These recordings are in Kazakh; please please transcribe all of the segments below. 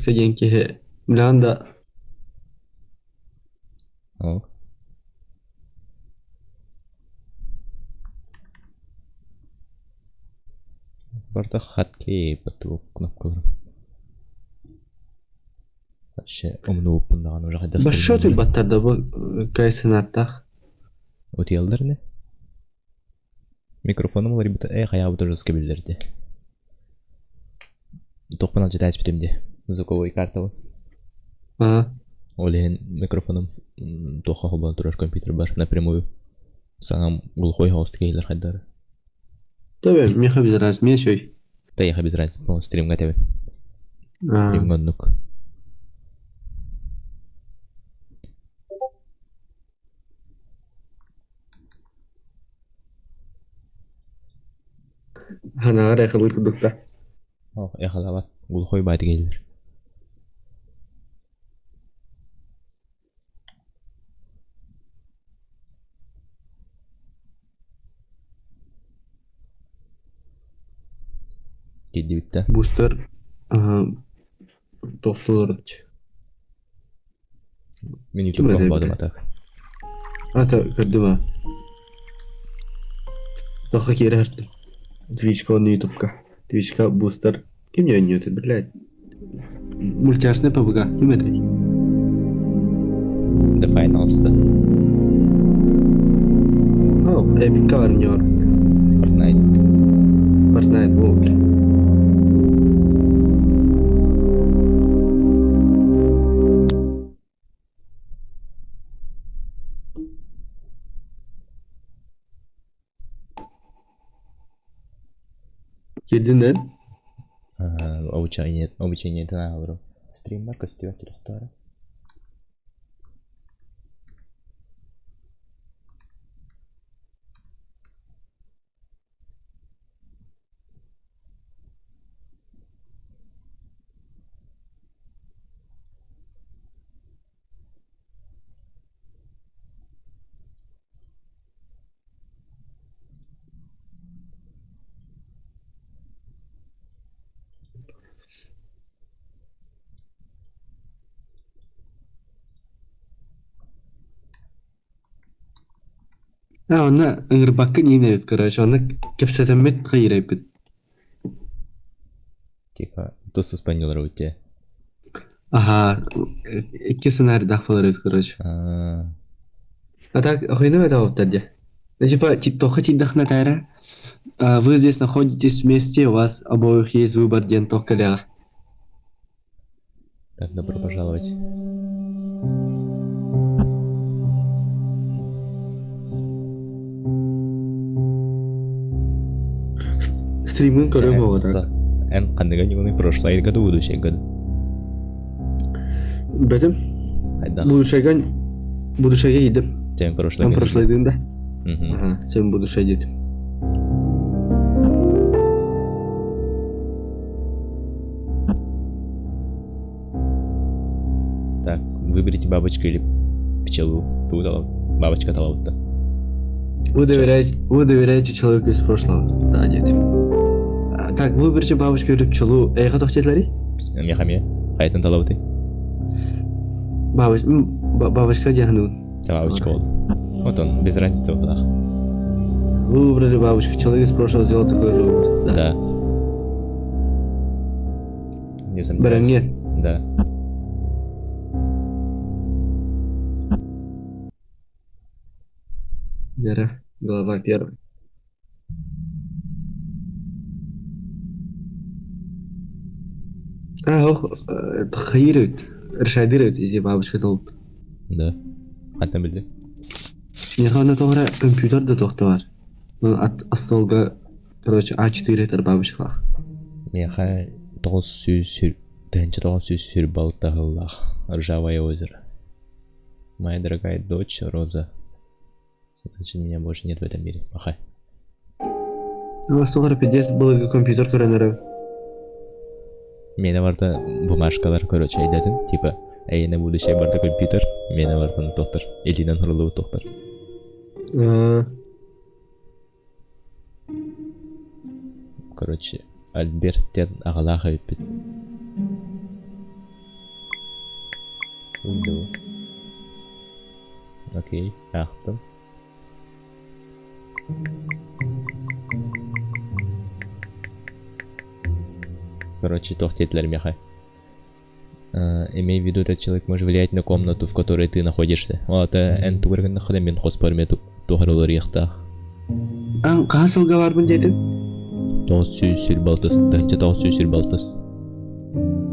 бабочка деньги. Мланда. О. Барда хатки бату кнопкалар. Ше умну опындаган уже кайдастыр. Башы тул баттарда бу кайсынаттах. Отелдер не? Микрофоным олар бит кая бутыр жеска билдерди. Токпан жытайс битемди. Звуковой карта. А. Олен микрофоном тоха хобан тураш компьютер бар напрямую. Саңам глухой хост кейлер хайдар. Tabii, меха без разницы, мне шой. Да я без разницы, по стрим готовы. А. Стрим гоннук. Хана арай хабыл кудукта. О, я халава. Глухой байт кейлер. Кеди битте. Бустер. Тофлорч. Мен ютубка Ким бадым öyle? атак. Ата кырдыма. Тоха кері әрттім. Твичка он ютубка. Твичка бустер. Ким не ойнет, блядь? Мультяшный ПВГ. Ким это? The Finals'ta. О, Эпик'ка oynuyor. Fortnite. Fortnite bu. Girdiğinden Обучение тренеру. Стрим бар костюм тоқтары. ona ыңырбакка нейін әйт, короче, оны кепсетемет ғайыр әйпет. Типа, тосу спанилар өте. Ага, iki сценарий дақпалар әйт, короче. А так, охуенно это вот тогда. Ну, типа, тиктока тиндахна тайра. Вы здесь находитесь вместе, у вас обоих есть выбор день ток коллега. Так, добро пожаловать. Стримын көрем оға так. Эн қандыға не прошлый году, будущий году. Бәтім, будущайға едім. Сен прошлый Там прошлый дында. Мгм. Ага, сен будущай дедім. Так, выберите бабочку или пчелу. Бабочка талаута. Вы доверяете человеку из прошлого. Да, дедім. Так, выберите бабочку или пчелу. Эйға тоқтетләри? Мехаме, қайтын талауты. Бабочка дияхну. Бабочка oldu. Вот он, без разницы в глазах. Вы выбрали бабочку, человек из прошлого сделал такой же выбор. Да. Не сомневаюсь. Бәрәңе. Да. Вера, голова первая. تخيرت ارشاديرت يجي بابش كتب Да. Қайтын білді. не хана тоғра компьютер да тоқты бар астолга короче А4 тар бабышқақ Меха 900 сүр Балтағылақ. Ржавое озеро. Моя дорогая дочь Роза. Значит, меня больше нет в этом мире. Махай. астолгара 50 был компьютер көрәнәрі Мені барда бумажкалар, короче, айдадым. Типа, әйіне будущее барда компьютер, мені бардын тоқтыр. Елінен хырлығы тоқтыр. Короче, Альберттен ағалаға өппет. Uydu. Okey, yaktım. Короче, тохтетлер меха. Имей в виду, этот человек может влиять на комнату, в которой ты находишься. Это эн тугрган нахада мен хоспарме тухарылар яхта. Касылга барбын жедин? Тоғыз сүйсір балтас. Тахынча тоғыз сүйсір балтас.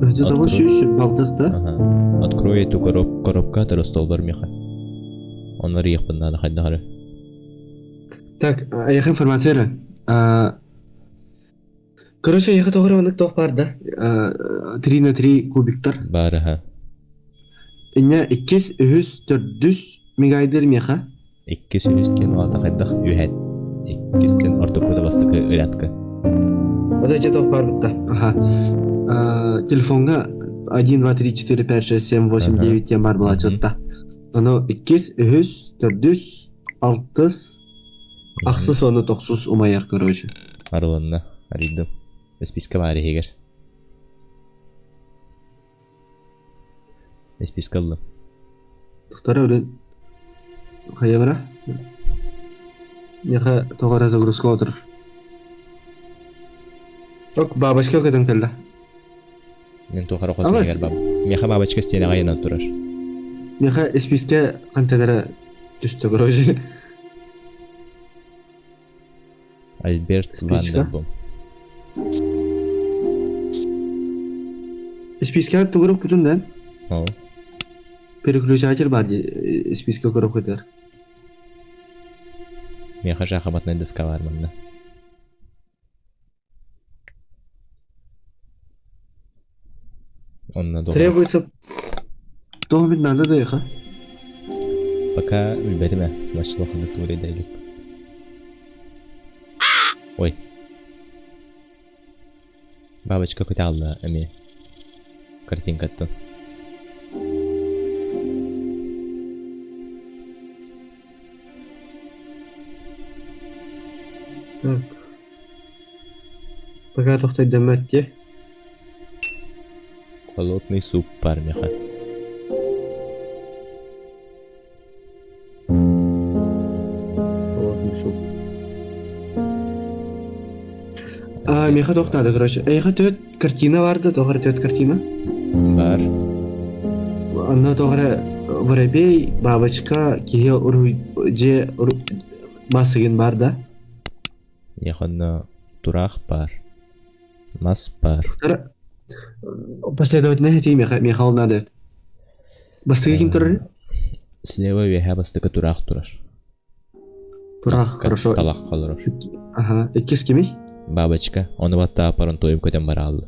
Өте тоғы сүйсір балтасты. Открой эту коробка, ты стол бар меха. Он вариях под надо хоть дагары. Так, аяқ информация. Короче, аяқ тоғыры онык тоқ бар да. 3 на 3 кубиктар. Бары, ха. Ине 200-400 мегайдер меха. 200 ата хайдах үһәт. 200 артык көтө бастыкы ырятка. Ода же тоқ бар бутта. Телефонга 1, 2, 3, 4, 5, 6, 7, 8, 9 тем бар була чотта. Оно 200, 400, 600, ақсыз оны 900 умаяр, короче. Арыланна, аридым. Списка бар егер. Списка алdım. Тоқтары өлін қая бара? Неқа тоғара загрузка отыр. Ок, бабашка көтін келді. Мен тоқара қосын егер баб. Меха бабачка стене қайынан тұрар. Неқа списке қантадары түсті, короче. Альберт Вандербом. Списке тугырып бүтінден. О. Переключатель бар де, списке көріп көтер. Меха жахабатный доска бар мында. Требуется... Тоғымет надо да еха? Пока үлбәдіме, башчылықында туғыры дәйлік. Ой. Бабочка көте алды, әме. Картинка аттын. Так. Пока тоқтай дәмәтте. Холодный суп бар меха. Холодный суп. Меха тоқтады, короче. Айға төт картина барды, тоғыры төт картина. Бар. Анна тоғыры воробей, бабочка, кие же масыгын бар да. Яхонно турах бар. Мас бар. Последовательно хети меха ол надо. Бастыгы ким тұрыр? Слева веха бастыгы турах турар. Турах, хорошо. Талақ қалырыр. Ага, эккес кемей? Бабочка, оны батта апарын тойым көтен бара алды.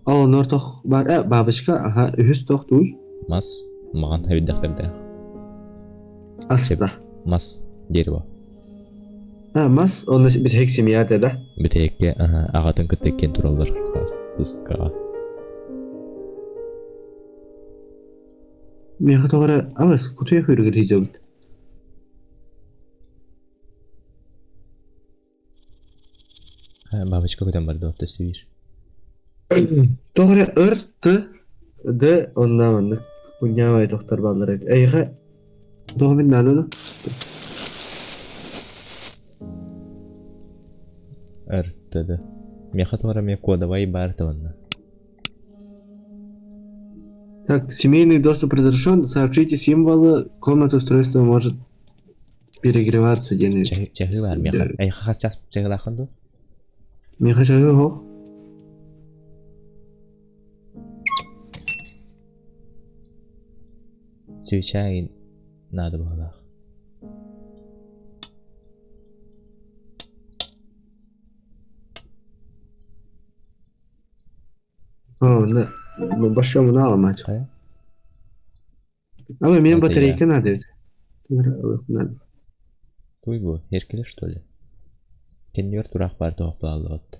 Ал нор тоқ бар, бабочка, ага, үхіс тоқ туй. Мас, маған әуіддіқтерді. Аста. Мас, дерево. Мас, оны бітек семияды да? Бітекке, ағатын күттеккен туралдар. Құстықаға. Меха тоғыры, алыс, күтуя көрігі дейзі өбіт. Бабочка көтен барды отты сүйір. Тоғыры ұр, ты, ды, оннаманды. Күнявай тоқтар балдыр әйді. Әйға, тоғы мен нәді да? Р-т-д. Меха тоғыра ме кодовай бар таванна. Так, семейный доступ разрешен. Сообщите символы. Комната устройства может перегреваться. Чәгі бар, меха. Әйға қас чәгі лақынды? Меха чәгі хоқ. Свечай надо было. Да. Başka bunu alamaç. Ama benim батарейка надо. Надо. Туй bu, Herkele что ли? Kendi bir turak var toplalı ot.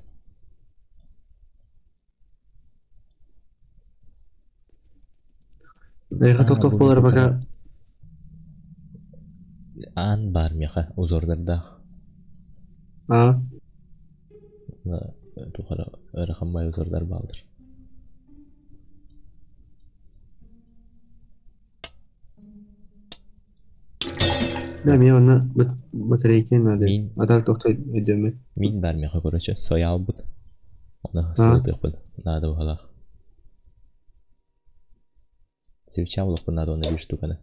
Ayga toq bolar baka. An бар меха узордарда. Тухара рахамбай узордар балдыр. Ben mi ona batarya надо. Мин- А так тохтой ödeme. Мин бармеха, короче, соял бут. Оны А? сылдық бут. Надо бұғалақ. Севчавлық бұд, надо оны 5 штуканы.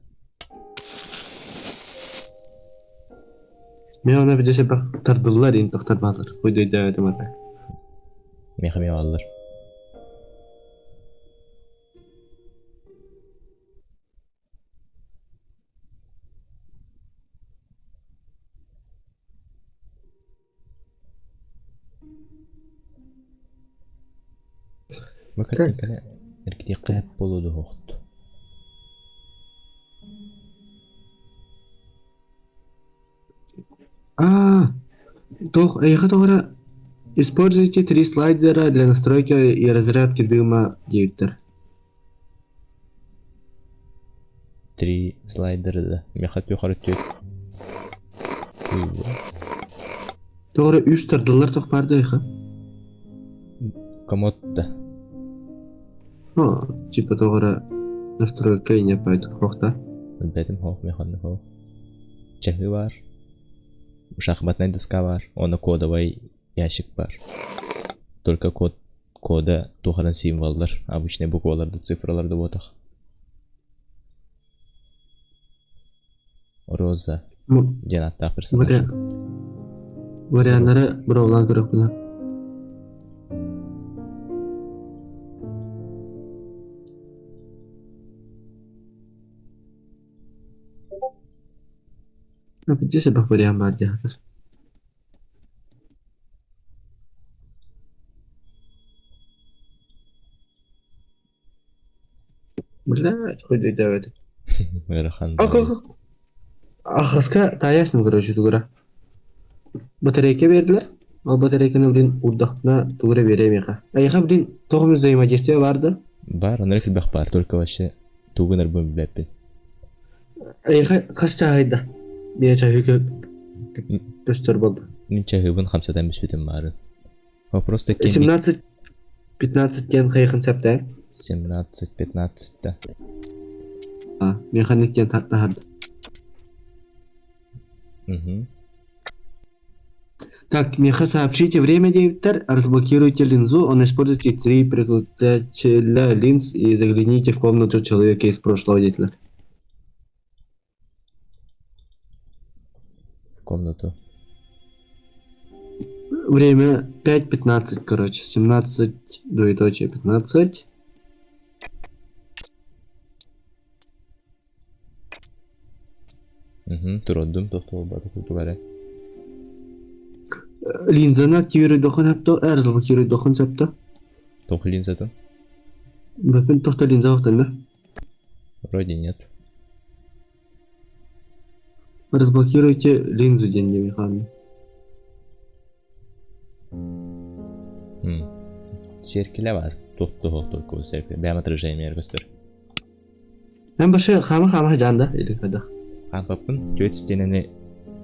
Men ona bir de şey bak tardıllar in toxtarmadılar. Koydu da ödeme atak. Мехаме алылыр. Bakın kane erkek qeyp boludu hoqtu. Тох, я тогда используйте 3 слайдера для настройки и разрядки дыма диктор. 3 слайдерді. Мехат yukarı tüyet. Тогда üst tardıllar tох bardı ya. Комодта. Типа тогда настройка и не пойдет хохта. Білбедім хоқ, механны хоқ. Чехи var. Шахматная доска var. Оны кодовый ящик бар. Только кода тухадан символдар. Обычный букваларды, цифраларды ботақ. Роза. Жанаттақ персонаж. Варианттары бір оғлан көрік білем. Где себе вариант бар диятыр? Блядь, хоть и давай. Мирахан. Ахаска таясың, короче, тугра. Батарейка берділер. Ал батарейканы білін уддақына тугра беремеға. Айға білін тоғым взаимодействие барды. Бар, он рекл бәқ бар, только вообще туғынар бөм бәппен. Айға қаш чағайда? Мен чағайға көстер болды. Мен чағайбын 5-дан бішпетім барын. Вопрос-то кем? 17-15 кен қайқын сәпті. 17-15-та. Мен қаннектен татты харды. Так, Меха, сообщите время, директор, разблокируйте линзу, он используйте 3 переключателя линз и загляните в комнату человека из прошлого деятеля. В комнату. Время 5:15, короче, 17, двоеточие, 15. Тұроддым, тоқтол баты күлті бәрі. Линзаны активируй дохон хапты, разблокируй дохон сапты. Тоқ линзатын? Бәпін тоқта линза вақтан, да? Вроде нет. Разблокируйте линзу, ден Механ. Серкеле бар. Тоқ только бұл серкеле. Бәм отражение göster. Мен башы хама жанда, или қадақ. Анпапын төт стенені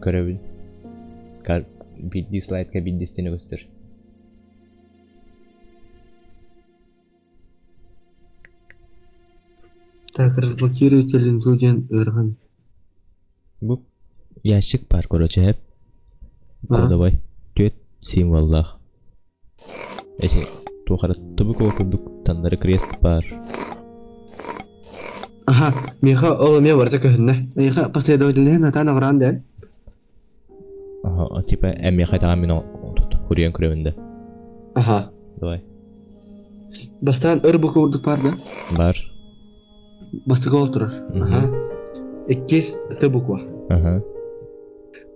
көрөбүн. Бидди слайдка бидди стені göster. Так, разблокируйте линзу, ден ырған. Бұл ящик бар, короче, hep. Кодовой. Төт символлах. Эти тухара тубук окудук танлары крест бар. Ага, Меха, ол мен барда көһүннэ. Айга последовательный натан агран ден. Ага, типа эмме хайтаган мен хуриян көрөбүндө. Ага. Давай. Бастан ыр курдук бар да. Бар. Бастыга олтурар. Ага. 2 тыбуква. Ага.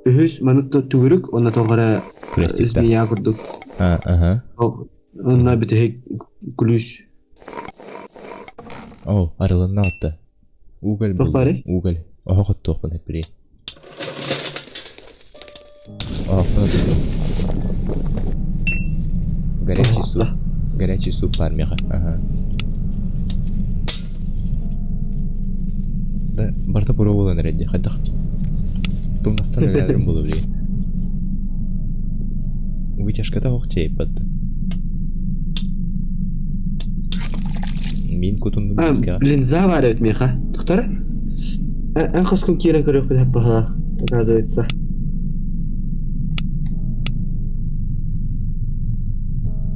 Үһүс манытта түгүрүк, онна тогара Крестик, да. змея курдук. Ага. Онна бите күлүш. О, аралığından attı. Уголь Тоқ был. бары? Уголь. Охот тоқпын hep biri. Горячий суп. Горячий суп бар меха. Ага. Да, барта пробовала на ряде. Хадах. Тумнастан рядом было бри. Вытяжкада оқчай бадды. Мен кутунду бизге. Линза бар эт Меха. Тоқтар? Эн қоскун кирен көрөк бит хап бахалах. оказывается.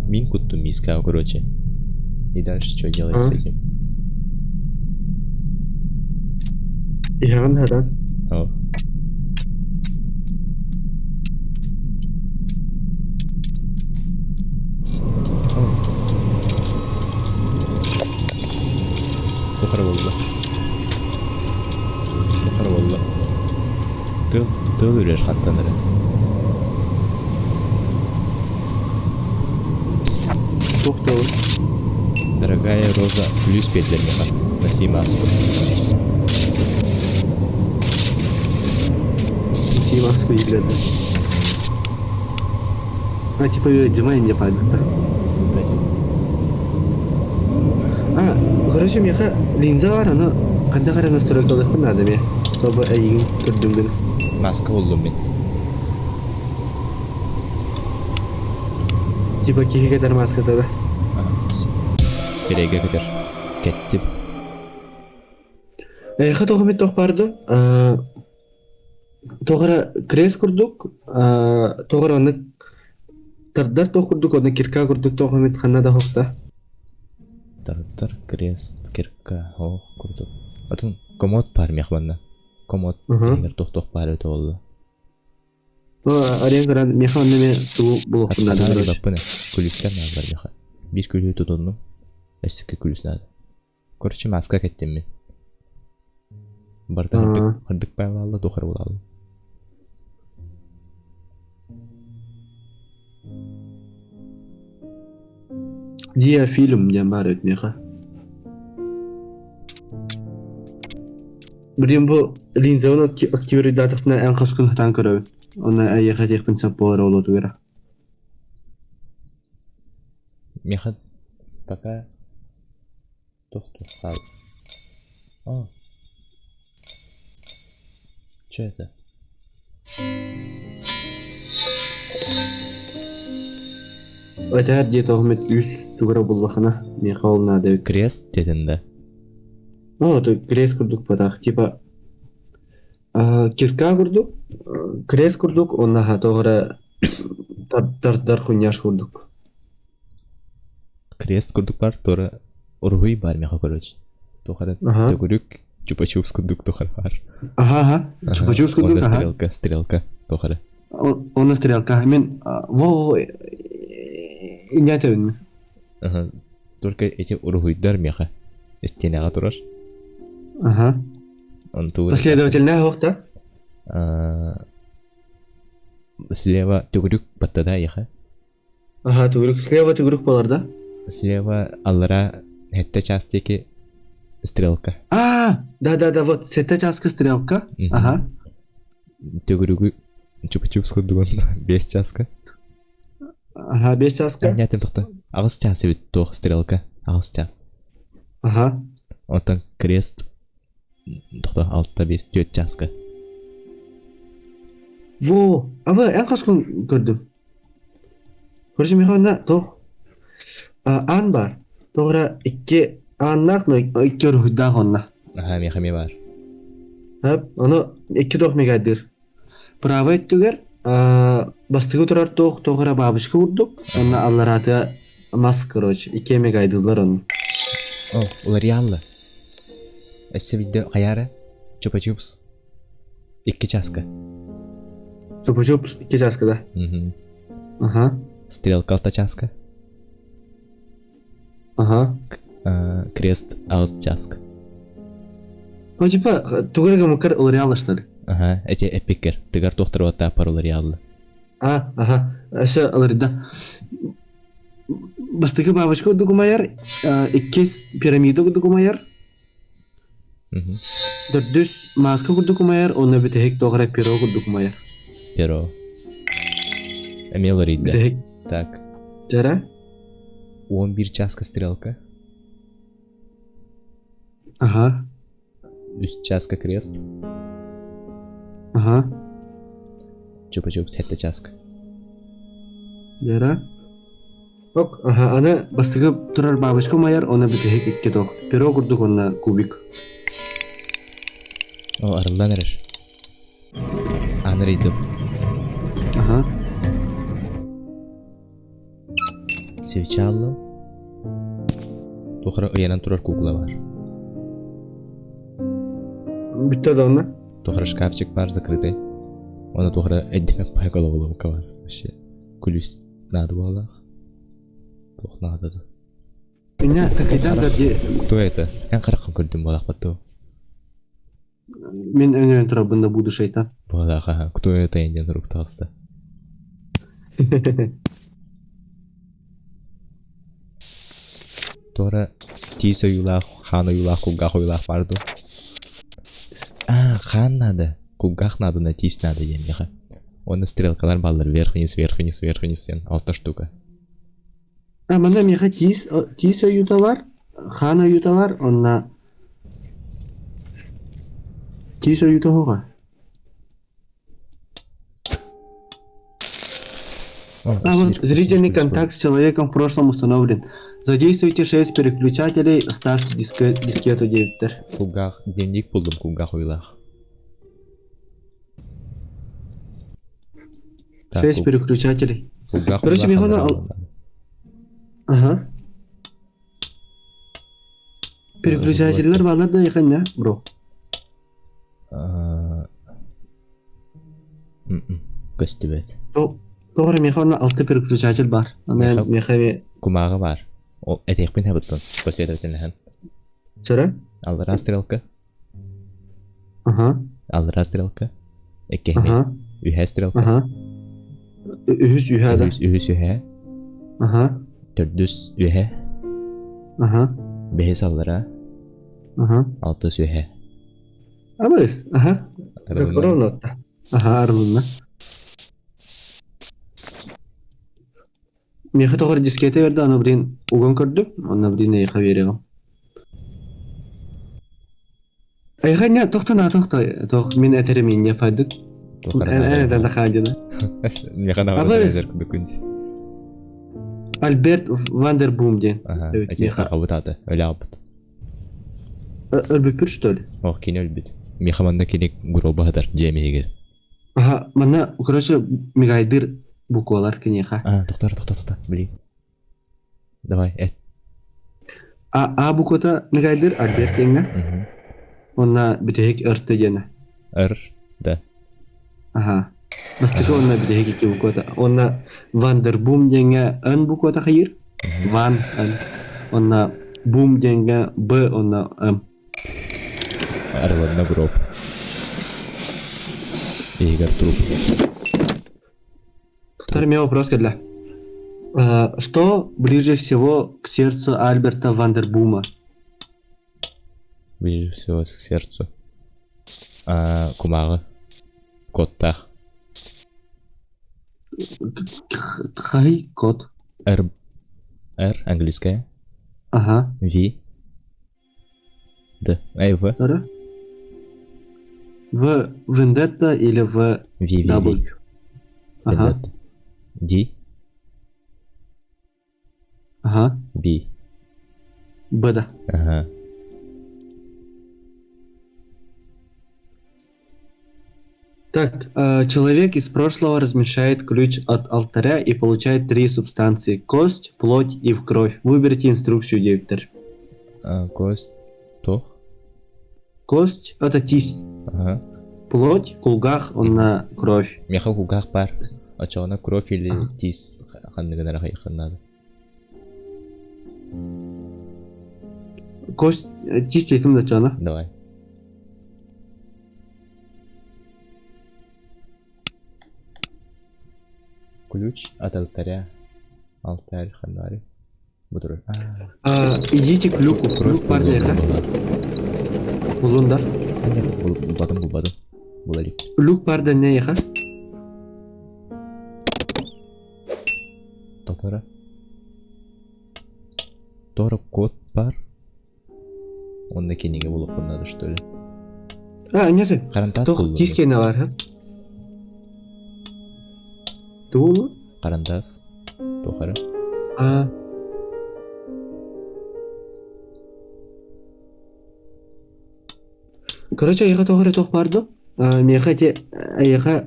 Мин кутту миска, короче. И дальше что делать с этим? Ян хадан. О. Тухар болду. Тухар болду. Тыл үрер хаттаныры. Тоқтау. Дорогая Роза, плюс 5 вермеха. Носи маску. Маску играть. А типа Димай не падает. Короче, меха линза бар, но когда гара настройкалык надо мне, чтобы айын турдумдун. Маска болдум мен. Типа киги кадар маска тада. Кереге кетер. Кеттим. Ха тогы тох барды. Тогыра крес курдук, тогыра аны тардар тох курдук, аны кирка курдук тогы мет ханада хокта. Тартар, крест, кирка, ох, курдук. Атын комод бар мехванна. Комод егер тох бар өтө болду. Арен гран меха неме туу булук надо. Аттары баппыны. Күлүскер назар меха. Бир күлүү тутунну. Эске күлүс надо. Короче, маска кеттим мен. Барда хырдык байлалы, тохар болалы. Дия фильм дем бар өт меха. Бірден бұл линзаны активиридатықна ән қасқын хтан көрі. Оны әйеға текпін сап болар олу тұғыра. Меха пока тухту хал. О. Что это? Это әр дет оғымет үс тұғыра болбақына меха олына да өт. Крест дедin de. Это крес курдук батақ. Типа кирка курдук, крес курдук, оннаға тоғыра тардар хуйняш курдук. Крест курдук бар, тора ургуй бар меха короче. Тохара төгүрүк, чупа-чупс курдук тохара бар. Ага, чупа-чупс курдук, ага. Стрелка, тохара. Оны стрелка. Мен, не өтөбүн. Ага, только эти ургуйдар меха. Стенага турар. Ага. Последовательная хохта? Слева төгүрүк баттада яха. Ага, слева төгүрүк болар да? Слева аллара хетте частеки стрелка. Да, вот с этой частка стрелка. Ага. Төгүрүгү чупа-чупс курдугун 5 частка. Ага, 5 частка. Нет, тохта. Агыс час бит тох стрелка. Агыс час. Ага. Онтан крест. Тохта алтта 5 4 частка. Аба ән қасқын көрдім. Көрші механна тоқ ан бар. Тоғыра 2 аннақ, но 2 рухидақ онна. Ага, мехами бар. Оны 2 тоқ мегадир. Правай түгер, бастығы тұрар тоқ, тоғыра бабышқы ұрдық. Онна аллараты мас, короче, 2 мегайдылар оны. О, улар реаллы. Эссе видео қаяра? Чупа-чупс. 2 частка. Чупа-чупс 2 частка, да? Ага. Стрелка 1 частка. Ага. Крест 1 частка. Типа, туграга мукар ол реаллы, что ли? Ага, эти эпикер. Тыгар тохтар вата пар улар реаллы. Ага. Эше аларда. Бастығы бабышқа ұдығымайар, 2 пирамида ұдығымайар, 4 маска ұдығымайар, оны бітігік тоғыра пирог ұдығымайар. Пиро. Эмел рейді. Бітігік. Так. Жара? 11 частка стрелка. Ага. 3 частка крест. Ага. Чупа-чупс 7 частка. Жара? Ок, ага, аны бастығы тұрар бабышқа майар, оны бітігік 2 тоқ. Пирог ұдық онна кубик. О, арылдан әрір. Ханыр идіп. Ага. Свеча аллым. Тохара ыянан турар кукла бар. Бүтті да оны. Тохара шкафчик бар закрытый. Оны тохара әддемек пайкала болука бар. Вообще күліс нады болақ. Тох нады да. Меня такайдан гаде... Кто это? Ән қараққан көрдім болақ батту. Мен өнерін тұрабында буду шайтан. Болақ, ага. Кто это енден рук тасты? Тора тиса юлақ, хана юлақ, кулгах юлақ барды. Хан нады. Кулгах нады на тис нады ендеға. Оны стрелкалар балдар вверх-вниз, вверх-вниз, вверх-вниз. 6 штука. Мана меха тис оюта бар, хан оюта бар, онна... Тис оюта хоға. Вот зрительный контакт с человеком в прошлом установлен. Задействуйте 6 переключателей, ставьте дискету диктор. Кулгах, дневник булдым, кулгах юлақ. 6 переключателей. Кулгах Короче, юлақ. меха Ага. Переключателер балар да яхан не, бро? Көстібет. Тоғыры меха 6 переключатель бар. Меха Кумағы бар. Ол әтекпен әбіттін. Последовательныхын. Сыры? Алдыра стрелка. Ага. Алдыра стрелка. Эккехме. Ага. Үхә стрелка. Ага. Үхіс үхә да. Үхіс үхә. Ага. Төрдүс үхә. Ага. Бехес алдыра. Ага. Алтыс үхә. Абыз. Ага. Как ровно отта. Ага, арылына. Меха тоғыр дискеті берді, аны бірін угон көрдім, аны бірін айқа берегім. Айқа не, тоқта, мен әтері мен не файдық. Әнеден да қадеді. Меха нағырды әзір күнді. Альберт Вандербум ден. Әтеқа қабыт аты, өлі қабыт. Өлбіппір, что ли? Оқ, кен өлбіт. Меха манда кенек гуроба ғадар, жемеге. Ага, мана, короче, мегайдыр буквалар кенеха. Тоқта, білейін. Давай, әт. Буквата мегайдыр Альберт еңі. Онна бітехек ұртты дені. Да. Ага. Бастыка онна бітехек екі буквата. Онна Вандербум деңі өн буквата қайыр. Ван өн. Онна бум деңі Б, онна М. Арванна гроб. Игорь труп. Второй мне вопрос, Кадля. Что ближе всего к сердцу Альберта Вандербума? Ближе всего к сердцу. Кумага. Коттах. Хай, кот. R, английская. Ага. V. D. В. Второе. В Вендетта или в W? Ага. D. Ага. B. Б, да. Ага. Так, человек из прошлого размещает ключ от алтаря и получает 3 субстанции: кость, плоть и кровь. Выберите инструкцию, диктор. Кость. Тох. Кость — это тись. Ага. Плоть, кулгах, он на кровь. Меха кулгах бар. Ачана кровь или тис. Ханныгана хайханнады. Кость, тись этим начала. Давай. Ключ от алтаря. Алтарь, ханнари. Бутуры. Идите к люку. Люк пардеха. Булундар. Булбадым. Булали. Люк пардеха. Тора код бар. Он на кенеге булып надо, что ли? Нет. Карантас Тох тиске на бар. Тулу? Карантас. Тохара. Короче, айға тоғыры тоқ барды. Меха те айға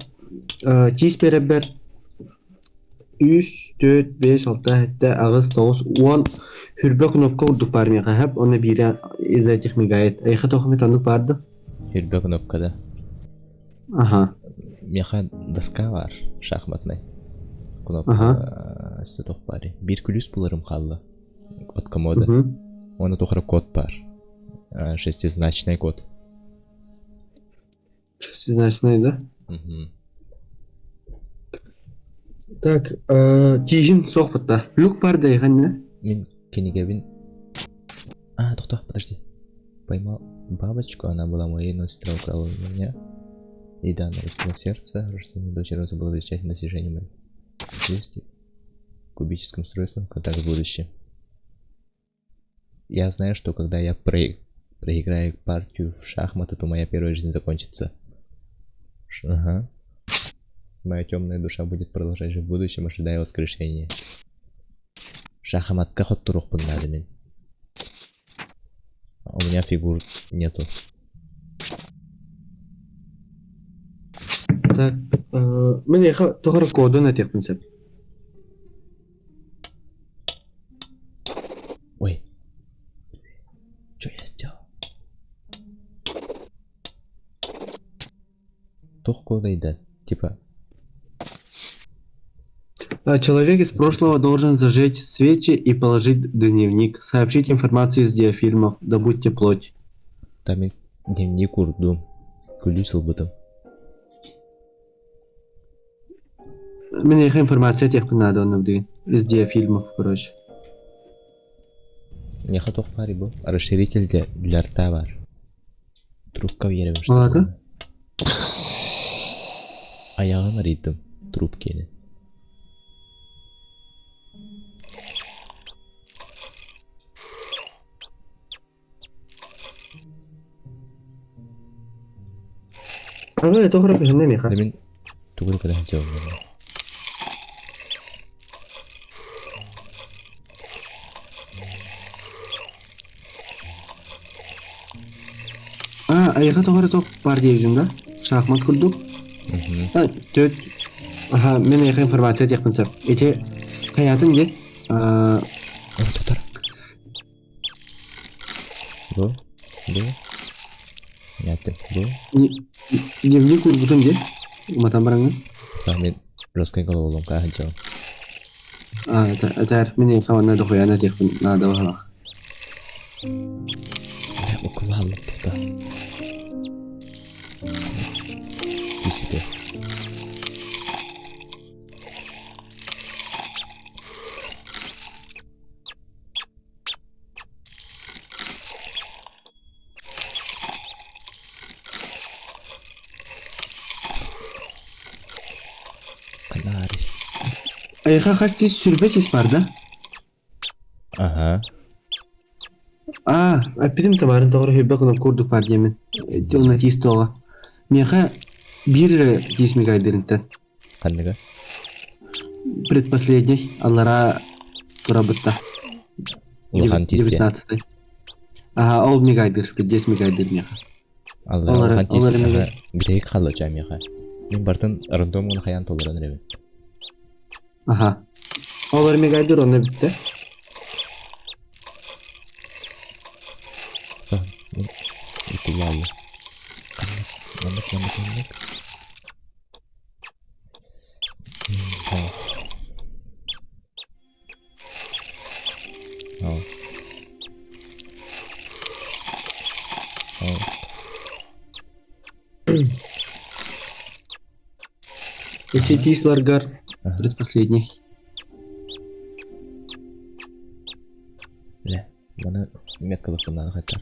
Тиис беребер 3, 4, 5, 6, 7, агыс, 9, 10 хүрбө кнопка урдук бар меха хап, оны бире из этих мигает. Айха тохмет анук барды? Хүрбө кнопкада. Ага, Меха доска бар, шахматный. Кнопка үстө тох бар. Бир күлүс буларым қалды. От комода. мгм. Оны тохра код бар. Шестизначный код. Шестизначный, да? Мгм. Так, тижин сохпытта. Люк бар да айхан, Мен кенигебин... Тохта, подожди. Поймал бабочку, она была моей, но сестра украла у меня. И да, она раскрыла сердце, рождение дочери было замечательным достижением моих действий. Кубическом устройстве, контакт в будущем. Я знаю, что когда я проиграю партию в шахматы, то моя первая жизнь закончится. Ага. Моя темная душа будет продолжать жить в будущем, ожидая воскрешения. Шахматка ход турух надо мен. У меня фигур нету. Так, мен айха тохра коду на тех принцип. Ой. Что я сделал? Тох кодайда. Типа. Человек из прошлого должен зажечь свечи и положить дневник, сообщить информацию из диафильмов, добудьте плоть. Там мен дневник урдум. Күлүсүл бутум. Мен айха информация тех надо он деген. Из диафильмов, короче. Меха тох пари был. Расширитель для рта бар. Трубка верим, что Ладно. Аяғын ритм трубкені. Ага, тохра кыжында меха. Мен түгіл кіда жауым. Айха тохра тох бар дейгім да? Шахмат курдук. Төт. Ага, мен айха информация тех принцип. Эти каятын де. Тұтар. Бұл. Яттым. Бұл. Дневник урбутун де. Уматан бараңын. Мен жесткой головолом каға жауым. Это мен айха ванна дохуяна тех надо вахалах. Okul aldım burada. İkisi de. Kanari. Айха хасти сүрбечес бар да? Ага. Аппидим тамарын тоғыр хөббе кунап курдук бар демен. Оны тиіс тоға. Меха бир тиіс мегайдырынтан. Қандыға? Предпоследний. Аллара турабытта. Улахан тиісте. 19-й. Ол мегайдыр. 10 мегайдыр меха. Улахан тиісте. Бітейік қалы жа меха. Мен бартын рандом ғын қаян толыран ребен. Олар мегайдыр оны бітті. Kullandı. Yandık. Эти тисларгар. Предпоследний. Ле, бana меткалык bundan kaçar.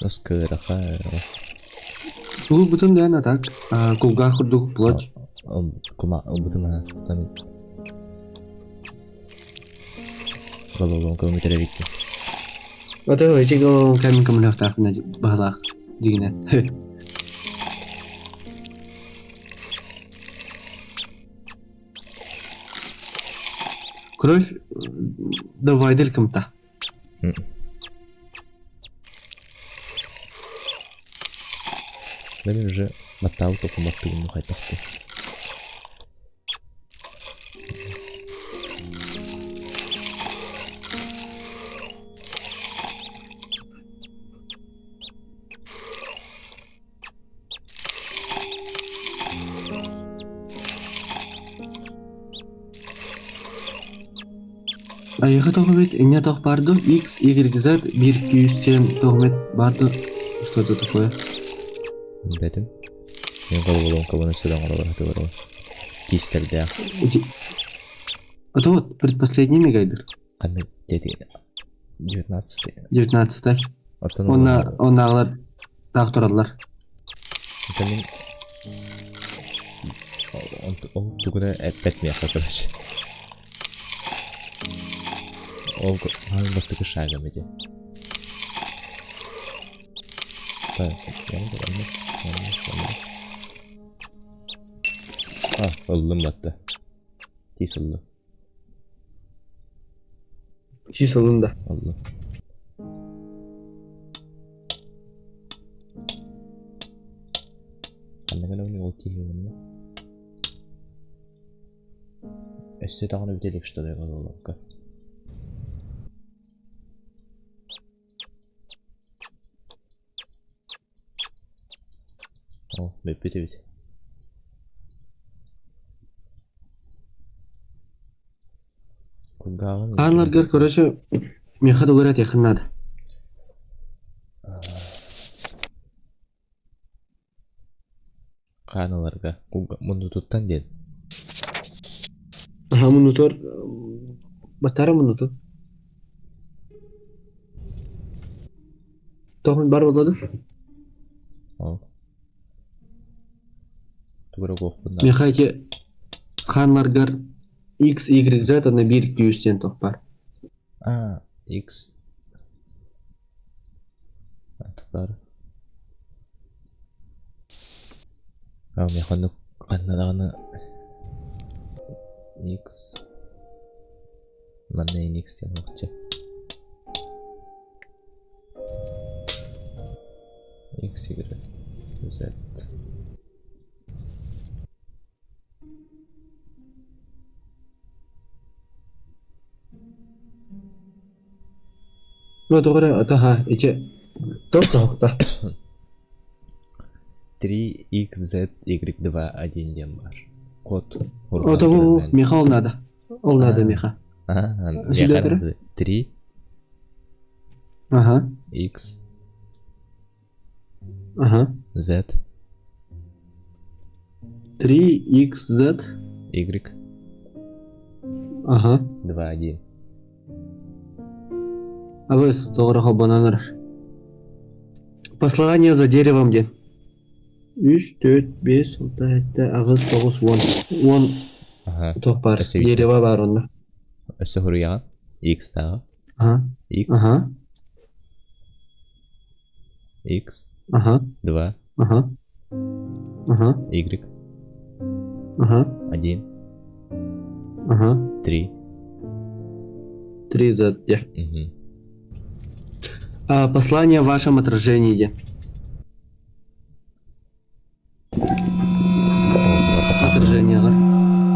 Раскыраха. Бұл бұтын дән атак. Кулга құрдық плоть. Кума, бұтына. Головолом километр викти. Ота өйте головолом кәмін кәмін ақтақына бағалақ дегенен. Кровь давайдыр кымта. Мен уже баттау токуматтыгын кайтакты. Аяғы тоғымет, эне тоқ барды, X, Y, Z, 1-200-тен тоғымет барды. Что-то такое. Бәдім. Мен головолом кабаны сөйлен қаралар әті бар ғой. Тистерде. Это вот предпоследний мегайдер. Қандай деді? 19. 19-тай. Оны ағылар тағы тұрадылар. Это мен... Ол түгірі әппәтмей ақы тұраш. Ол бастығы шағым еді. Öldüm battı. Tis oldu. Tis oldu. Oldu. Anne oyunu ulti yiyorum. Este dağını bir что ли головка. О, беппете ведь. Анларгар, короче, меха дугарат яқын надо. Қаналарға, мұнды тұттан дед. Мұны тұр, баттары мұны тұр. Тоқын бар болады? Туграк оқпында. Меха ке қаналаргар X, Y, Z, оны 1-200-тен тоқ бар. X. Тоқтары. Мен қанды қандадағыны X. Мәннен X тен оқытшы. X, Y, Z. Ну, добре, ага, иче. Тоқта. 3XZY2 дем бар. Код. Это меха ол надо. Ол надо меха. Меха 3. Ага. X. Ага. Z. 3XZ. Y. Ага. 2-1. А вы с тоғырға бананыр. Послание за деревом ден. 3, 4, 5, 6, 7, 8, 9, 10 тоқ бар. Дерева бар онда. Өсі хұрияға. X тағы. X. X. 2. Y. 1. 3. 3Z, де. Послание в вашем отражении, де. Отражениеға.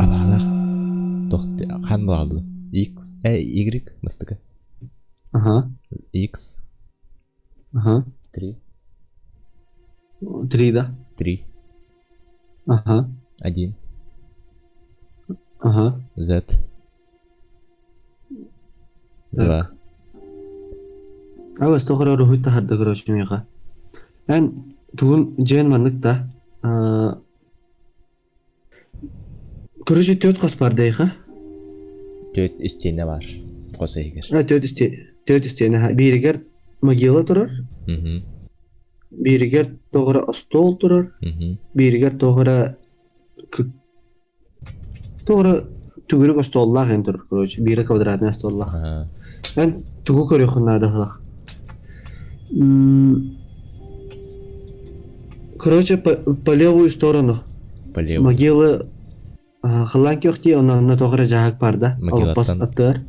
Алағалақ. Тоқты. Қан бағылды. X. Y. Мыстықы. X. 3. 3, да? 3. 1. Z. 2. Авас тоғыра рухитта харды короче меха. Ән туғын жен маннык да. Короче 4 қос бар дейха. 4 істене бар. Қоса егер. 4 істене. Бирігер могила тұрар. Бирігер тоғыра стол тұрар. Бирігер тоғыра түгірік столлақ ен тұрар. Короче бири квадратный столлақ. Ән туғы көрі құннады қылақ. Короче, по левую сторону. По левую. Могилы қылан көқти, онна тоғыра жағық бар да. Алпас аттыр.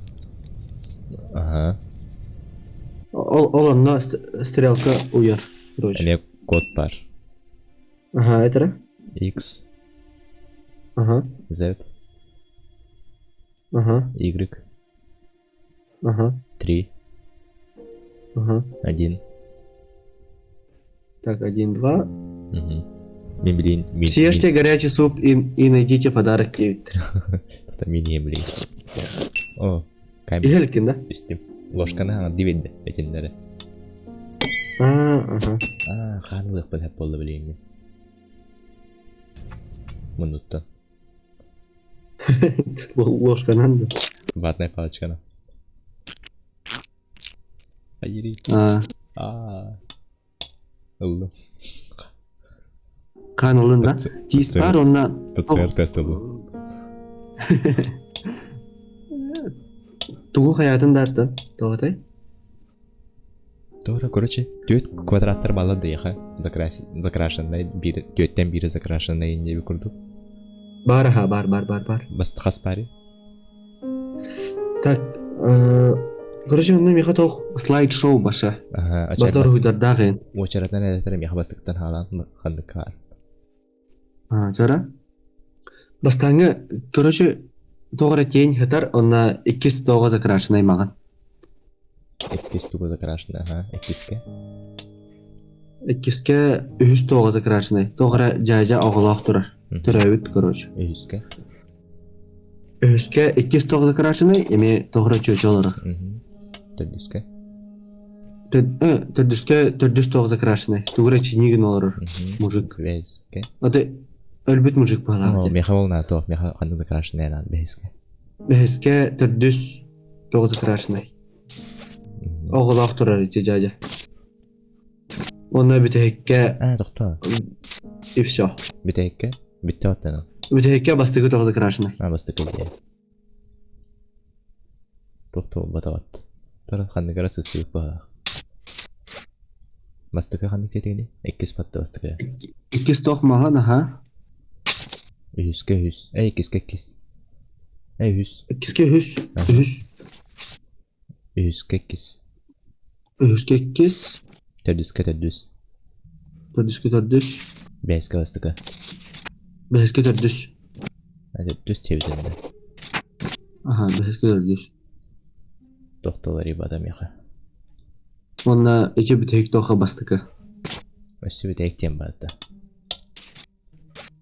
Ол онна стрелка уяр. Әле код бар. Ага, это? X, Ага, Z, ага, Y, ага, 3, ага. 1. Так, 1, 2. Угу. Мен білейін, Съешьте горячий суп и найдите подарок Кевиттер. мен ем білейін. О, кайм. Игелькин, да? Истим. Ложканы аңа дивенді, бәтендері. Ага. Қанылық біліп болды білейін мен. Мұнуттан. Ложканан да. Ватная палочканы. Айри. Ұлды. Каналын да? Тиіс бар, онна... ПЦР тест ұлды. Тугу хаятын да аттын, тоғатай? Doğru, короче, төт квадраттар балады яха. Закрашенный, төттен бири закрашенный не көрдік. Бар, аха, бар. Басты қас бари. Так, короче, онна меха тоқ слайд-шоу баша. Батор хуйдардағын. Очаратан әдеттерім яха бастықтан халан қандық қар. Жара? Бастаңы, короче, тоғыра тейін хатар, онна 2 тоғы закрашенай маған. 2 тугу закрашенный, ага, 2-ке. 2-ке 3 тоғы закрашенай. Тоғыра жайжа оғылақ тұрар. Түрәуіт, короче. 3-ке. 3-ке 2 тоғы закрашенай, еме тоғыра чөчі оларық. 4-ке. 4-ке 4 тоғы закрашенай. Тоғыра чинигін оларыр, мужик. 5-ке. Аты өлбіт мужик бағалар. Меха волна тоқ, меха қандық закрашенный анан 5-ке. 5-ке 4 тоғы закрашенай. Оғылақ тұрар, жайжа. Онна бітекке... Тоқта. И все. Бітекке? Бітті оттаны. Бітекке бастығы тоғы закрашенай. Бастықы де. Тоқта ол бата бат. Тора қандығара сөстігіп баға. Бастықы қандық кетігіне? 2 батты бастықы. 2 тоқ маған, аха. 100-ке 100. 2-ке 2. 100. 2-ке 100. 100-ке 2. 3-ке 2. 400-ке 400. 4-ке 400. 5-ке бастықы. 5-ке 400. 400 тевденді. Аха, 5-ке 400. Тоқталар ибада меха. Онна 2 бітек тоқы бастықы. Өсі бітектен бады.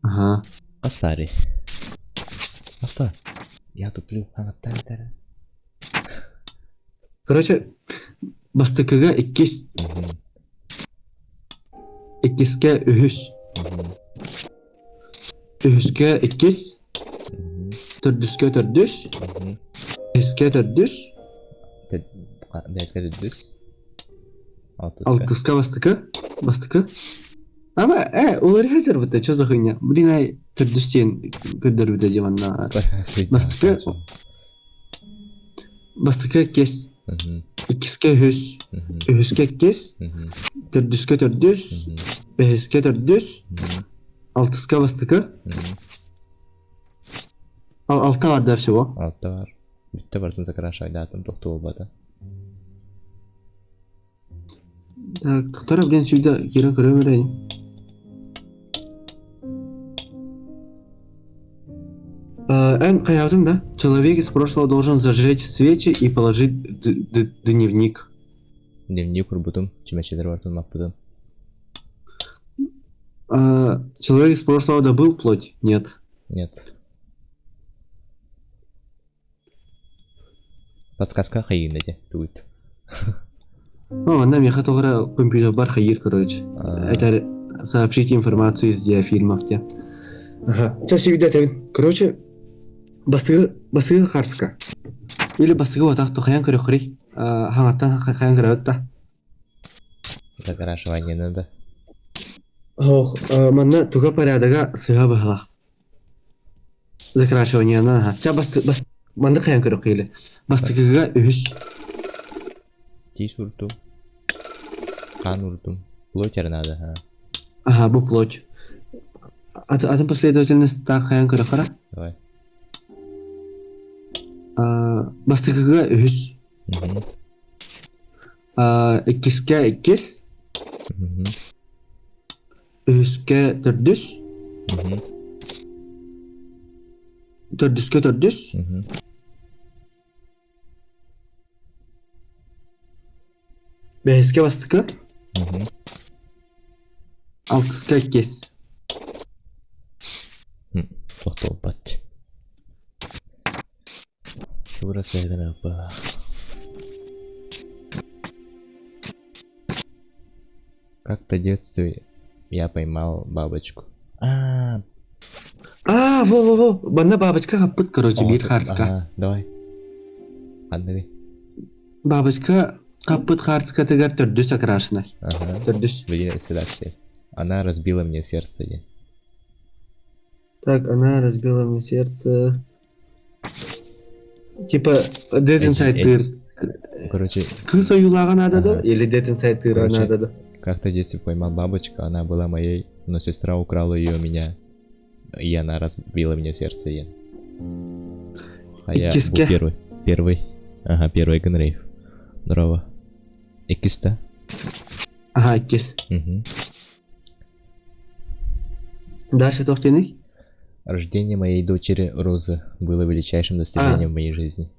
Аха. Қас бари. Авто. Я туплю аңаттан етәрі. Короче, бастықыға 2. 2-ке 3. 3-ке 2. 400-ке 400. 5-ке 400. 5-ке 400. 6-ке бастықы. Ama olary hazır bıta çözü hınya. Burina 400'ten gönder bıta jamanna. Bastıkı kes. 2-ке 100. 3-ке 2. 400-ке 400. 5-ке 400. 6-ке bastıkı. 6 var dersi o. 6 var. Bitti barın zaкрашай датым тоқты болбады. Так, тақтара білен сүйді керін көрі берейін. Эн қаятында человек из прошлого должен зажечь свечи и положить дневник. Дневник құрбытым, чемешелер бартын маппыдым. Человек из прошлого добыл плоть? Нет. Нет. Подсказка қиын де будет. Она мне хотела компьютер бар хаир, короче. Это сообщите информацию из диафильмов. Ага. Сейчас все видят. Короче, бастығы харска. Или бастығы ватақ тұқаян көрі құрей. Хаңаттан қаян көрі өтті. Закрашивание надо. Ох, манна туға порядыға сыға бұғылақ. Закрашивание надо. Ча манды қаян көрі қейлі. Бастығыға үш. Тиіс ұрдым. Қан ұрдым. Плотер надо, ха. Ага, бұл плоть. Атым последовательность так қаян көрі қара? Давай. Бастығыға үш. 2-ке 2. Üske tördüs. Мгм. Tördüske tördüs. Мгм. Beşke bastıkı. Мгм. Altıska kes. Тоқтол бат. Burası evden apa. Как-то в детстве я поймал бабочку. А, Во. Bana babaçka kapıt короче bir harska. ага, давай. Hadi. Babaçka kapıt harska tegar tördüs akrашнай. Ага. Tördüs. Блин, седашься. Она разбила мне сердце. Так, она разбила мне сердце. Типа, Dead Inside Тыр. Короче, Kız oyulağın adı da, Ага. или Dead Inside Тыр'ın Короче, adı da. как-то в детстве поймал бабочку, она была моей, но сестра украла ее у меня, и она разбила мне сердце. А я Иккиске. был первый. Ага, первый Генрейв. Здорово. Икиста. Aha, kes. Угу. Дальше тоқтений? Рождение моей дочери Розы было величайшим достижением в моей жизни.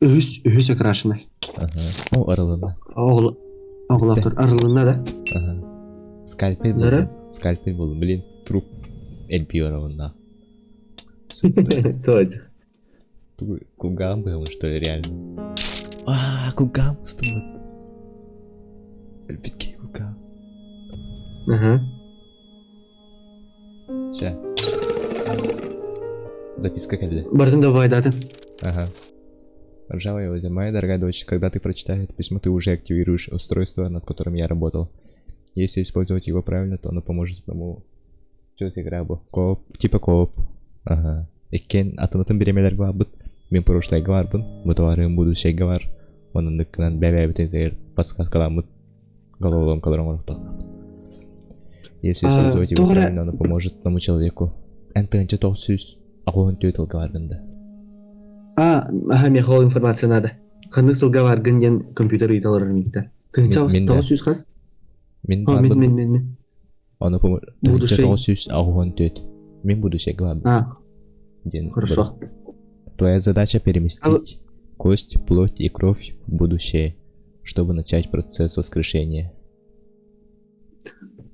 Ühüs akrашнай. Ага. О, Орлана. Oğlak dur, arılığında da. Ага. Скальпель был. Здорово. Скальпель был. Блин, труп Эльпиоровна. Точно. Кулгам был, что ли, реально? Кулгам стоит. Эльпитки кулгам. Ага. Ща. Записка когда? Бардын да байдатын. Ага. Ржавая озеро. Моя дорогая дочь, когда ты прочитаешь это письмо, ты уже активируешь устройство, над которым я работал. Если использовать его правильно, то оно поможет тому... Что за игра была? Кооп. Типа кооп. Ага. Экен атынытын беремелер бар. Мен прошлойга барбын. Мутуарым будущийге бар. Onun dükkanın бәбәбітен подсказкаламыт. Головолом, которым он тақлап. Если использовать его правильно, оно поможет тому человеку. Энтенче 900 ағуын төйтілгі барбында. Aha, mehol informatsiya da. Қандық сылға баргын ген компьютер үйдалар мекті. Тыңча 900 қаз? Мен Мен. Оно поможет. Энтенче 900 ағуын төйт. Мен будущийге барбын. Хорошо. Твоя задача переместить кость, плоть и кровь в будущее, чтобы начать процесс воскрешения.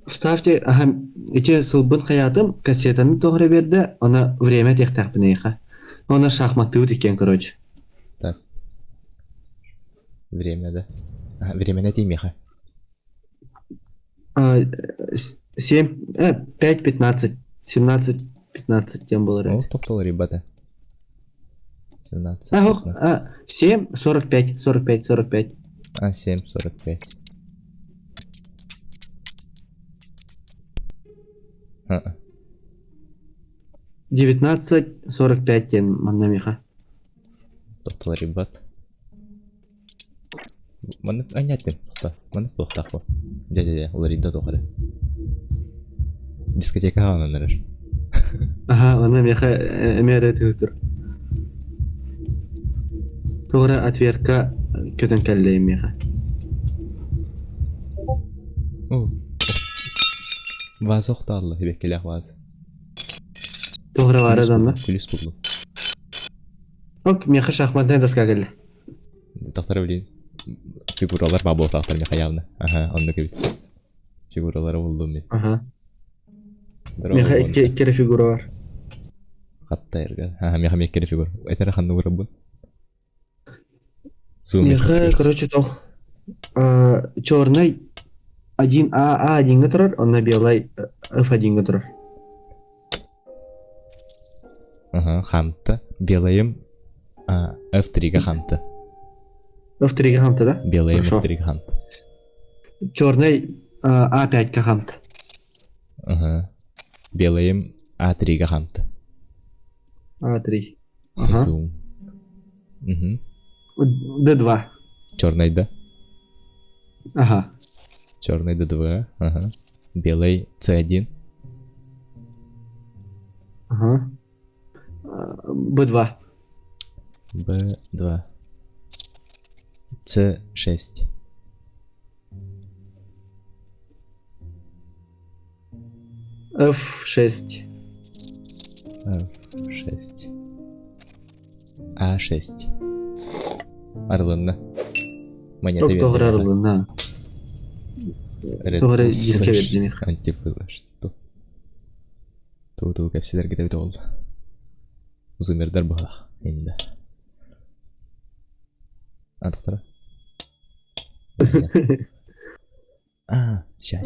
Вставьте, эти сылбын хаятым кассетаны тоғыра берді, она время тех тақпынайха. Она шахматы өтекен, короче. Так. Время, да? Время на тимеха. 7, 5, 15, 17, 15 тем было раньше. Топтал, ребята. 17. 7, 45, 45, 45. 7, 45. 19, 45 тен маннамиха. Топтал, ребят. Маны айнятым. Маны плохтаху. Дядя, уларидда тохары. Дискотека ғананырыр. Маннамиха эмерет үтір. Тоғыра отвертка көтін кәллейім меха. Vaz oxta Allah, bekkelək vaz. Toğra var adamda. Kulis buldu. Ok, mеха шахматная доска geldi. Тақтары білейін. Фигуралар бабыл тақтар меха явны. Онды кебет. Фигуралары болду мен. Меха ikkere figura var. Қатта ерге. Меха меккері фигур. Этері қанды көрі Меха, короче, тох. Черный 1А, А1 тұрар, онна белый F1 тұрар. Хамты. Белайым F3-ге хамты. F3-ге хамты, да? Белайым F3-ге хамты. Черный А5-ге хамты. Белайым А3-ге хамты. А3. Зум. D2. Черный да? Ага. Черный D2. Белый C1. Ага. B2. B2. C6. F6. F6. A6. Aralığında. Монета Çok doğru aralığında. Doğru diske verdiğini. Антифлэш. Туу кепсилер кетебит ол. Зумердер бах инде. Антыктара. Ща.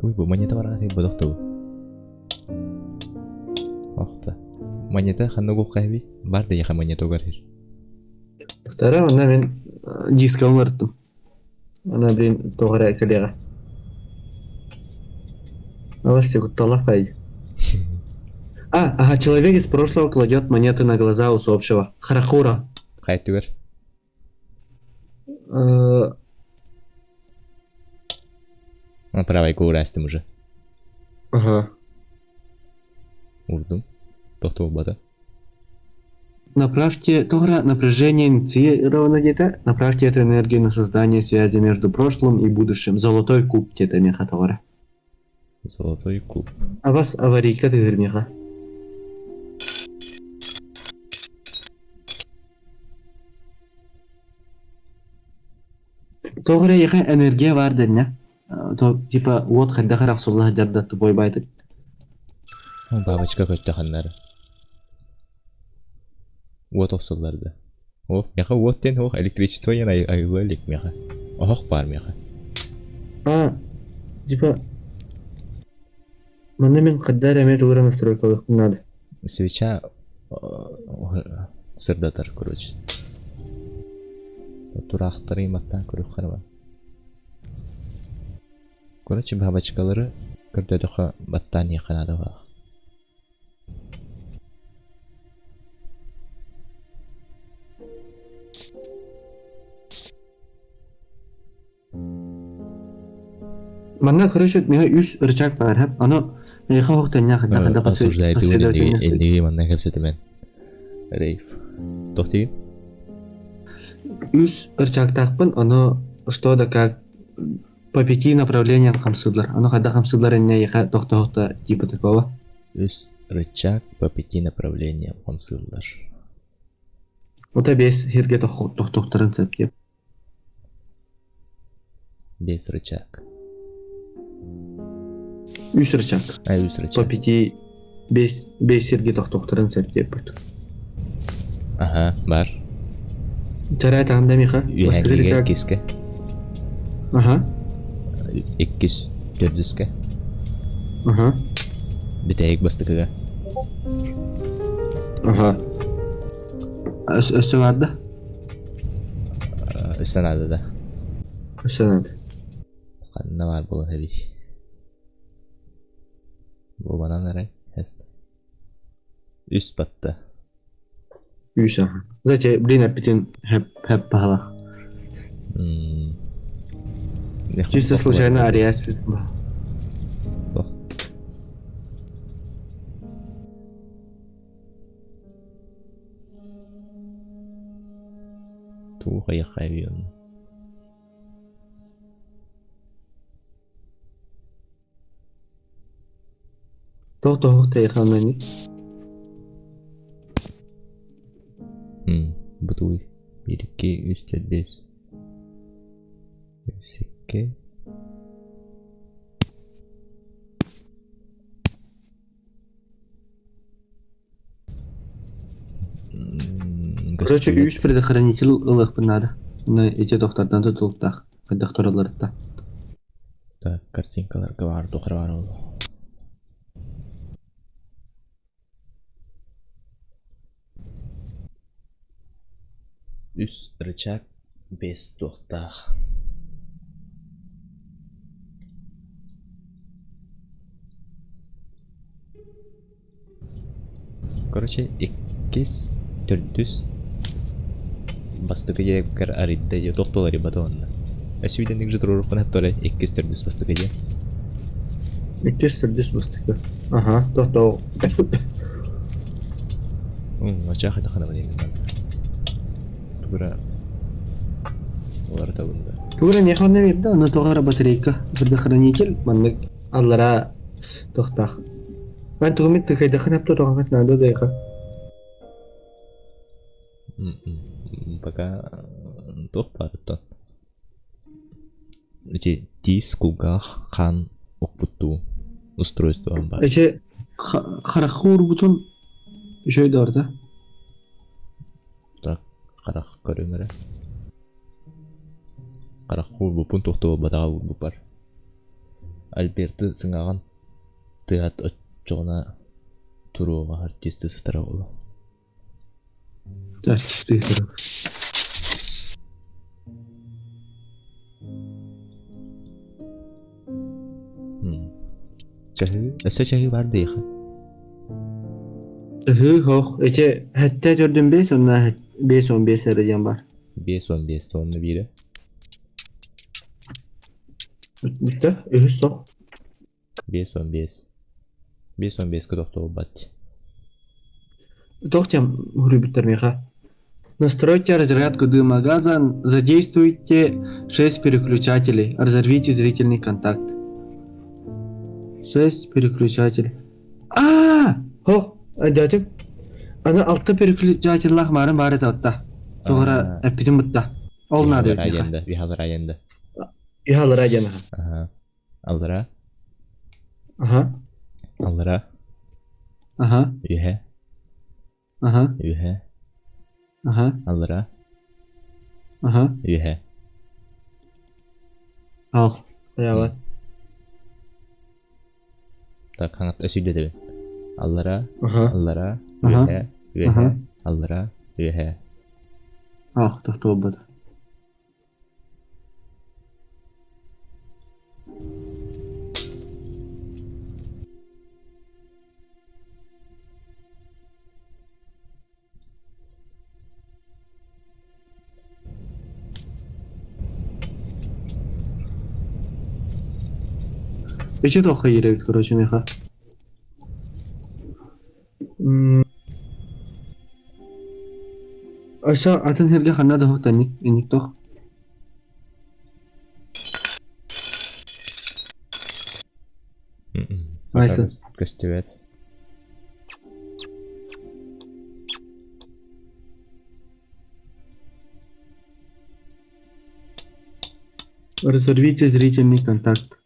Туй, бу монета бар аты бодокту. Охта. Монета ханнугу кайби? Бар да яха монета гарыр. Тара онда мен диске оңгорттум. Она, блин, doğru коллега. Новости куталах пойди. Ага, человек из прошлого кладет монеты на глаза усопшего. Харахура. Кайтыгар. Правой курастым уже. Ага. Урдум. Тохту бата. Направьте Тора напряжение инициировано где-то. Направьте эту энергию на создание связи между прошлым и будущим. Золотой куб те меха Тора. Золотой куб. А вас аварийка ты меха. Тора яха энергия var дня. То типа вот когда харахсуллах жардатты бойбайтык. Бабочка көттө ханнары. Вот овсулларды. О, яха вот тен ох электричество яна айылык меха. Ох бар меха. Типа мен каддар эмет урам настройкалык надо. Свеча сырдатар, короче. Турақтары иматтан көріп қарма. Короче, бабочкалары көрдөдіқі баттан еқінады бар. Манна, короче, меня үс рычаг бар, хэп. Оно яха хоқтан яқында қада последовательность. Элдиги манна кепсетімен. Рейф. Тоқтеген? Үс рычаг тақпын, оно что-то как по 5 направлениям хамсыдлар. Оно қада хамсыдлар энне яха тоқта типа такого. Үс рычаг по 5 направлениям хамсыдлар. Ота бес херге тоқтарын сәтке. Бес рычаг. Үс рычаг. Үс рычаг. По 5 бес херге тоқтарын сәтке бұд. Ага, бар. Чарай тағында меха. Үйәңгеге кеске. Ага. 2 400-ке. Ага. Бітәйік бастықыға. Ага. Өсі барды? Өсін ады да. Өсін ады. Қанына бар болын әбей. Бұл банан әрай. Үс батты. Үс аха. Заче, блин, аппетин хэп пахалах. Чисто случайно ариас. Туха я хайвен. Тоқта яханани. Бутуй. 1-2 3 5. 2. Короче, үс предохранитель ылых надо. На эти доктордан tutultaq. Докторларда. Так, картинкаларга бар, тухар бар ол. Үс рычаг бес тоқтақ. Короче, 2 400 бастықы жеккер аридда же тоқтолары батуанна. Әсүйденік жы тұрурық қана торе 2 400 бастықы же. 2 400 бастықы. Ага, тоқтау. Ача қайда қана бәдеңіз бар. Тугра олар табында. Тугра не ханна берді, аны тоғара батарейка предохранитель. Маннык аллара Тохтах. Мен тугумит тыкайда ханап то тохмет надо дейха. Пока тох парыттан. Эти тис кулгах хан окпутту устройство бар. Эче харахур бутун шөй дорда. Так, қарақ көрөмөрө. Қарақ хурбупун тохто батага урбу бар. Альберты сыңаган тыат отчогуна туруга артисти сытара болу. Артисти. Чахы бар дейхи. Хох. Эче хәтта төрдүн 5 онна 5-15 эреген бар. 5-15 тонны бири. Бүтті, үхіс соқ. 5-15. 5-15 тохто бат. Тоқтям, хурибиттер меха. Настройте разрядку дыма газа, задействуйте 6 переключателей, разорвите зрительный контакт. 6 переключателей. Хох, дядя. Ана 6 переключатель марын бары тавтта. Тоғыра әппетім бұтта. Ол нады өтмеха. Вихалар айенда. Вихалар айенда. Алдыра. Ага. Алдыра. Ага. Үйе. Ага. Үйе. Ага. Алдыра. Ага. Үйе. Ал. Аябат. Так, хаңат өсүйді дебі. Алдыра. Ага. Алдыра. Ага. Үйе. Үйе. Алдыра. Үйе. Ал, тоқты болбады. Эче тоққа еревит, короче, меха. Аша атын херге ханна да хоқ таник, эник тоқ. Айсы. Көстебет. Разорвите зрительный контакт.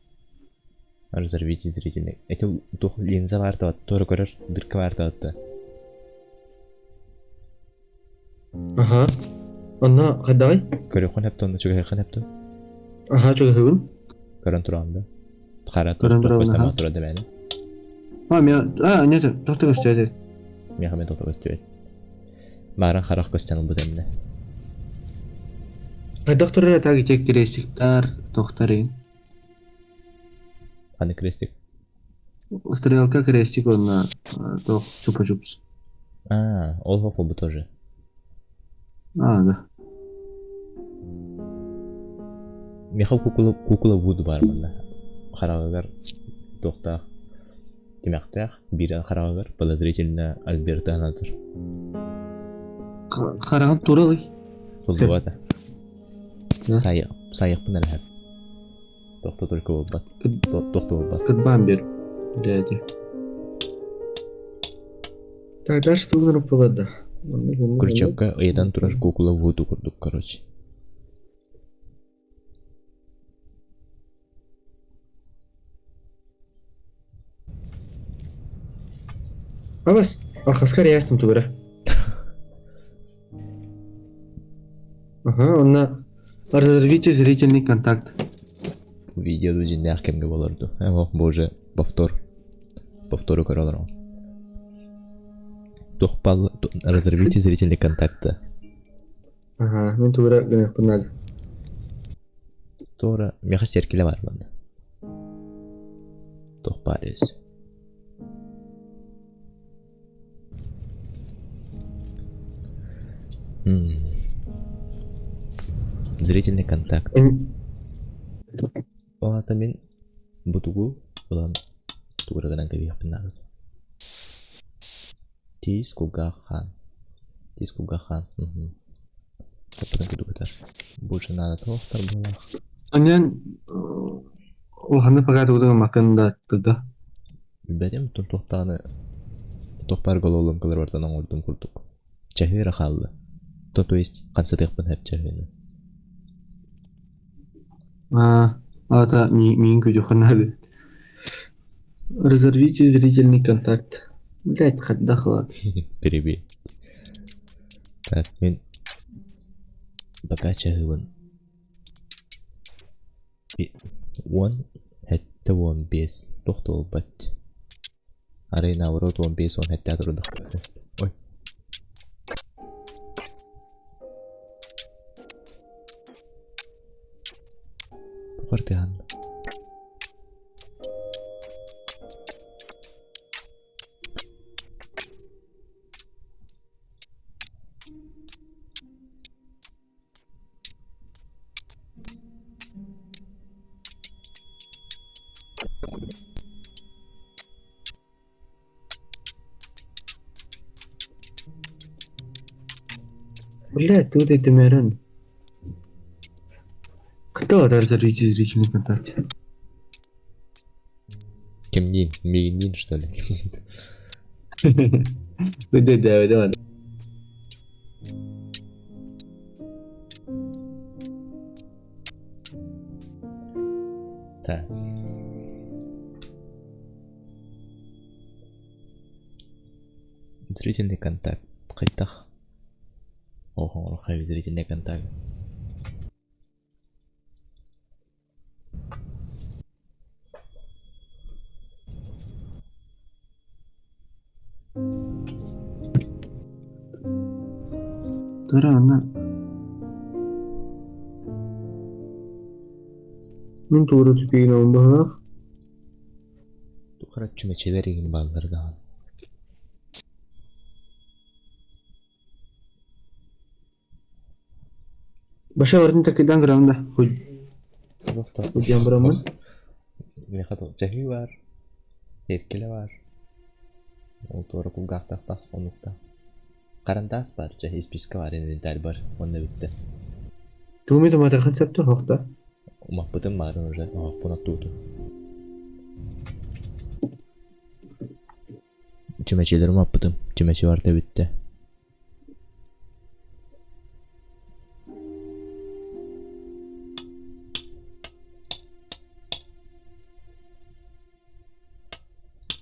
Разорвите зрительный. Это тух линза варта от тоже көрөр дырка варта отты. Ага. Анна қадай? Көрө хонептон чуга хонептон. Ага, чуга хыбын. Көрөн туранда. Кара Көрөн турабын, ага. тура демени. Нет, тоқты көстеді. Мехамен тохто көстебет. Маран харах көстен бу демне. Қайдақ тұрыр атағы тек крестиктар, тоқтарын. Аны крестик. Стрелка крестик, он тоқ чупа-чупс. Ол хоп бу тоже. Да. Мехал кукула вуд бар мында. Харагар тохта. Демектах бире харагар подозрительно Альберта анатыр. Қараған туралы. Толдубата. Сайық пын әлхәп. Тохта только болбат. Тохта болбат. Кытбан бер. Дәді. Так, дальше туғынырып болады. Крючокка ыйдан турар кукула вуду курдук, короче. Абас, ақасқар ястым туғыра. Ага, онна разорвите зрительный контакт. Видео жинде ахкемге болорду. Боже, повтору көрөлөр. Тохпал разорвите зрительный контакт. Ага, мен туғыра гынық бұнады. Тора меха серкеле бар мында. Тохпарес. Зрительный контакт. Олата мен бутугу улан туградан кебе пинагыз. Тис кугахан. Потом куду катар. Больше надо тохтар булах. Анен улханы пага тугдагы макында тыда. Bilbedim tun tohtağını tohpar gololum kılır ortadan ordum kurduk. Çehir kaldı. То есть қансыдықпын hep çehirni. Ата мин күдү ханады. Разорвите зрительный контакт. Блять, когда хват. Перебей. Так, мен пока чehirwin. One hette 15 tohta olbat. Arayna avrat 15 on hette atırdık. Oy. Kortehan. Блять, тут это мерен. Кто разорвите зрительный контакт? Kimliğin? Miginin что ли? Да. Так. Зрительный контакт. Қайтақ. Оған рухай зрительный контакт. Тарана. Мен тууру түпейин оңбаақ. Тухара чүмечелер егін баллардан. Баша бардын такыдан грамда. Худян брамын. Мехатыл чахи бар. Еркелі бар. Ол туары кулгақтақтақ онукта. Қарандас бар, чахи списка бар, инвентарь бар. Онда бітті. Туми томата концепты хоқта. Умақпытым барын уже оғақпына туды. Чүмечелер умақпытым. Чүмече бар да бітті.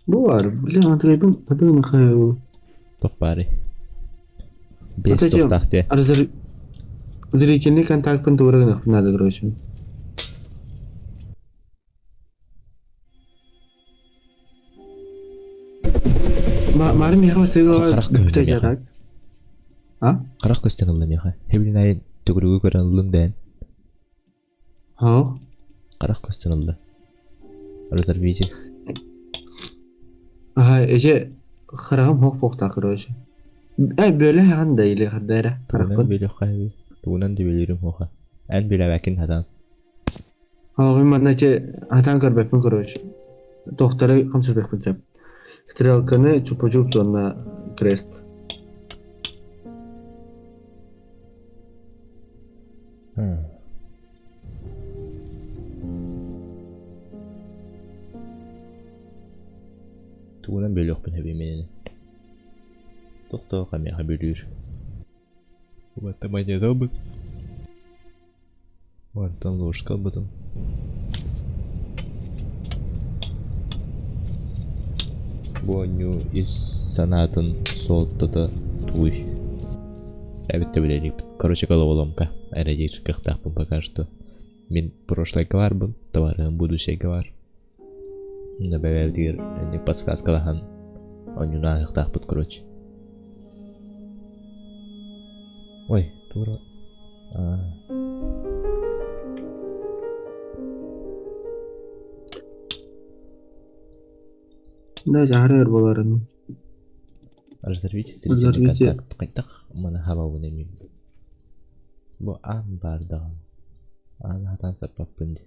Bu var. Bля, Андрейбин адына хайыл. Тоқ бары. Бес тоқтақты. Зрительный контакт пен туурагынах надо, короче. Мары меха сыгала бүптә ятак. А? Қарақ көстен ұлды меха. Хеблин айын түгірігі көрін ұлың дән. Хоқ. Қарақ көстен ұлды. Разорвите. Ага, эже қарағым хоқ боқта, короче. Böyle handa ile hadara. Туғынан бөлі қайбі. Туғынан да бөлерім оға. Ән бөлі әкін хадан. Хоқ, мадначе хатан көрбәпін, короче. Тоқтары қамсыздық принцип. Стрелканы чупа-чуп на крест. Туғынан бөлі оқпын әбей менені. Тоқтау қамияға бөлір. Бұбатта майдайда бұд. Вантан ложка бұдым. Боню из санатын солтыды туй. Әбітті білелік. Короче, голову ломка. Әрәдер қықтақпын пока что. Мен прошлайға барбын, товарым будущайға бар. На бәвәлдер не подсказкалахан. Онюна қықтақпын, короче. Ой, тура. Да, жарыр боларын. Разорвите зрительный контакт. Қайтақ мұны хаба өнемейм. Бұл ан бардығын. Ан хатан саппап бұнды.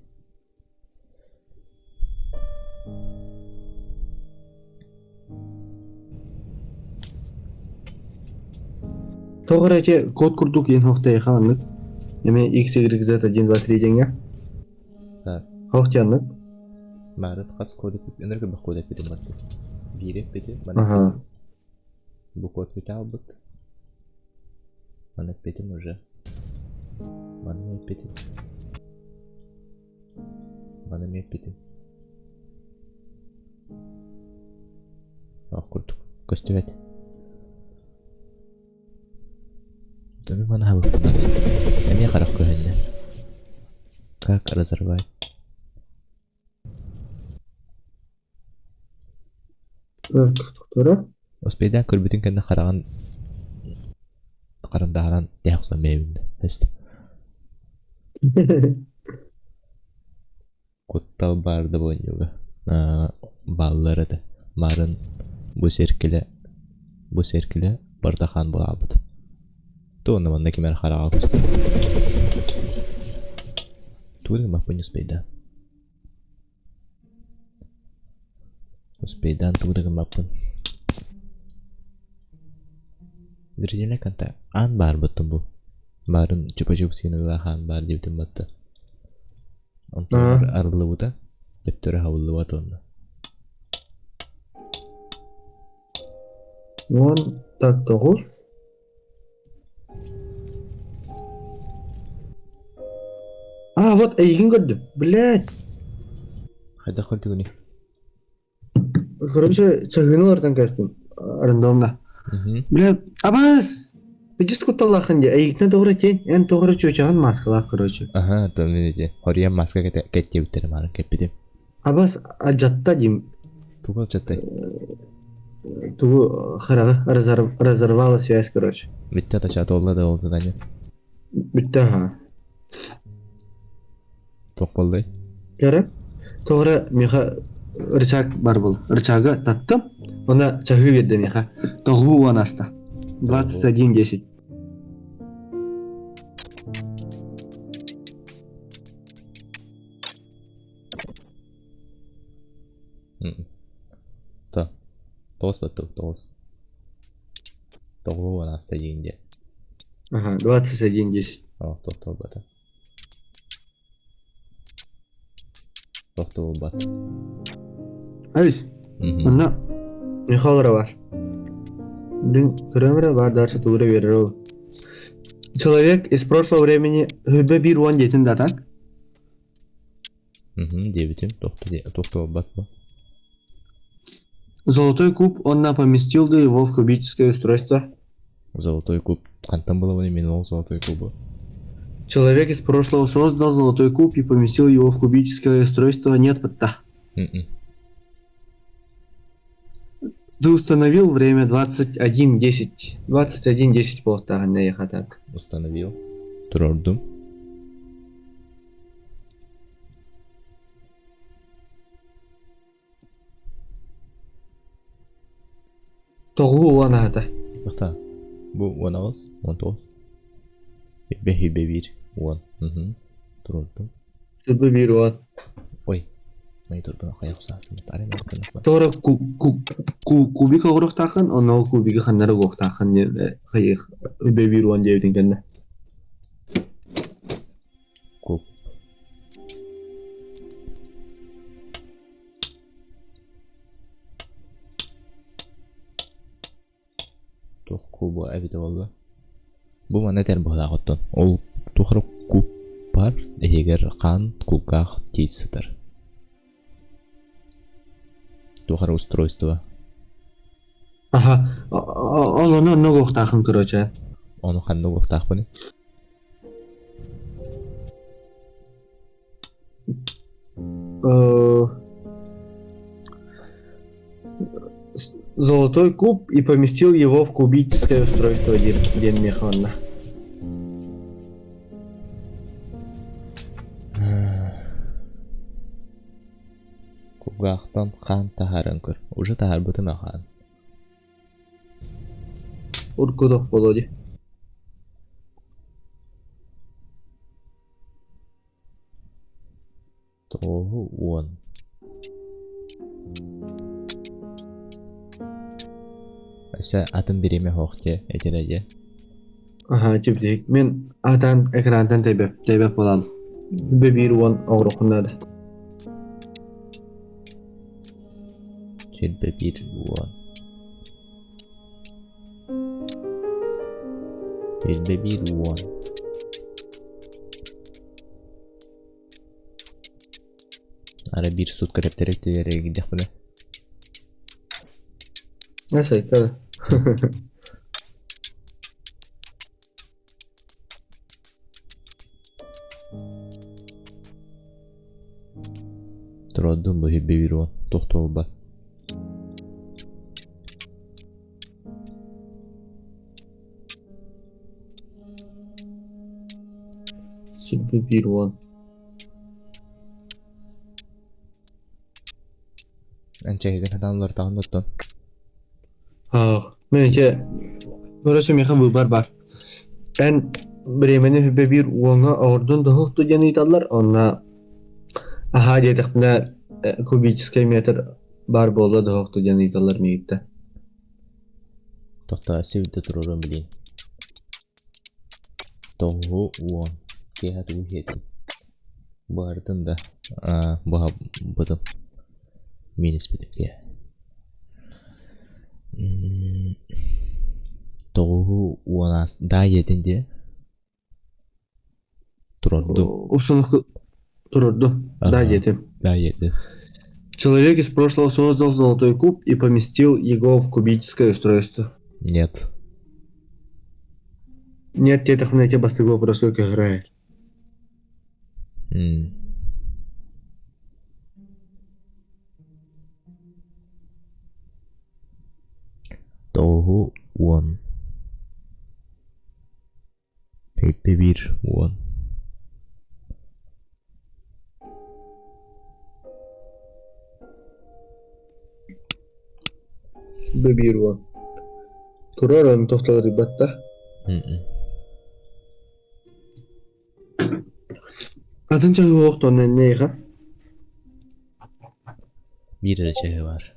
Тоғыр әте код күрдік ең хоқтай қағанлық. Неме x, y, z, 1, 2, 3 денге. Так. Хоқтянлық. Mağarat kas kodu enerji bak kodu epidim battı. Bir epidi Ага. bana bu kod bir albut. Bana epidim уже. Bana epidim. Bana epidim. Ah kurduk. Göstüvet. Tabii bana hava bunlar. Yani karak köhenne. Как разорвать? Тура. Оспейден көрбүтүн кэнде караган карындаган яакса мебинде. Тест. Куттал барды бойнуга. Баллары да. Марын bu serkile bardakan bulabıd. Tuğunu bana kemer karağa kustı. Tuğunu bak bunu speyda. Speydan tuğunu bak bunu. Virginia kanta an bar betul bu. Barın cupa sini lahan bar dibitim battı. Onlar arılı bu da. Bettore havlu bat onu. Вон так тогуз. Вот эйгин көрдүм. Блядь. Hayda kırdık Короче, чагыны ортан кастым. Арындомда. Блядь, абас. Бижис куталлахын же. Эйгитне тогра тен. Эн тогра чочаган маскалар, короче. Ага, томнеже. Хория маска кетте биттерим аны кеппидим. Абас ажатта дим. Тугал чаттай. Тугу харага разорвала связь, короче. Битте да чат олла да oldu da. Бүтті ха. Тоқ болды. Кәрі? Тоғыры меха рычаг бар бұл. Рычагы таттым. Оны чағы берді меха. Тоғу уан аста. 21:10. Та. Тоғыз ба тоғыз. Тоғу уан аста дейінде. Ага, 21:10. Тоқтау бата. Тоқтау бат. Алис, онда мехалары бар. Дün кіремірі бар даршы туғыры берір ол. Человек из прошлого времени хүлбе бір уан дейтін да так? Дебетим, тоқтау бат ба. Золотой куб, он поместил его в кубическое устройство. Золотой куб. Қантан было он именовал золотой куб. Человек из прошлого создал золотой куб и поместил его в кубическое устройство. Нет подта. Ты установил время 21:10. 21:10 полтора на их атак. Установил. Тұрардым. Тоғу уан ата. Бақта. Bu 19, 19. Hübe 1, 10. Тұрардым. Хүлбе бір уан. Ой. Май тұрбын қаяқ ұсасын. Тарай мен күніп бар. Тоғыры кубик оғырық тақын, оны кубигі қандары оқ тақын. Хүлбе бір уан деудің кәнді. Куб. Тоқ кубы әбіді болды. Бұл мана тәр бұғыда қоттын. Ол тұқыры куб бар, егер қан кубқақ тейсідір. Тухара устройство. Ага, оны оқ тақын, короче. Оны қанды оқ тақпыны? Золотой куб и поместил его в кубическое устройство Ден Механна. Кубғақтан қан тахарын көр. Уже тахар бұтын аған. Уркудов Володи. Тоғы он. Әсі атын береме хоқты әтелеге. Ага, тип-тип. Мен атан экрандан тәйбеп болам. Бір уан оғырықынады. Hilbe bir uan. Hilbe bir uan. Ara bir sut krepterek de yere gidiyor bu ne? Neyse tabii. Trodum bu hilbe bir uan. Tohtu bak. Silbi bir one. Ançayken adamlar tahmin ettim. Menimce burası mekan bubar var. Ben Bremen'e hübe bir uğuna oradan da huktu yanıydılar. Ona aha dedik buna kubический метр бар болла da huktu yanıydılar meyitte. Tohta sevdi dururum bileyim. Tohu uan. Kehat uhiyetim. Bu ardın da bu bıdım. Minus bir ya. Tohu uanas daha yedince dururdu. Usunluk dururdu. Да, дети. Daha yedi. Человек из прошлого создал золотой куб и поместил его в кубическое устройство. Нет. Нет, те на эти басты вопрос как играет. Tohu uan. Hep bir uan. Bir one. Turar onu tohtalı ribatta. Adınca yoktu onun ne yıka? Bir reçehi var.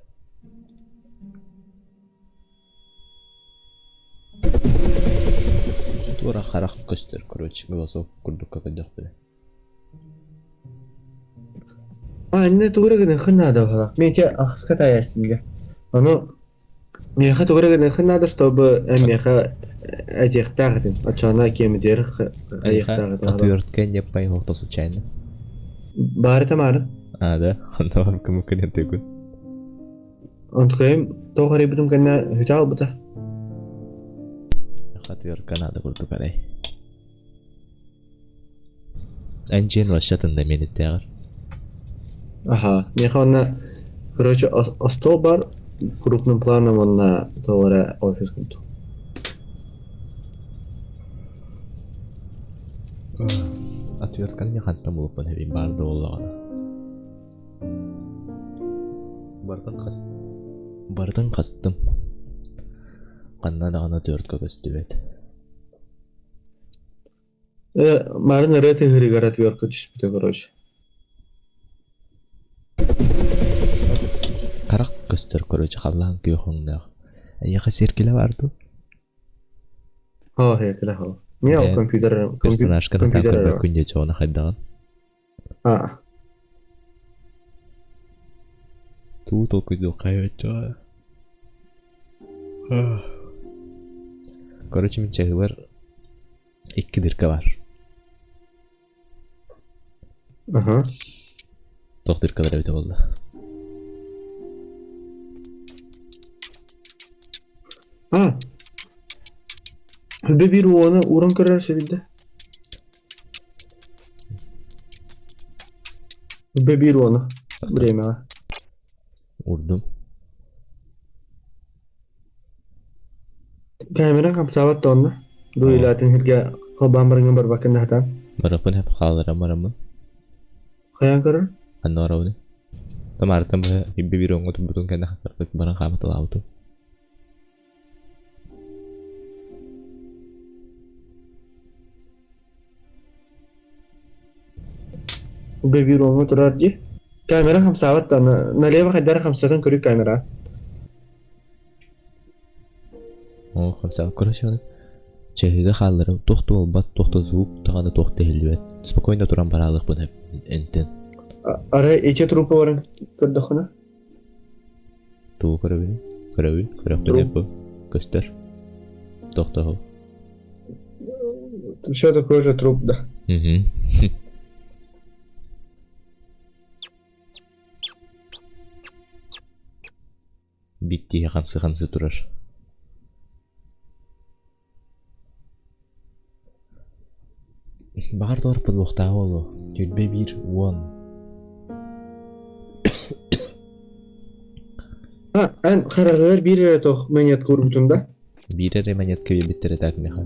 Тура харах göster, короче, голосов курдук как идёт böyle. Anne tuğra giden xınada falan. Menke axıska tayasımga. Onu meха tuğra giden xınada чтобы meха ayıqtağdın. Açana kemi der ayıqtağdın. Отвертка не поехал случайно. Bari tamarın. Да, она mümkün ettiğin. Онтхайм тоғары битим кана хутал бута. Отвертка надо курдук алай. Энджин başlatın da meni değer. Aha, meха ona короче стол бар крупным планом он на тоғара офис кунту. Отвертканы не хантам болып бана бин барды олағана. Бардан қастым. Қанна да ғана төрткі көстібет. Марын рэты григара тверка түспіті, короче. Қарақ көстір, короче, қаллан күйхоңдағы. Яқа серкелі барды? Хекілі хо. Мен ол компьютер... Персонажканы тақырбы күнде жоғына қайдаған. Тут окуду қайбет Короче, мен чағы бар. 2 дырка бар. Тоқ дыркалар өте болды. Hübe bir onu uğran karar sevildi. Hübe bir onu. Bremen. Urdum. Kamera kapsavat da onu. Bu ilatin hirge kalban barıngan barbakan dahtan. Barapın hep қалдыра марамын. Kayan karar? Anna orawni. Tamartam hibbe bir ongo tubutun kena hakartak barang kamat lautu. Hübe bir onu turar ji. Kamera kapsavat da onu. Naleva kadar kapsatan körük kamera. O kamsa короче onu. Çehide қалдырып тоқты ол бат тоқты звук тағаны тоқты елбет. Спокойно туран баралық бұны enten. Ara içe trupa varın kırdıkına. Туу көрөбүн. Көрөп Труп. бу. Көстөр. Токтогул. Все такой же труп, да. Мгм. Биттиге камсы турар. Багар тор пулуктагы болу. Түрбе бир уон. En kararlar bir yere tok menyet kurbutunda. Бирере монетка биттере так меха.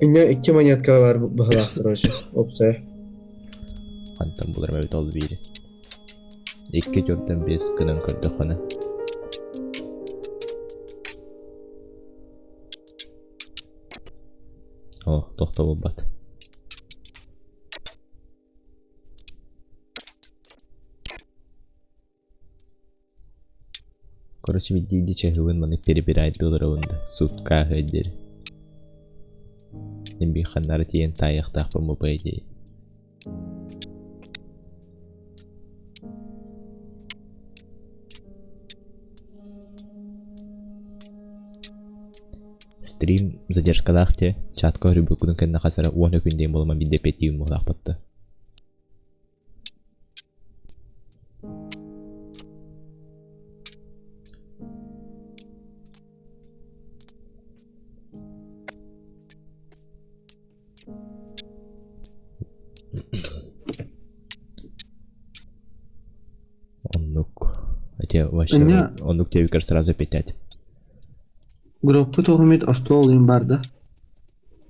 İnne iki manyetka var bu halaktır hoca. Opsa. Кантан булар мәбит ол бири. 2-4-5 кынан көрдө хана. О, тохта болбат. Короче, види чехывын маны перебирайды оларауында. Сутка хэддер. Немби ханнары тиен таяқтақ по мобайде. Стрим задержкалахте чатка рыбы күнүн кенне касара 10 күнден болма бидде петиим болак батты. Оннук. Хотя вообще оннук тебе сразу петять. Grupta tohumit astı olayım barda.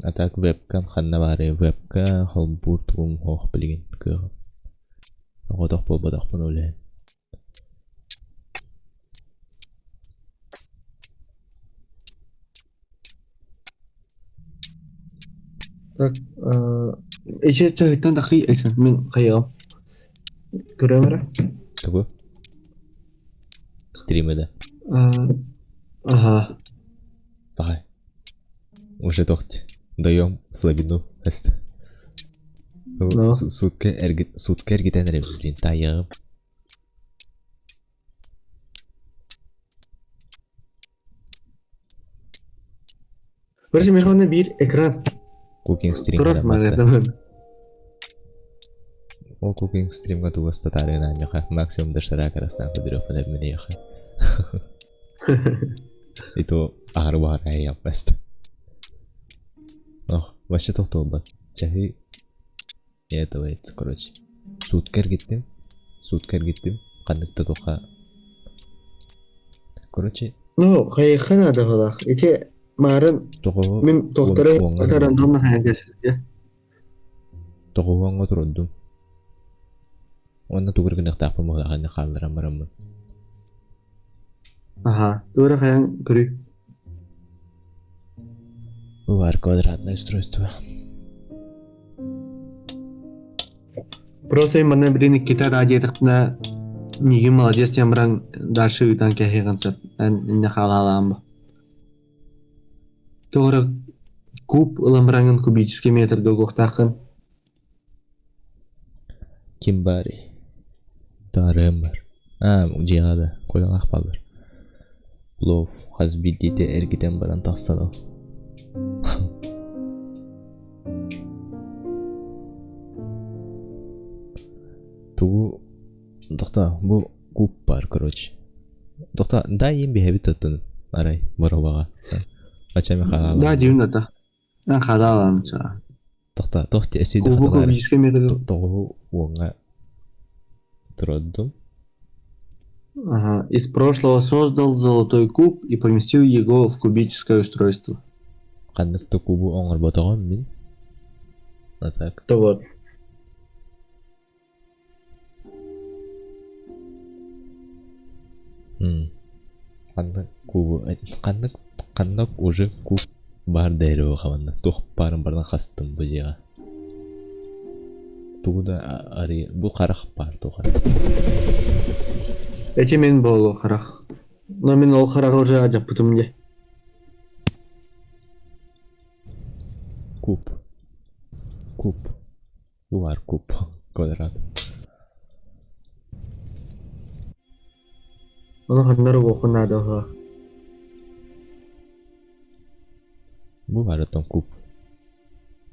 А так вебкам ханна бары вебка холбур тум хох билген кö. Годох болбодох бун уле. Так, eşe çahıttan dahi aysan men kayağım. Göremere. Тугу. Стримеде. Ага. Багай. Уже тохти. Даем слабину. Эст. No. Сутка эргитен ребрин тайып. Barış mehmanı bir ekran. Cooking stream. Durak mı? О cooking stream тугу статары на нёха. Максимум даштара карастан кыдырып деп мене яха. И то агар я пест. Ох, вообще тохто бол. Чахи это вайт, короче. Суткер гиттим. Кандыкта тока. Короче, No, kayıkhan adı falan. İki marın того min tohtara ataran donma hayal geçti. того турдум. Онна тугур гынак тапмы лаганы калдырам барамын. Ага, doğru hayal görü. Var квадратное устройство. Просто именно блин кита ради тахна миги молодец тем ран дальше уйдан кехе концерт. Не халалам. Doğru куб ламрангын кубический метр гогохтахын. Ким бари? Тарым бар. Жиғада. Колан ақпалдар. Плов. Хазбиддите эргитен баран тастадал. Тугу. Докта, бу куб бар, короче. Докта, да ем бихеби таттын. Арай, барабаға. Ачами халалам. Да, дивин ата. Ben халалам ça. Докта, тохти эсиди Кубу халалар. кубический метр. Тогу уонга троддум. Ага, из прошлого создал золотой куб и поместил его в кубическое устройство. Кандыкты кубу оңор ботогон мин. А так. То вот. Кандык кубу кандык уже куб бар дерево хаванда. Тох бардан хастым бу жега. Тугуда ари бу карак бар тоха. Эти мен болу харах. Но мен ол харах уже ажап бутум де. Куб. Бу бар куб. Квадрат. Onu hanları okuna da. Bu var там куб.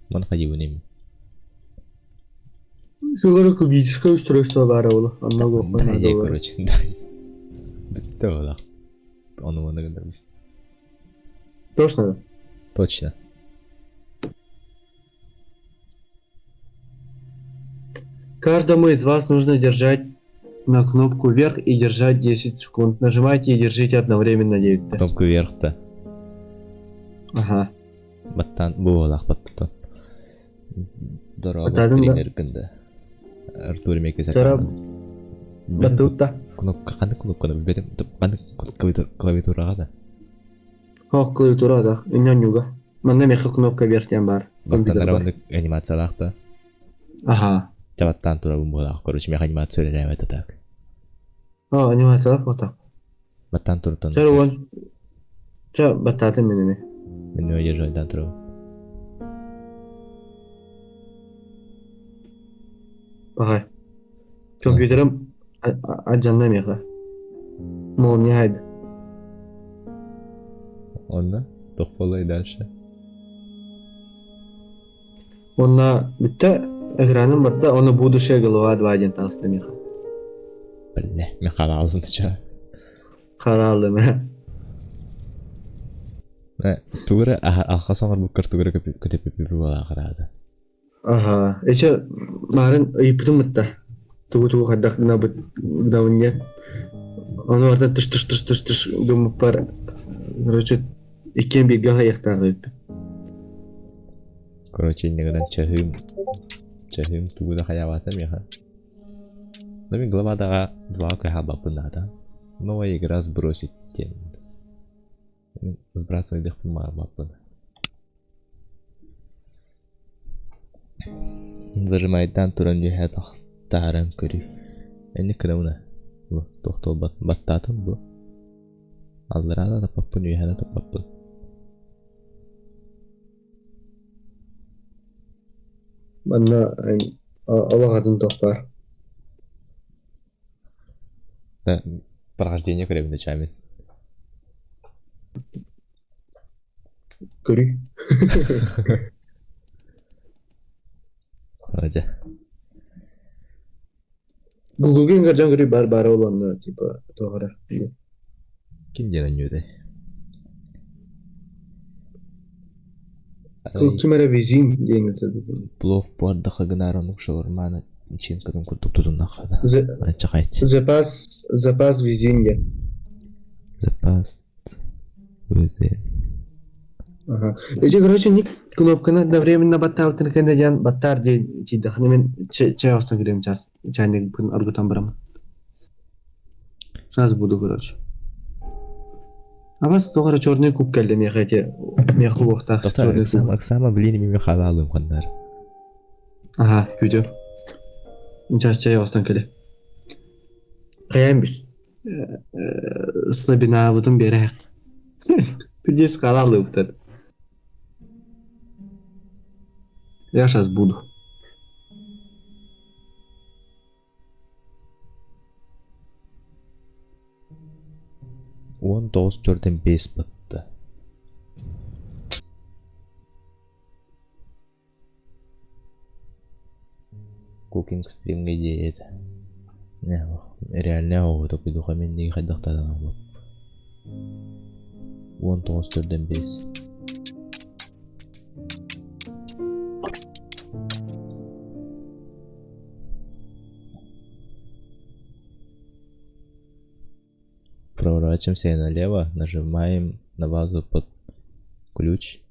Mana kaji bunim. Sigara кубическое устройство бар ол. Hanları okuna Да, da я, var. короче, да. Да, да. Он его нагадал. Точно. Точно. Каждому из вас нужно держать на кнопку вверх и держать 10 секунд. Нажимайте и держите одновременно 9. Кнопка вверх-то. Ага. Баттан буолах баттан. Дорога Баттадын да. стример кында. Артур меке Сара закан. батутта. Кнопка кандай кнопканы билбедим. Кандай клавиатурага да. Хок клавиатура да. Инянюга. Манда меха кнопка вертен бар. Баттан Компьютер бар. аравандык анимациялахта. Ага. Жабаттан тура буолах. Короче, меха анимация сөйлелем это так. А, анимация вот так. Баттан туртан. Сара он. Ча бататы менеме. Мен өйе жойдан туру. Багай. Компьютерым аджанна меха. Мол не хайд. Онда тохполой дальше. Онна битте экраным барда, оны будущее голова 2 тасты меха. Бля, мен кала алсын тыча. Каралдым. Тугра алка соңор буккар тугра көтөп буола карады. Ага. Эче марын ыйыптым мытта. Тугу хаддак на бит давынне. Оны барда тыш гымып бар. Короче, икен бирге хаяктагы. Короче, негеден чахым тугуда хаябатым яха. Но мен главадага 2 кайхабапын да. Новая игра сбросить тем. Сбрасывай дых мапын. Зажимайдан туран жиһә тахтарым көрү. Эни кырауна. Бу тохтол баттатын бу. Алдырада да паппын жиһә да паппын. Манна авагатын тохпар. Да, прохождение кребна чамин. Көрү. Вроде. Google'ga ingirjan көрү бар оланды типа тогара. Ким ден нюде. Кылчымара визин деңиз. Плов порда хагнаронук шаурмана чинкадан куртук тудунна хада. Чакайт. Запас везения. Запас. Везение. Ага. Эже, короче, ник кнопканы одновременно баттар тыркандаган баттар дейдах. Мен чай астан кирем час. Чайник күн аргутан барам. Сейчас буду, короче. А вас тогара черный куб келди мехете. Меху вақтақ черный куб. Оксама, блин, мими халалым қандар. Ага, күтем. Сейчас чай астан келе. Қаян біз. Слабина бұдым берек. Күдес қалалы ұқтады. Я сейчас буду. Он 9.4 бытты. Кукинг стримге дейді. Реально оғы топыдуға мен неге қайдақтадың бұл. 19.4. Проворачиваемся налево, нажимаем на вазу под ключ.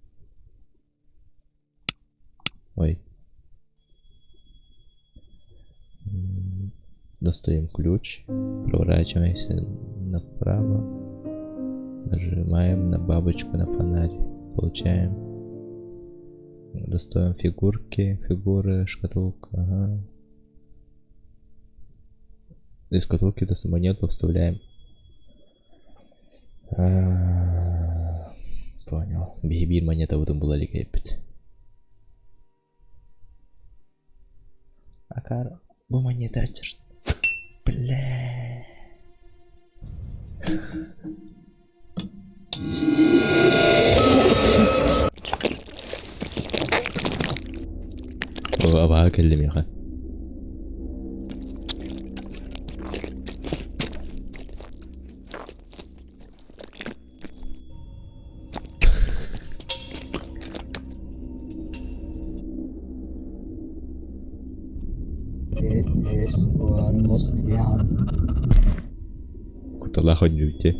Ой. Достаем ключ, проворачиваемся направо, нажимаем на бабочку на фонарь, получаем. Достаем фигуры, шкатулка. Ага. Из шкатулки достаем монету, вставляем. Понял. Бейбир монета в этом была ли кепит. Акар, бу монета ачыр. Бля. أبغى أكلم يا أخي. Es almost down. كنت الله أخذ جوتي.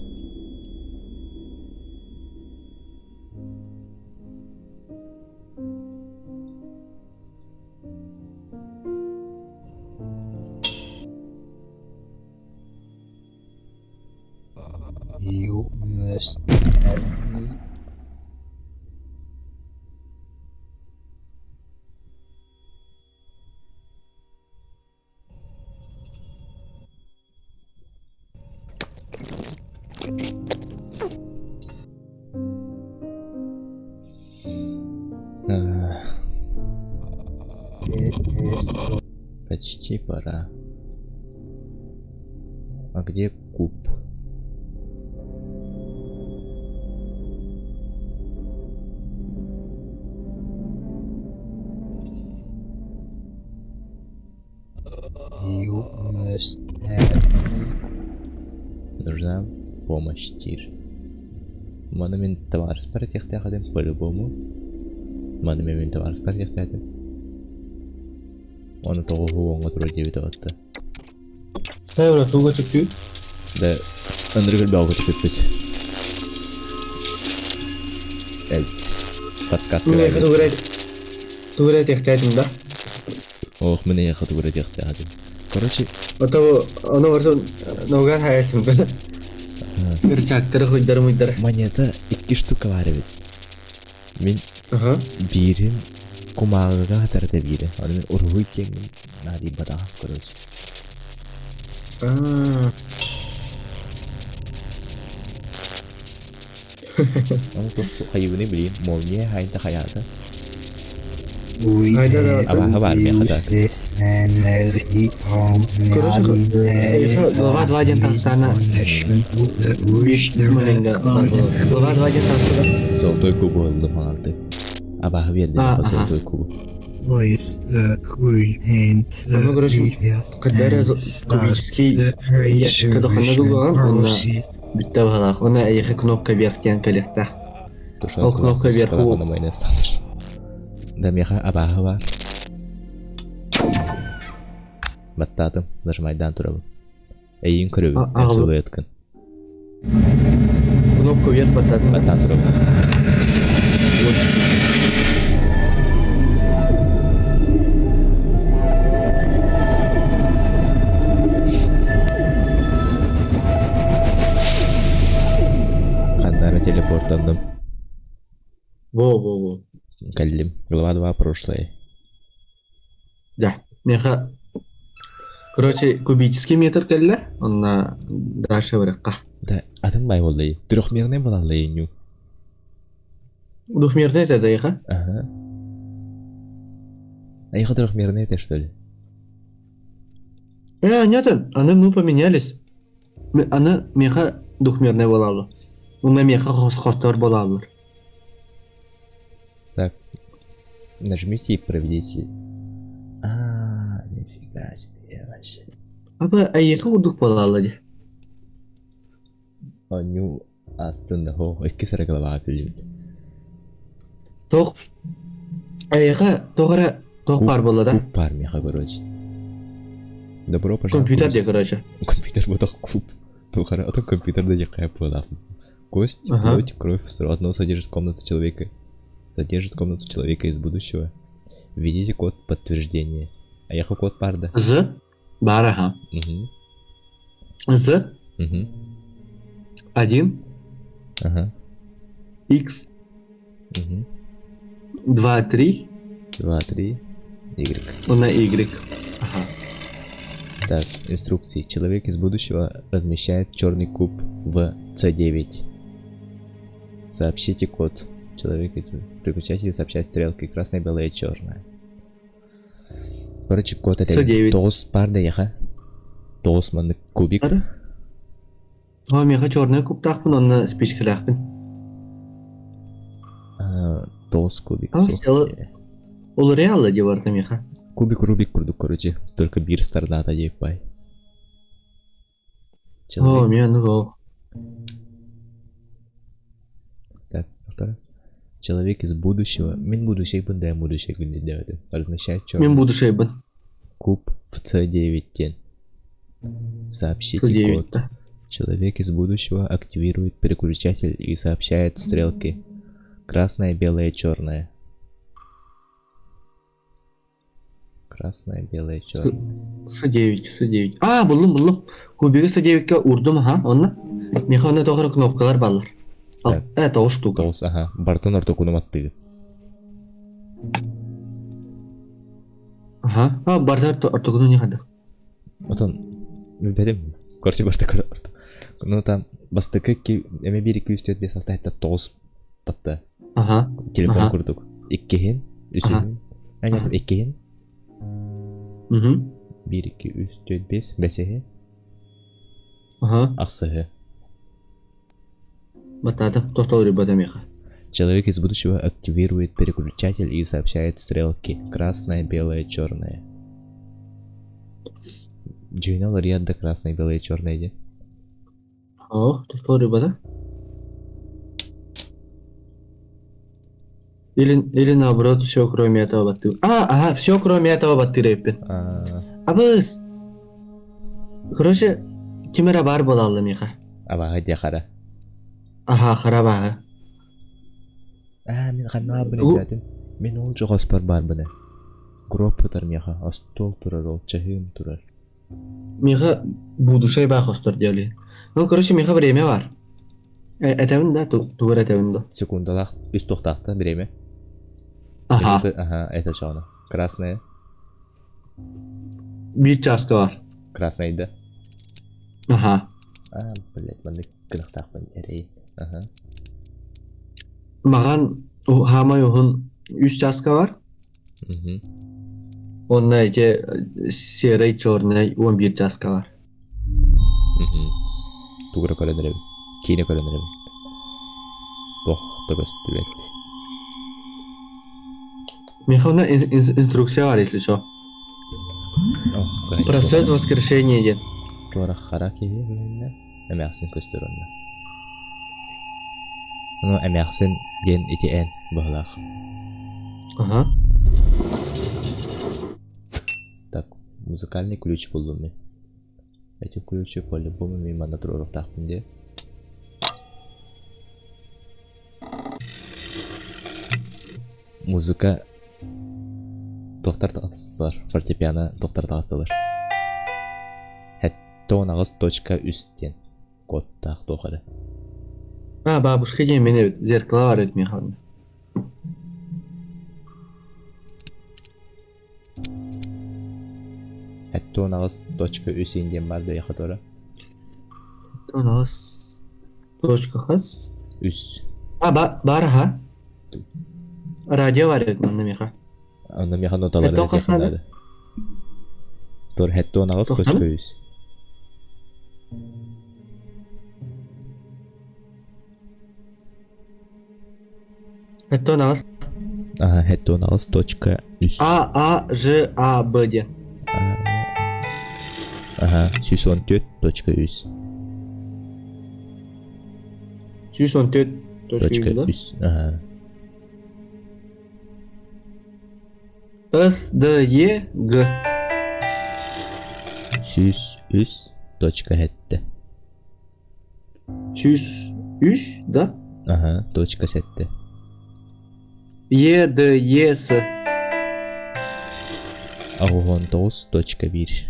You must help me. Es Почти пора. А где куб? you must help me. Нужна помощь, Тир. Mana men товарищ партиях ходим по-любому. Mana men товарищ партиях ходим. Он того он который девять отта. Евро туго чекю. Да, Андрей Баугот чуть-чуть. Подсказка. Тугрет ихтядым да. Ох, мне я хочу говорить ходим. Короче, Одоо оно орсон ноган хайсан бэл. Ирчактар хойдар мойдар. монета 2 штука var evet. Мен Аха. бирин кумага тарта бири. Аны мен ургуй кен нади бада короче. Аны то хайвыны билин, молния хайта хаята. We Hayda da Aba var mı use kadar? this energy from Короче, глава 2 один тастана. Глава 2 один тастана. Золотой куб aldım aldı. Aba verdi Aha. zolотой куб. Voice the queen and Ну, короче, когда кубический когда ханагуган, битте бала. Она ехе кнопка вверх тян коллекта. О, кнопка вверху. Ona mayonez tanır. Демьяха абаха var. Баттатым, нажимайдан турабы. Эйин көрөбү, эсуга яткан. Кнопку вверх бататын. Баттан турабы. Кандара телепорттандым. Во. Каллим. Глава 2 прошлое. Да. Меха. Короче, кубический метр келле. Он дальше выракка. Да, атын бай болду. Трехмерный болалды эйню. Двухмерный это ехе. Ага. А их трехмерный это что ли? Нет, они мы поменялись. Она меха двухмерная была. У меня меха хостор была. Так. Нажмите и проведите. Нифига себе вообще. А ехе удук была. Аню астында хо, эки сара глава келим. Тох. Ехе тох пар была, да? Куб пар меха, короче. Добро пожаловать. Компьютер где, короче. Компьютер вот так куб. Тухара, а то компьютер да якая была. Кость, плоть, кровь, одно содержит комнату человека. Содержит комнату человека из будущего. Введите код подтверждения. А я код парда. З. Бараха. Угу. З. Угу. 1. Ага. X. Угу. 2, 3. 2, 3. Y. На Y. Ага. Так, инструкции. Человек из будущего размещает черный куб в C9. Сообщите код. Человек из... Переключатель сообщает стрелки. Красная, белая, черная. Короче, код это... C9. Тоос парда яха. Тоос маны кубик. О, меха черный куб тахпын, онна спичкалахпын. Тоғыз кубик А, сол. сел- Ол реалы де барда меха. Кубик Рубик курдук, короче. Только бир стардата деп бай. О, Человек. мен ол. Так, повтори. Человек из будущего. Мен будущее бында будущее күнде деп. Размещать Мен черный будушайбын. куб в C9-тен. Сообщите С9, код. да. Человек из будущего активирует переключатель и сообщает стрелки. Красная, белая, черная. Красная, белая, черная. С9, С9. А, buldum. Кубиги С9-ке урдум, ха, онна. Меха онна тоғыр кнопкалар балар. Ал, Так. 9 штука. Тоғыз, ага. Бартын орто кунум аттыгы. Ага. А, бардар ортогуну не хады. Отон, білдім. Көрсе барты көр. Ну там, бастықы эме 1-2-3-4-5-6 айтта 9 батты. Ага. Телефон Ага. курдук. Иккехин, үсүн. Айнатым, иккехин. Угу. 1-2-3-4-5, бәсеге, Ага. ақсығы. Батады. Тоқтал рибада меха. Человек из будущего активирует переключатель и сообщает стрелки. Красная, белая, черная. Джинал рядда красная, белая, черная де. О, тоқтал рибада. Или наоборот, все кроме этого батты. А, ага, все кроме этого батты рэппин. Абыз. Короче, кимера бар болалды меха. Абаға де қара. Ага, харабағы. Мен қанна У- бұны дәдім. Мен ол жоғоспар бар бұны. Гроп бұтар меха. Астол тұрар ол, чахым тұрар. Меха будушай бахостар дели. Ну, короче, меха время бар. Этевин да, тугар этевин да. Секундалақ, үст тоқтақты біреме. Ага, Ага, это жауна. Красная. bir часка бар. Красная да. Ага. Блядь, маңды кінақтақ бұн әрейін. Ага. Маған хамай ухун 3 часка бар. Мгм. Онна эти серый, черный 11 часка бар. Мгм. Тугра көрінірім. Кейіне көрінірім. Тоқты көстібет. Меха онна инструкция бар, если что. Процесс воскрешения ден. Туара қара кейі бөлінді. Әмәқсін көстір онна. Ну, әмәқсін ден ити ән бұғылақ. Ага. Так, музыкальный ключ buldum мен. Эти ключи по-любому мимо на тұрорық тақпын де. Музыка тоқтар тағыстылар. Фортепиано тоқтар тағыстылар. Хәтті онағыз точка үсттен. Код тақ тоқыры. А, бабушка ден мене зеркало бар еді меха онда. Хәтті онағыз точка үсенден бар да яқы торы. У нас точка хас. Үс. А, бар, ага. Радио бар еді мында меха. Анда меха ноталары Хәтті қасады? жақындады. Тор хәтті онағыз Тоқтады? точка үс. Это у нас Ага, хәтті онағыз точка үс. Ж, А, Б ден. Ага, 114 точка үс. 114 точка Точка да? үс. Ага. С, Д, Е, Г. 103 точка хәтті. 103, да? Ага, точка сәтті. Е, Д, Е, С. Ағуған 9 точка 1.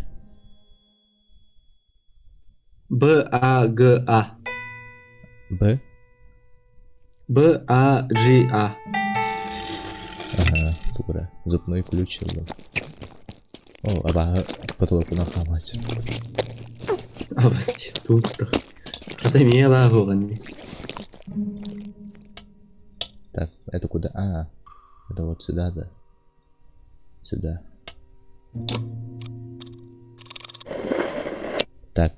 Б, А, Г, А. Б. Б, А, G, А. Ага, тура. Зубной ключ алdım. О, абағы потолокына қамачы. Абасти, тут. Хата мия ба хоған. Так, это куда? А, это вот сюда, да. Сюда. Так,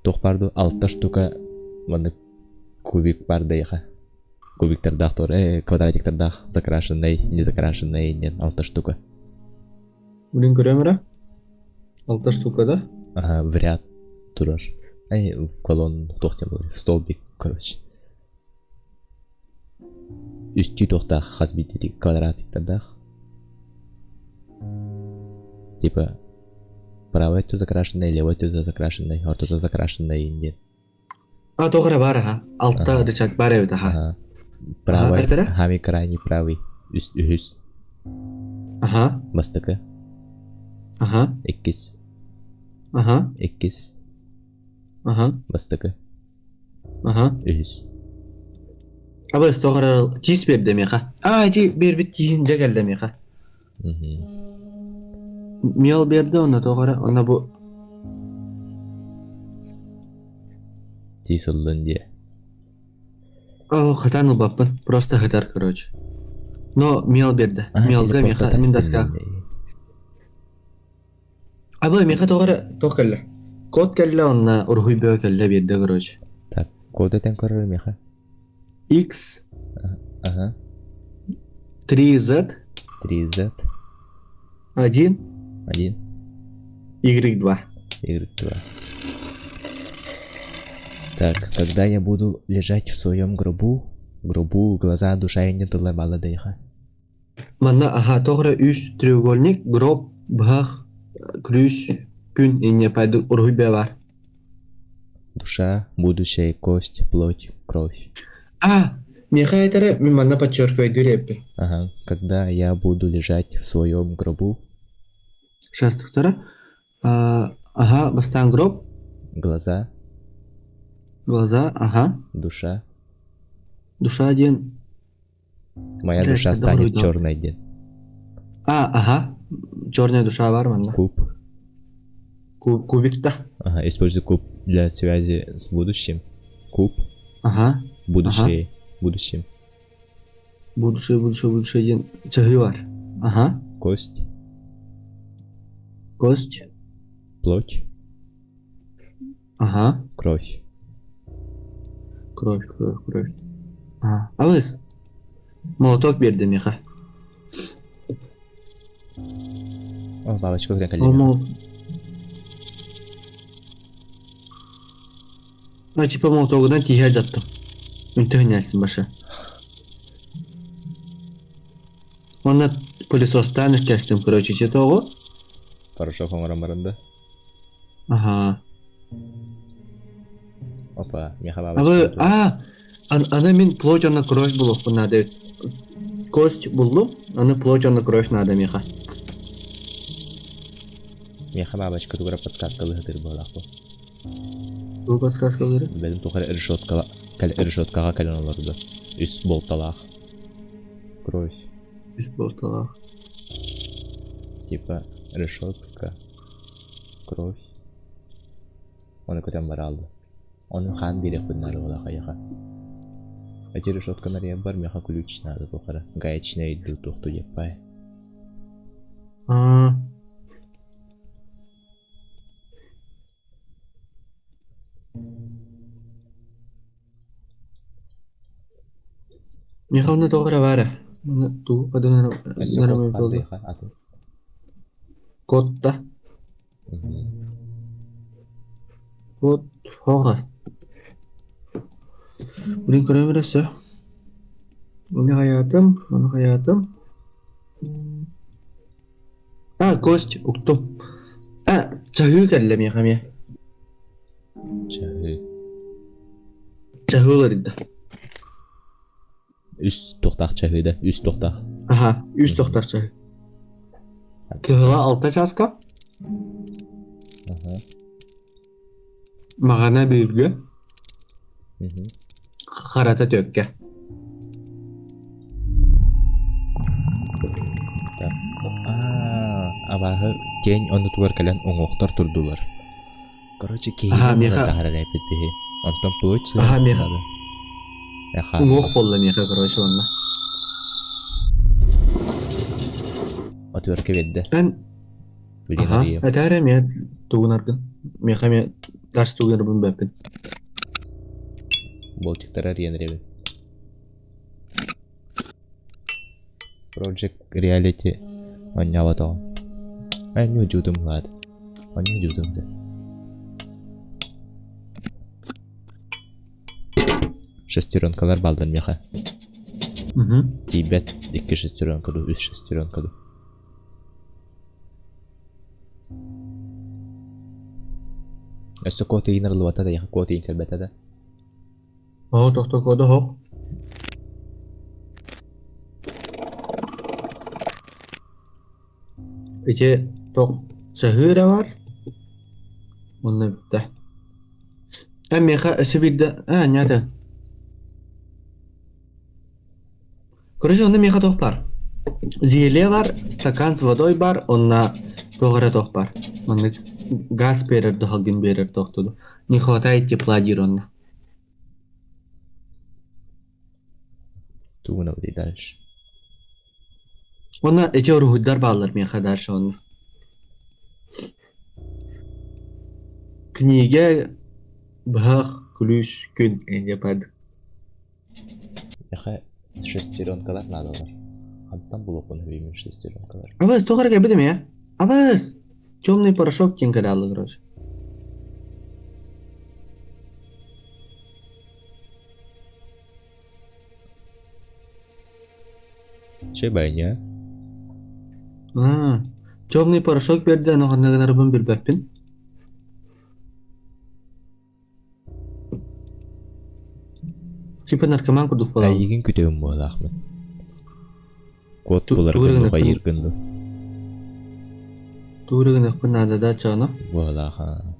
тоқпарды 6 штука Маны кубик бар дейха. Кубиктардах тор, квадратиктардах закрашенный, не закрашенный, нет, 6 штука. Блин, көрөмөрө? 6 штука, да? Ага, в ряд турар. В колонну тохтем был, в столбик, короче. Үсті тоқтақ хазбитети квадратиктардах. Типа, правой то закрашенный, левой то закрашенный, ортада закрашенный, нет. Тоғыра бар, аха. Алтта Ага. рычаг бар эбит, аха. Ага. Правый, айтара? хами крайний правый. Үс. Аха, Бастыкы. аха, Эккис. аха, Эккис. аха, Бастыкы. аха. Үс. Абыз тоғыра тиіс берді меха. Ди бербит тиін жегелді меха. Мел берді, оны тоғыра, оны бұ... Тисылдын де. Хатан ұлбаппын, просто хатар, короче. Но мел берді, мелді меха, мен даска. Абы меха тоғыра, тоқ кәлі. Код кәлі, онына ұрғый бөй кәлі берді, короче. Так, коды тен көрір меха. X, Ага. 3Z, 3Z. 1, 1. Y2. Y2. Так, когда я буду лежать в своем гробу, глаза, душа и не талабала дейха. Манна, аха, тоғыра үс треугольник, гроб, бұғақ, крюс, күн, ине пайды ұрғый бөй бар. Душа, будущее, кость, плоть, кровь. Меха айтары, мен манна подчеркивай дыреппі. Ага, когда я буду лежать в своем гробу, Шастықтары. Аха, бастан гроб, глаза, глаза, душа. душа ден. Моя Блядь, душа я станет добрый, да. черной день. Черная душа бар манна. Куб. Кубикта. Ага, используй куб для связи с будущим. Куб, Аха, будущее, будущим. будущее ден. Чығы бар. Аха, Кость, кость. плоть, Аха, кровь. кровь. Абыз, молоток берді меха. О, бабочка крен Ол калима. мол... Типа молотогыдан тиге жаттым. Үнтігін әлсін башы. Оны пылесостан кәстім, короче, че тоғы. Порошок омарамарында. Аха. Опа, меха Абы, бабочка. аны мен плоть оны кровь бұлық бұл надо. Кость бұлдым, аны плоть оны кровь надо меха. Меха бабочка тугара подсказкалы хытыр болақ бұл. Бұл подсказка бұлыры? Бәлім тұқары решеткаға кәлін оларды. Үс болталақ. Кровь. Үш болталақ. Типа решетка. Кровь. Оны көтен бар алды. Оны хан берек бұднары олақ аяға. Эти решетка нария бар, меха ключ надо тұқары. Гаечная иду тұқты деп бай. Меха оны тоғыра бары. Оны туғы қадың нарымай болды. Код да. Код хоға. Блин, көрем біресі. Оны қаятым. Кость, ұқтым. Чағы кәлі меха ме. Чағы. Чағы олар еді. Үс тоқтақ чағыда, үс тоқтақ. Аха, үш тоқтақ чағы. Кығыла алта жасқа. Мағана бүйірге. Қарата төкке. Абағы кен оны туғар кәлін оңоқтар тұрдылар. Короче, кейін Аха, оны меха. тағарар әпет бейі. Антон плоть. Аха, меха. Оңоқ болды меха, короче, онна. Отверке ведді. Білген Аха, ария. әтәрі ме туғын арғын. Меха ме таш туғын арбын бәпін. Болтиктара риенребин. Project Reality оннявато. Не жудум лад. Не жудум да. Шестеренкалар балдан меха. Тибет 2 шестеренкаду, 3 шестеренкаду. Өссө коотейин арлыбата да яха коотейин келбете да. Тохто кода хох. Иче тох сахыра бар. Онна битте. Меха өсөбидде, нята. Короче, онна меха тох бар. Зеле бар, стакан с водой бар, онна тогара тох бар. Онна газ берер, дохалгин берер тохтуду. Не хватает тепла диронна. Тугуна буди дальше. Онна эти орухудар баллар меха дальше онна. Книга бах ключ күн энепад. Яха шестеренкалар надо бар. Хаттан булокун веймин шестеренкалар. Абыз, тогара кебедем я. Абыз! Темный порошок тенкадалы, короче. Че байня? Темный порошок берди, аны кандагынарбын билбеппин. Типа наркоман кудук болам. Айгин күтөм бол Ахмет. Код булар тугрыгын көнү акын. кайыргынды. Турыгын акпын надо да чана. Волаха.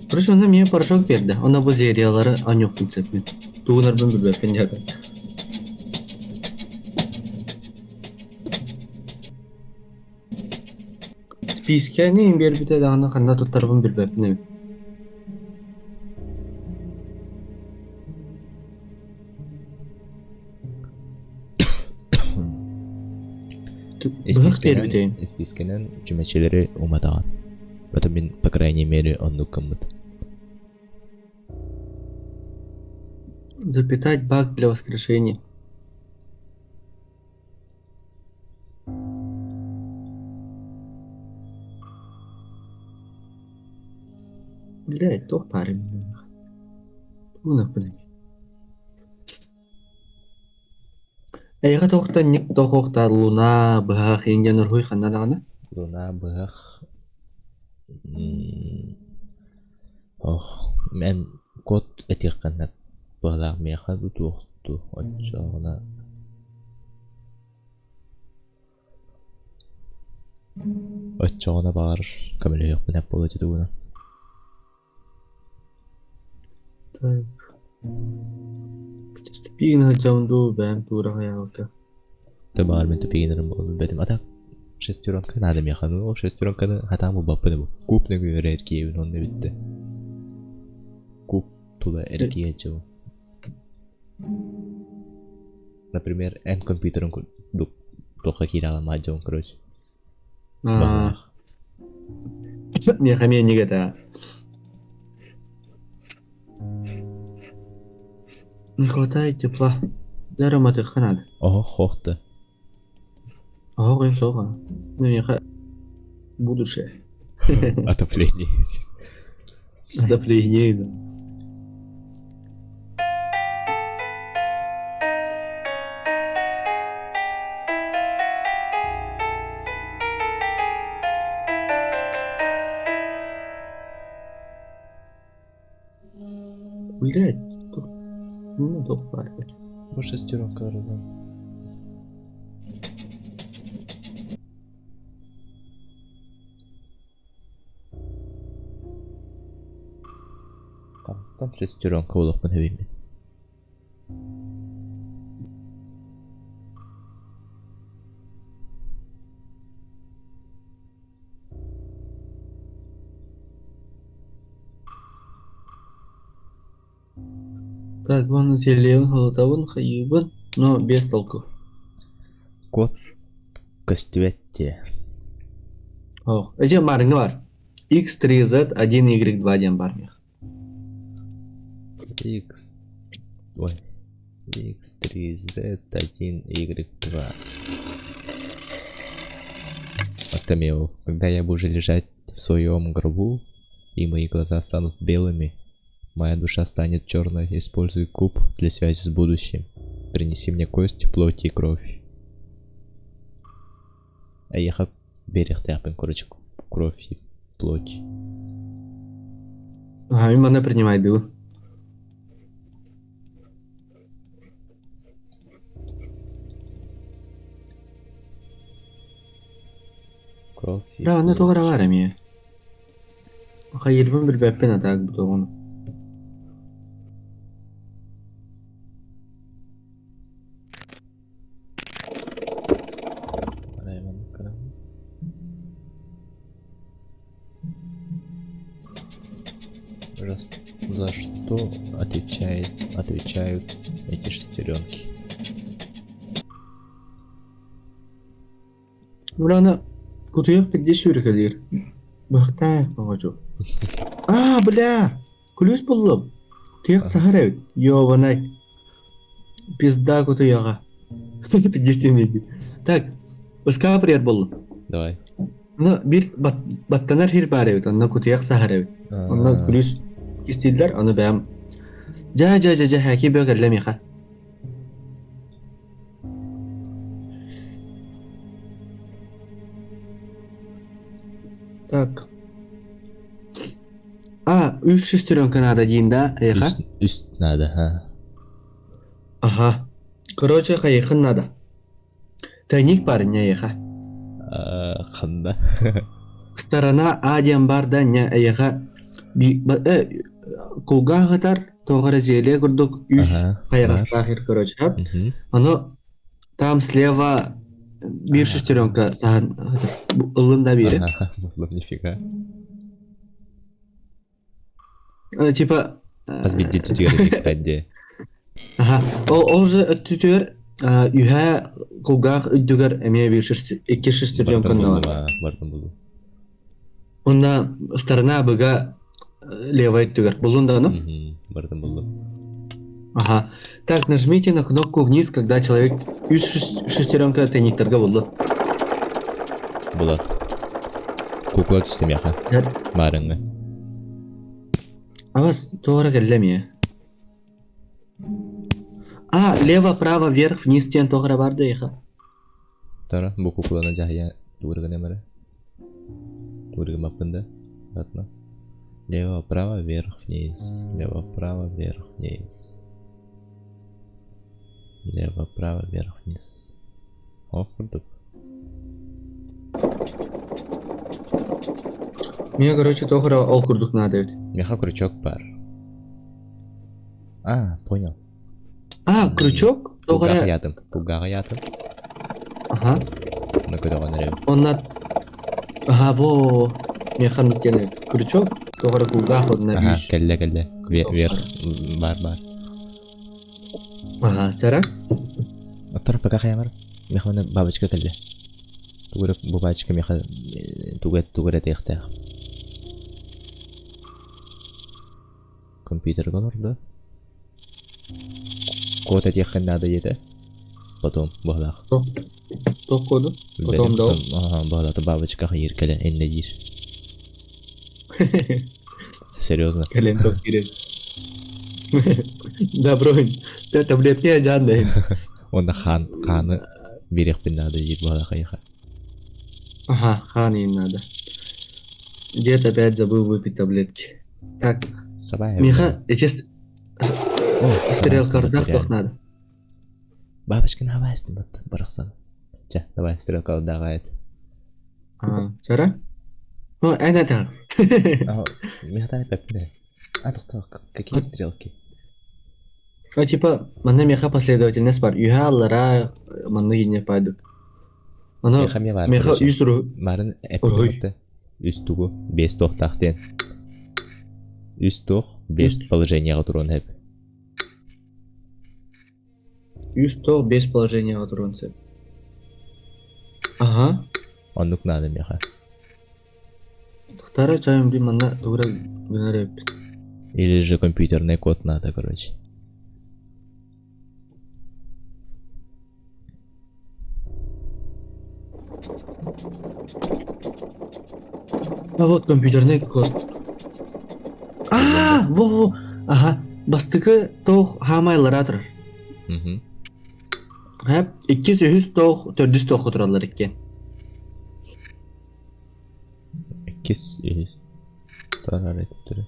Короче, онда мне порошок берди. Онда бу зериялары анёк принципмен. Тугунарбын билбеппин жада. Списке нейин бербите дагы кандай туттарбын билбеппин. Бах бербитейин. Спискенен жүмечелери уматаган. Потом мен, по крайней мере, онну кыммыт. Запитать баг для воскрешения. Блять, тох парень. Тугунарбын. Эйга тохта ник тохта луна бах инген руй ханадагана. Луна бах. Ох, мен код этикканнак балаг меха дутукту очогуна. Очогуна бар камеле yok менеп болот тугуна. Так. Ступина жамду бэм тура хаялка. Табар мен тупигинерим болду бетим атак. Шестеренка надо механу, о шестеренканы хатамы баппыны бу. Куп не göre erkeği onu bitti. Куп туда erkeğe чего. Например, эн компьютером только кидала маджон, короче. Не хамия не гата. Не хватает тепла. Дароматы ханад. О, хохта. Ага, соха. Ну, я будущее. Отопление. Отопление, да. Блять, ну, топ парень. Bu шестеренка aradan. Там шестеренка улық мен өйме. Так, вон зелень, холодован, хаибан, но без толку. Кот костюетте. Ох, эти марыңы бар. X3Z 1Y2 дем бар мех. X... Ой. X3Z1Y2. Артемио, когда я буду лежать в своем гробу, и мои глаза станут белыми, моя душа станет черной, используй куб для связи с будущим. Принеси мне кость, плоть и кровь. А я берег тяпен, короче, кровь и плоть. Ага, именно принимай дыл. Кровь и Да, она плоть. тоже раварами. Hayır, bir beppen atak bu toğunu. За что отвечают эти шестеренки? Burana kutuya bir de sürükler. Bıktı babacığım. Aa, бля! Kulüs buldum. Kutuya sahar evet. Yo, bana. Pizda kutuya. Пиздец. Так, ıska прият buldum. Давай. Onu bir battanar her bare evet. Onu kutuya sahar evet. Onu kulüs istediler. Onu ben. Ja, haki böyle gellem ya. Так. А, üç шестеренка надо, Дин, да? Эха? Üst надо, а? Ага. Короче, хайхын надо. Тайник бар, не эха. Ханда. Сторона Адиан бар, да, не эха. Кулга гатар, тоғыры зеле күрдік, үш хайғастағыр, короче, хап. Оно там слева bir шестеренка саған ылында бері. Нифига. Типа... Разбить детективы пәнде. Ага. Ол же өттүтөр үйә кулгах үддүгөр эме iki шестеренканы бар. Бардым болду. Онда сторона быга левая үддүгөр. Булунда, ну? Бардым болду. Ага. Так, нажмите на кнопку вниз, когда человек үч шестеренка тайниктарга болду. Болот. Кукла түстім яқа. Барыңы. Авас тоғыра келлеме. А, лево, право, вверх, вниз тен тоғыра барды еха. Тара, бұл кукланы жахия туыргын эмере. Туыргын баппында. Атма. Лево, право, вверх, вниз. Лево, право, вверх, вниз. Лево, право, вверх, вниз. О, курдук. Мне, короче, тоғыра ол курдук надо ведь. Меха крючок бар. А, понял. А, крючок? Пулгаға ятым. Пулгаға ятым. Ага. На көтөған рем. Онна... Ага, во... Меха нүттен крючок, тоғыра кулгах одна Ага, үш. келле. Вверх. Бар. Ага, чара? Оттар пока хаямар. Меха оны бабочка келле. Тугурак бу бабочка меха тугурет ехтех. Компьютер колор, да? Код отъехать надо еді. Потом бағлақ. Тоқ коду? Потом дау? Ага, бағлақты бабочкаға еркелі, әнне дейір. Серьезно. Кален тоқ керек. Да, броин. Таблетки ажандай. Онда қаны берекпен надо дейір бағлаққа еха. Ага, хан им надо. Дед опять забыл выпить таблетки. Так, Миха, я честно... Стрелкардах тоқ надо. Бабочканы хавайстым баттан барақсан. Жа, давай стрелкалы дағайт. Чара? О, айна тағы. Мехтай пәпіне. Тоқ, какие стрелки? Типа, мана меха последовательность бар. Юха аллара манны гене пайдык. Меха үсіру. Марын әппені үст тугу 5 тоқ тақтен. Үст тоқ 5 положенияға тұрын әп. Üst тоқ 5 положенияға тұрын сәп. Ага. Оннук надо меха. Тахтара чайым би манна тугра гынарып. Или же компьютерный код надо, короче. А вот компьютерный код. Во. Ага. Бастыкы тох хамайлар атыр. Угу. Хәп 200 тох 400 тох туралар икән. 200 тарар ettir.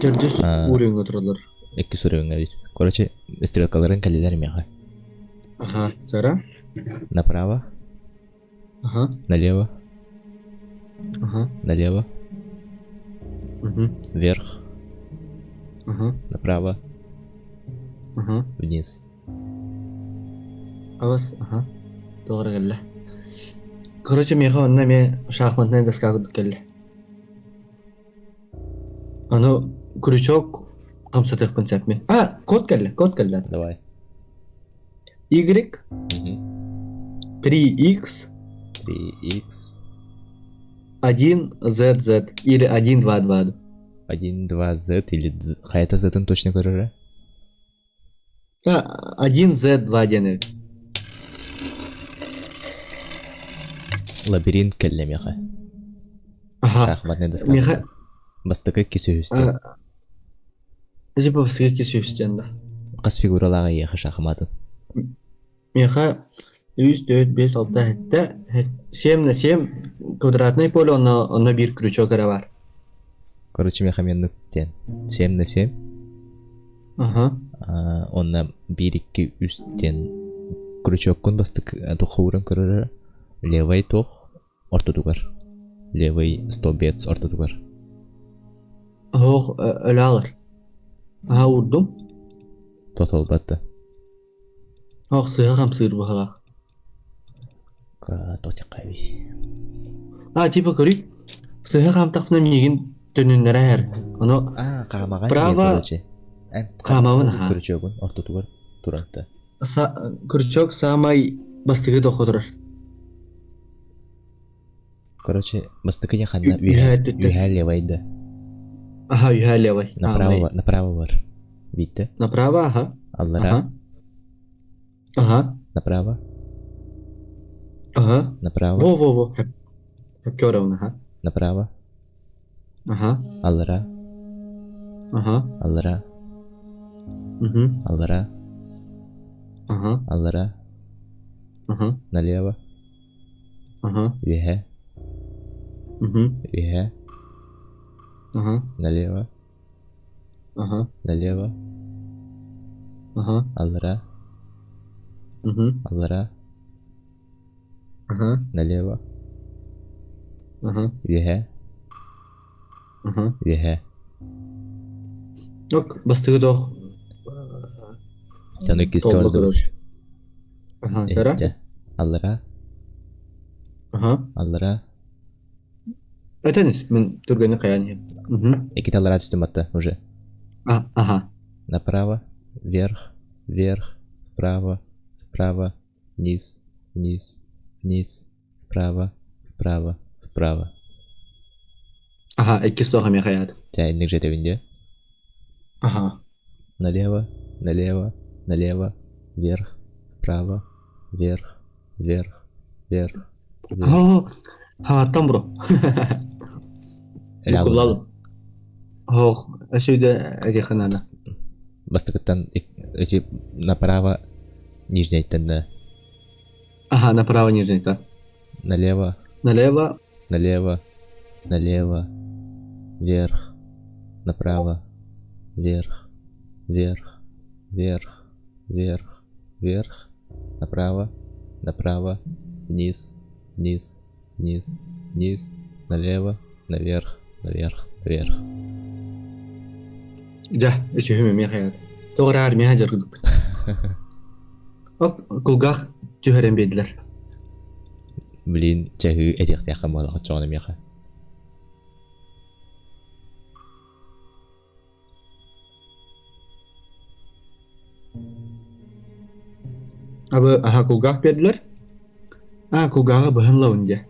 400 уровень туралар. 200 уровень бит. Короче, стрелкаларын калилер меха. Ага. Сара. Направо, Ага. налево, Ага. налево, Угу. вверх, Ага. направо, Ага. вниз. Авас. Ага. Doğru geldi. Короче, меха онна ме шахматная доска келди. Аны крючок камсатык концепт мен. Код келди. Давай. Y Угу. 3X 3x 1ZZ или 122. 1, 2, z или хайта z'ın точно көрөрө. 1Z2 дені. Лабиринт келле меха. Ага. Шахматный доска. Меха Бастыкы 200. жипа сыгы кесүстен да. Кас фигуралага ехе шахматын. Меха 3, 4, 5, 6 хетте 7 на 7 квадратный поле, онна bir крючок бар. Короче, меха мен 7 на 7. Ага. Онна 1, 2, üstten крючоккун бастык тухурын көрөрө. Левый тох орто тугар. Левый 100 бец орто тугар. Ох, öyle alır. Aha vurdum. Тотал батты. Ох, сыгам сыр баха. Тоти кайби. Типа көрүк. Сыгам тахна мигин төнүннөрө хер. Аны Камага Право. Камабын, ага. Крючокун орто тугар туратты. крючок самай бастыгы тохотурар. Короче, бастыкы не ханна Үһәтте. үһә левайда. Ага, юха левый. Направо бар. Видите? Направо, ага. Аллара. Ага. Направо. Ага. Направо. Во. Hep görüyorum, ага. Направо. Ага. Аллара. Ага. Аллара. Угу. Аллара. Ага. Аллара. Ага. Налево. Ага. Веха. Угу. Веха. Ага. Налево. Ага. Налево. Ага. Аллара. Угу. Аллара. Ага. Налево. Ага. Веха. Ага. Веха. Yok, bastığı da o. Тяну киска Толды, орду. короче. Ага, сара? Аллара. Ага. Аллара. Öteniz, ben Türkçe'ni kayan. Угу. Эки талара түстүм атты уже. Ага. Направо. Вверх. Вверх. Вправо. Вправо. Вниз. Вниз. Вниз. Вправо. Вправо. Вправо. Ага, iki soğuk yemek hayatım. Çayınlık жетебинде. Ага. Налево. Налево. Налево. Вверх. Вправо. Вверх. Вверх. Вверх. Там bro. Kullanalım. Şeyde yakınlarda. Бастыкыттан эти направо нижний айттанда. Ага, направо нижний, да. Налево. Налево. Налево. Налево. Вверх. Направо. Вверх. Вверх. Вверх. Вверх. Вверх. Направо. Направо. Вниз. Вниз. Вниз. Вниз. Налево. Наверх. Наверх. Вверх. Ja, is je yemek hayatım. Doğru yemek harcadık. Kulgak tüheren bediler. Блин, чаһы этих яха малага чоны мяха. Abi, aha kulgak bediler. Kulgağa bahınla önce.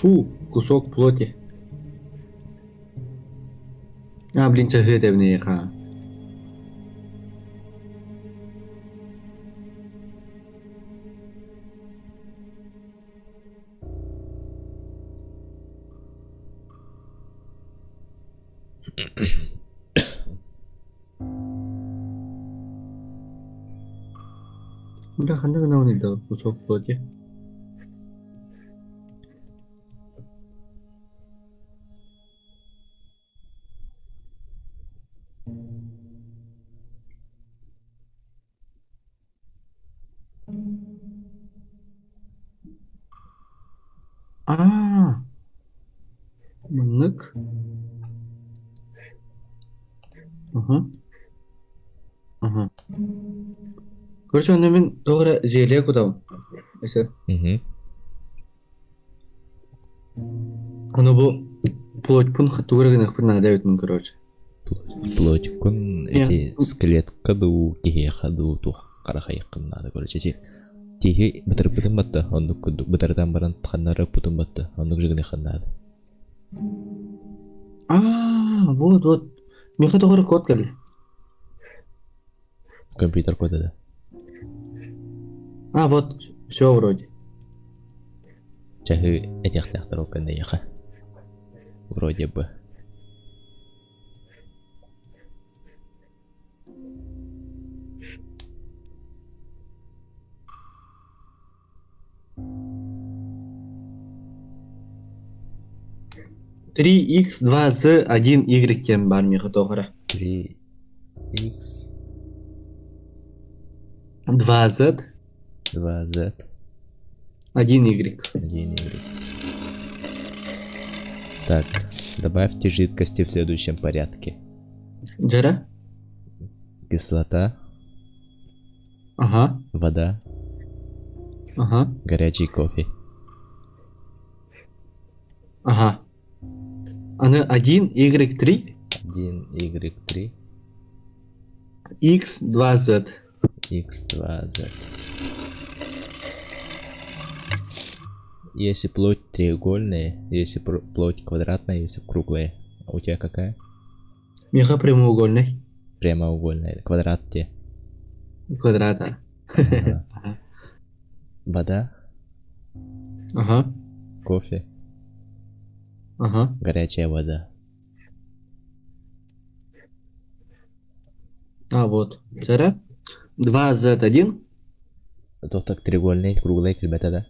Фу, кусок плоти. А, блин, чаги девне ха. Udah kan kenal nih tuh kusok plotnya. А, мынык. Ага. Ага. Короче, он мен тогра зеле кудам. Эсе. Мгм. Оно бу плоть пун хатурагынах пун надавит мын, короче. Плоть кун Я- эти скелет каду кихе хаду тух карахайкын надо, короче, эти тихи бытыр бутын батты, ондук кудук бытырдан баран тханнары путун батты, ондук жигне ханнады. А, вот. Меха тогра код кали. Компьютер кода да. А, вот, все вроде. Чахы этих тяхтаров кандаяха. Вроде бы. Три х 2 z 1 y кен бар меха тогра. 3x 2 z 2z 1 y. 1y. Так, добавьте жидкости в следующем порядке. Жара? Кислота, Ага, вода, ага, горячий кофе. ага. Она 1 y 3 1y3 x 2 z. x2z. Если плоть треугольная, если плоть квадратная, если круглая. А у тебя какая? Меха прямоугольный. Прямоугольная. Квадрат где? Квадрата. Ага. Ага. Вода, Ага. кофе, Ага. горячая вода. А вот. Жара? 2 z 1 То так треугольный, круглый, ребята, да?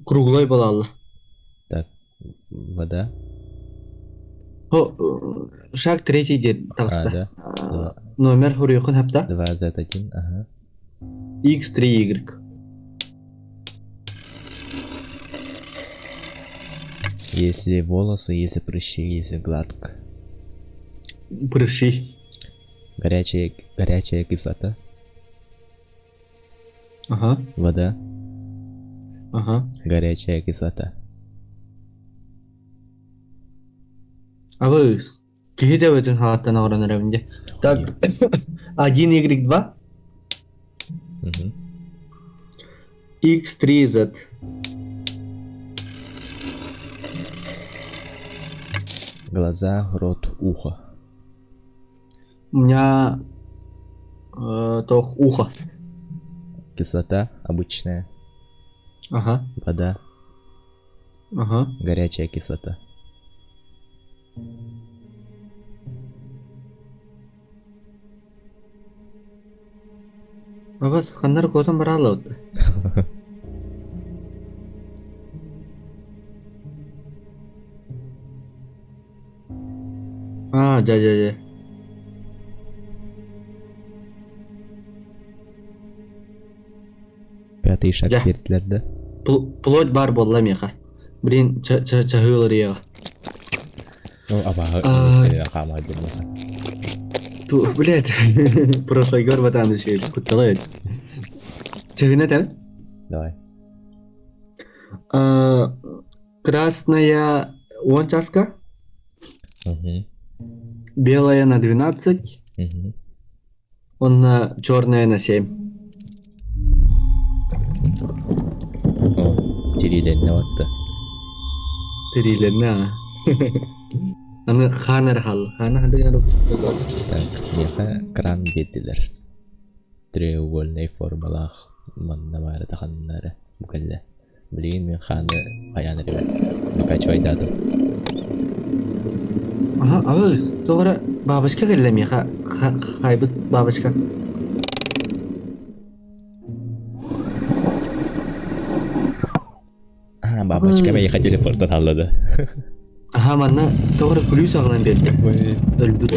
круглой балал. Так, вода. О, шаг третий дед. А, Такста. да. Два. Номер хурюкун хапта. 2z1, ага. x 3 y. Если волосы, если прыщи, если гладко. Прыщи. Горячая кислота, Ага. вода, Ага. горячая кислота. А вы какие-то в этом хатта на уровне равне. Так. 1 y 2 Мгм. x 3 z. Глаза, рот, ухо. У меня тох ухо. Кислота обычная, Ага. вода, Ага. горячая кислота. А вас ханнар котом брала вот. А, да. Пятый шаг Да. перетлерді. Плоть бар болла меха. Блин, чагылыр я. Ну, абағы А. инвестерия қама демеха. Ту, блядь. Прошлый гор батан еще кутталает. Чагына там? Давай. Красная 1 часка, Мгм. белая на 12, Мгм. он на черная на 7. О, теледен не ватты. Tirilerine. Аны ханар хал. Хана ханды гана. Так, меха кран беттилер. Треугольный формалах маннамары таханнары. Букалле. Блин, мен ханы аян ребят. Выкачивай дату. Ага, авыз. Тогра бабашка келе меха. Хайбыт бабашка. Бабочка мен яха телепорттан алады. Ага, манна тогра күлүс агынан берди. Өлбүт.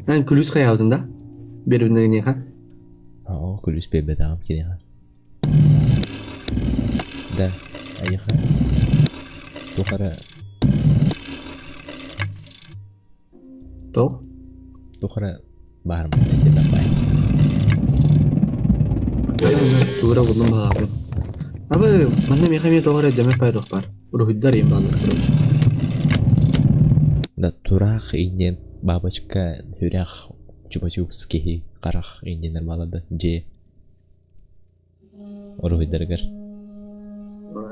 Мен күлүс каябын да. Берүнөн неха. Aa, kulüs bebe tamam ki ya. Da, ayaha. Тухара, То. тухара бар mı? Ne de bay. Тура булдым багы. Абы, манна меха мен тогра демек пайдак бар. Урухиддар им балдар. Да турах инен бабочка хүрях чупа-чупски карах иненер балады же. Орухиддергер.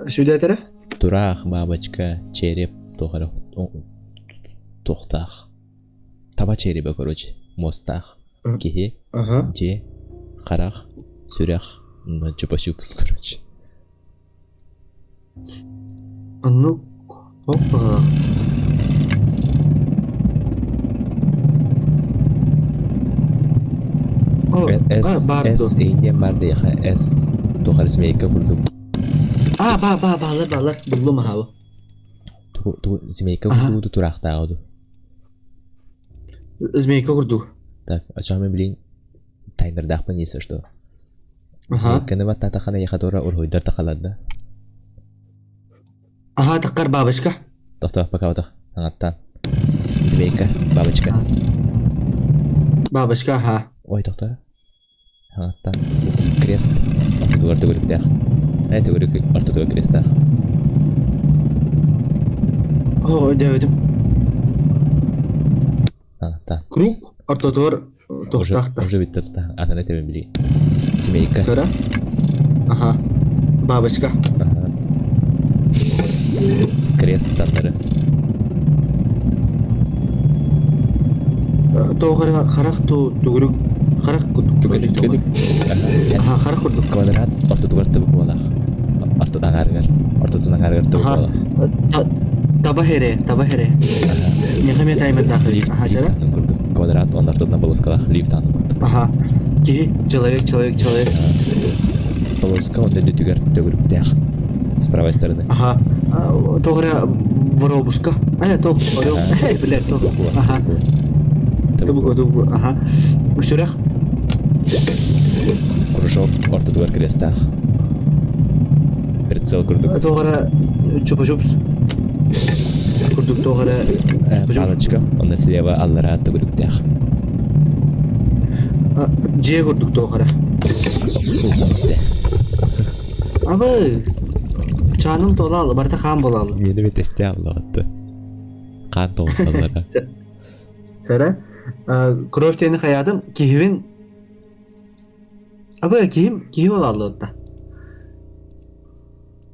Сүдө тарaf? Турах бабочка череп тухара тухтах. Таба черебе короче. Мостах. Кихи. Ага. Же карах сүрях чупа-чупс короче. Ну, опа. S инен бар дияха S тухар змейка курдук. Балар. Булдым хабы. Ту змейка курду турахтагыды. Змейка курду. Так, ачамы билин таймердахпын если что. Ага. Змейканы ваттатахана яхатора урхойдар тахалады. Ага, таккар бабашка. Тоқтақ бакаватах аңаттан. Змейка, бабочка. Бабашка, ага. Ой, тоқта. Аңаттан. Крест. Ортодуар төгіріктәқ. Төгірік ортодуар кресттәқ. О, дәведім. Аңаттан. Круг, ортодуар тоқтақта. Уже бітті тоқта. Атаны тәбін білей. Змейка. Тора? Ага. Бабашка. Крест тандары. Тоғырға қарақ түгірік. Қарақ түгірік. Ага, қарақ күрдік. Квадрат ортодуар түбік болақ. Ортодан арғар түбік болақ. Таба хере. Нехаме таймер дақыл. Ага, жара? Квадрат он ортодна полоскалақ. Лифт ану күрдік. Ага. Ки, человек. Полоска онда дүтігер төгіріктәқ. С правой стороны. Ага. Тоғыра воробушка. Тоқ. Білер, тоқ. Ага. Тубук. Ага. Үшірек. Кружок ортодуар крестах. Прицел күрдік. Тоғыра чупа-чупс. Күрдік тоғыра. Палочка. Онда слева аллара төгіріктәқ. Же күрдік тоғыра. Абы. Çanım dolalı, barda kan bolalı. Meni bir testi anlattı. Kan dolalılara. Sonra, Croft'ini hayadım, kihivin... Abi kihim olalı da.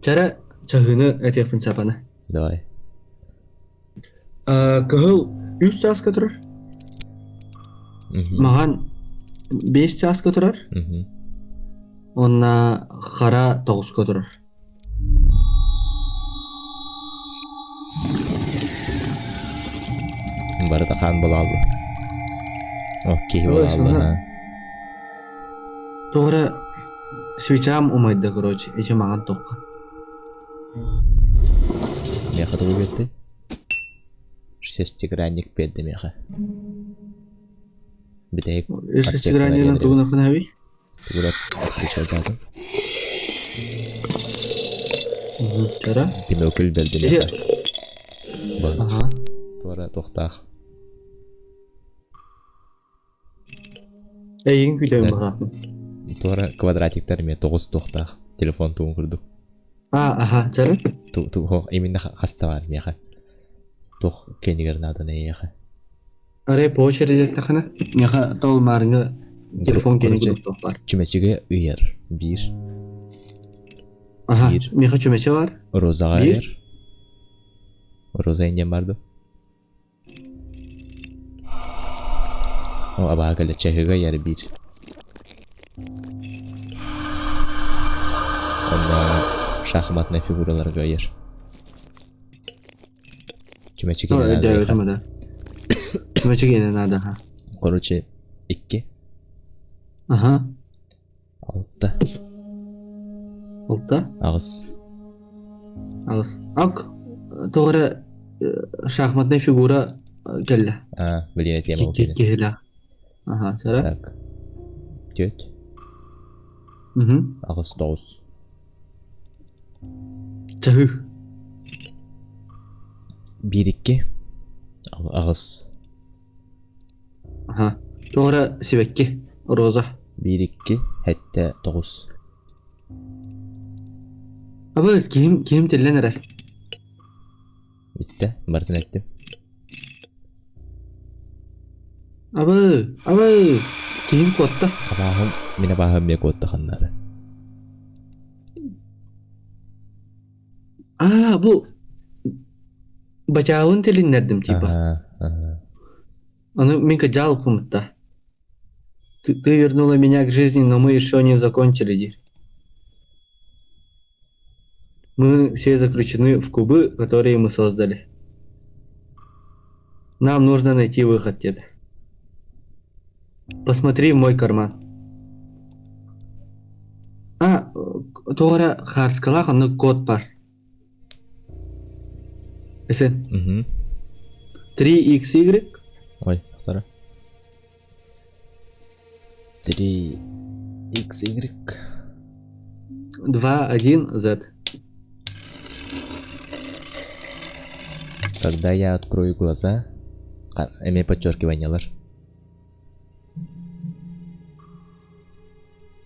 Sonra, çahını etyapın sapana. Давай. Kıhıl 3 saat götürür. Mağan 5 saat götürür. Ona kara 9 götürür. Barda kan bolalı. Okey bolalı. Doğru свечам умайды, короче, еще маған тоққа. Меха тугу бетті? Шестигранник бетті меха. Бітейік. Шестиграннигінің туғын оқын әбей? Тугурат отключать lazım. Çara? Dime okul beldi mеха. Aha. Тугура тоқтақ. Егін күйлеуін бағапын. Тугура квадратиктер ме 9 тоқтақ. Телефон туғын күрдік. Аха, çara? Именно хаста бар меха. Тоқ кенігер надо не еха. Арай по очереди тақына. Неға тол марыңы телефон кенігер тоқ бар. Чүмечіге үйер. 1 Aha, Bir. Miha çömeçe var. Rozaga Bir. ver. Roza yengem bardı. O abaga çehiga yer bir. Onda şahmatna figuralarga yer. Çömeçe Ha, gelen evet, aldı. da. Çömeçe gene nada ha. Короче, 2. Aha, 6. olta. Ağız. Ağız. Ak, doğru şahmatna figura gelle. Ha, bilin etiyem o kenin. Kehila. Aha, sıra. Tak. 4. Hı hı. Ağız 9. Çahı. 1 2. Ağız. Aha. Doğru sibekki. Roza. 1 2 hatta 9. Ama kim tillenir? Bitti. Bartın ettim. Ama kim kotta? Abahım, mine bahım ya kotta kanları. Bu bacağın tilinlerdim tiba. Aha. Оно минка жалком-то. Ты вернула меня к жизни, но мы еще не закончили. Дир. Мы все заключены в кубы, которые мы создали. Нам нужно найти выход, дед. Посмотри в мой карман. Тоғыра қарскалақ, оны код бар. Эсен. 3XY Ой, вторая. 3 XY. 21Z. Когда я открою глаза, имею подчеркиваниялар.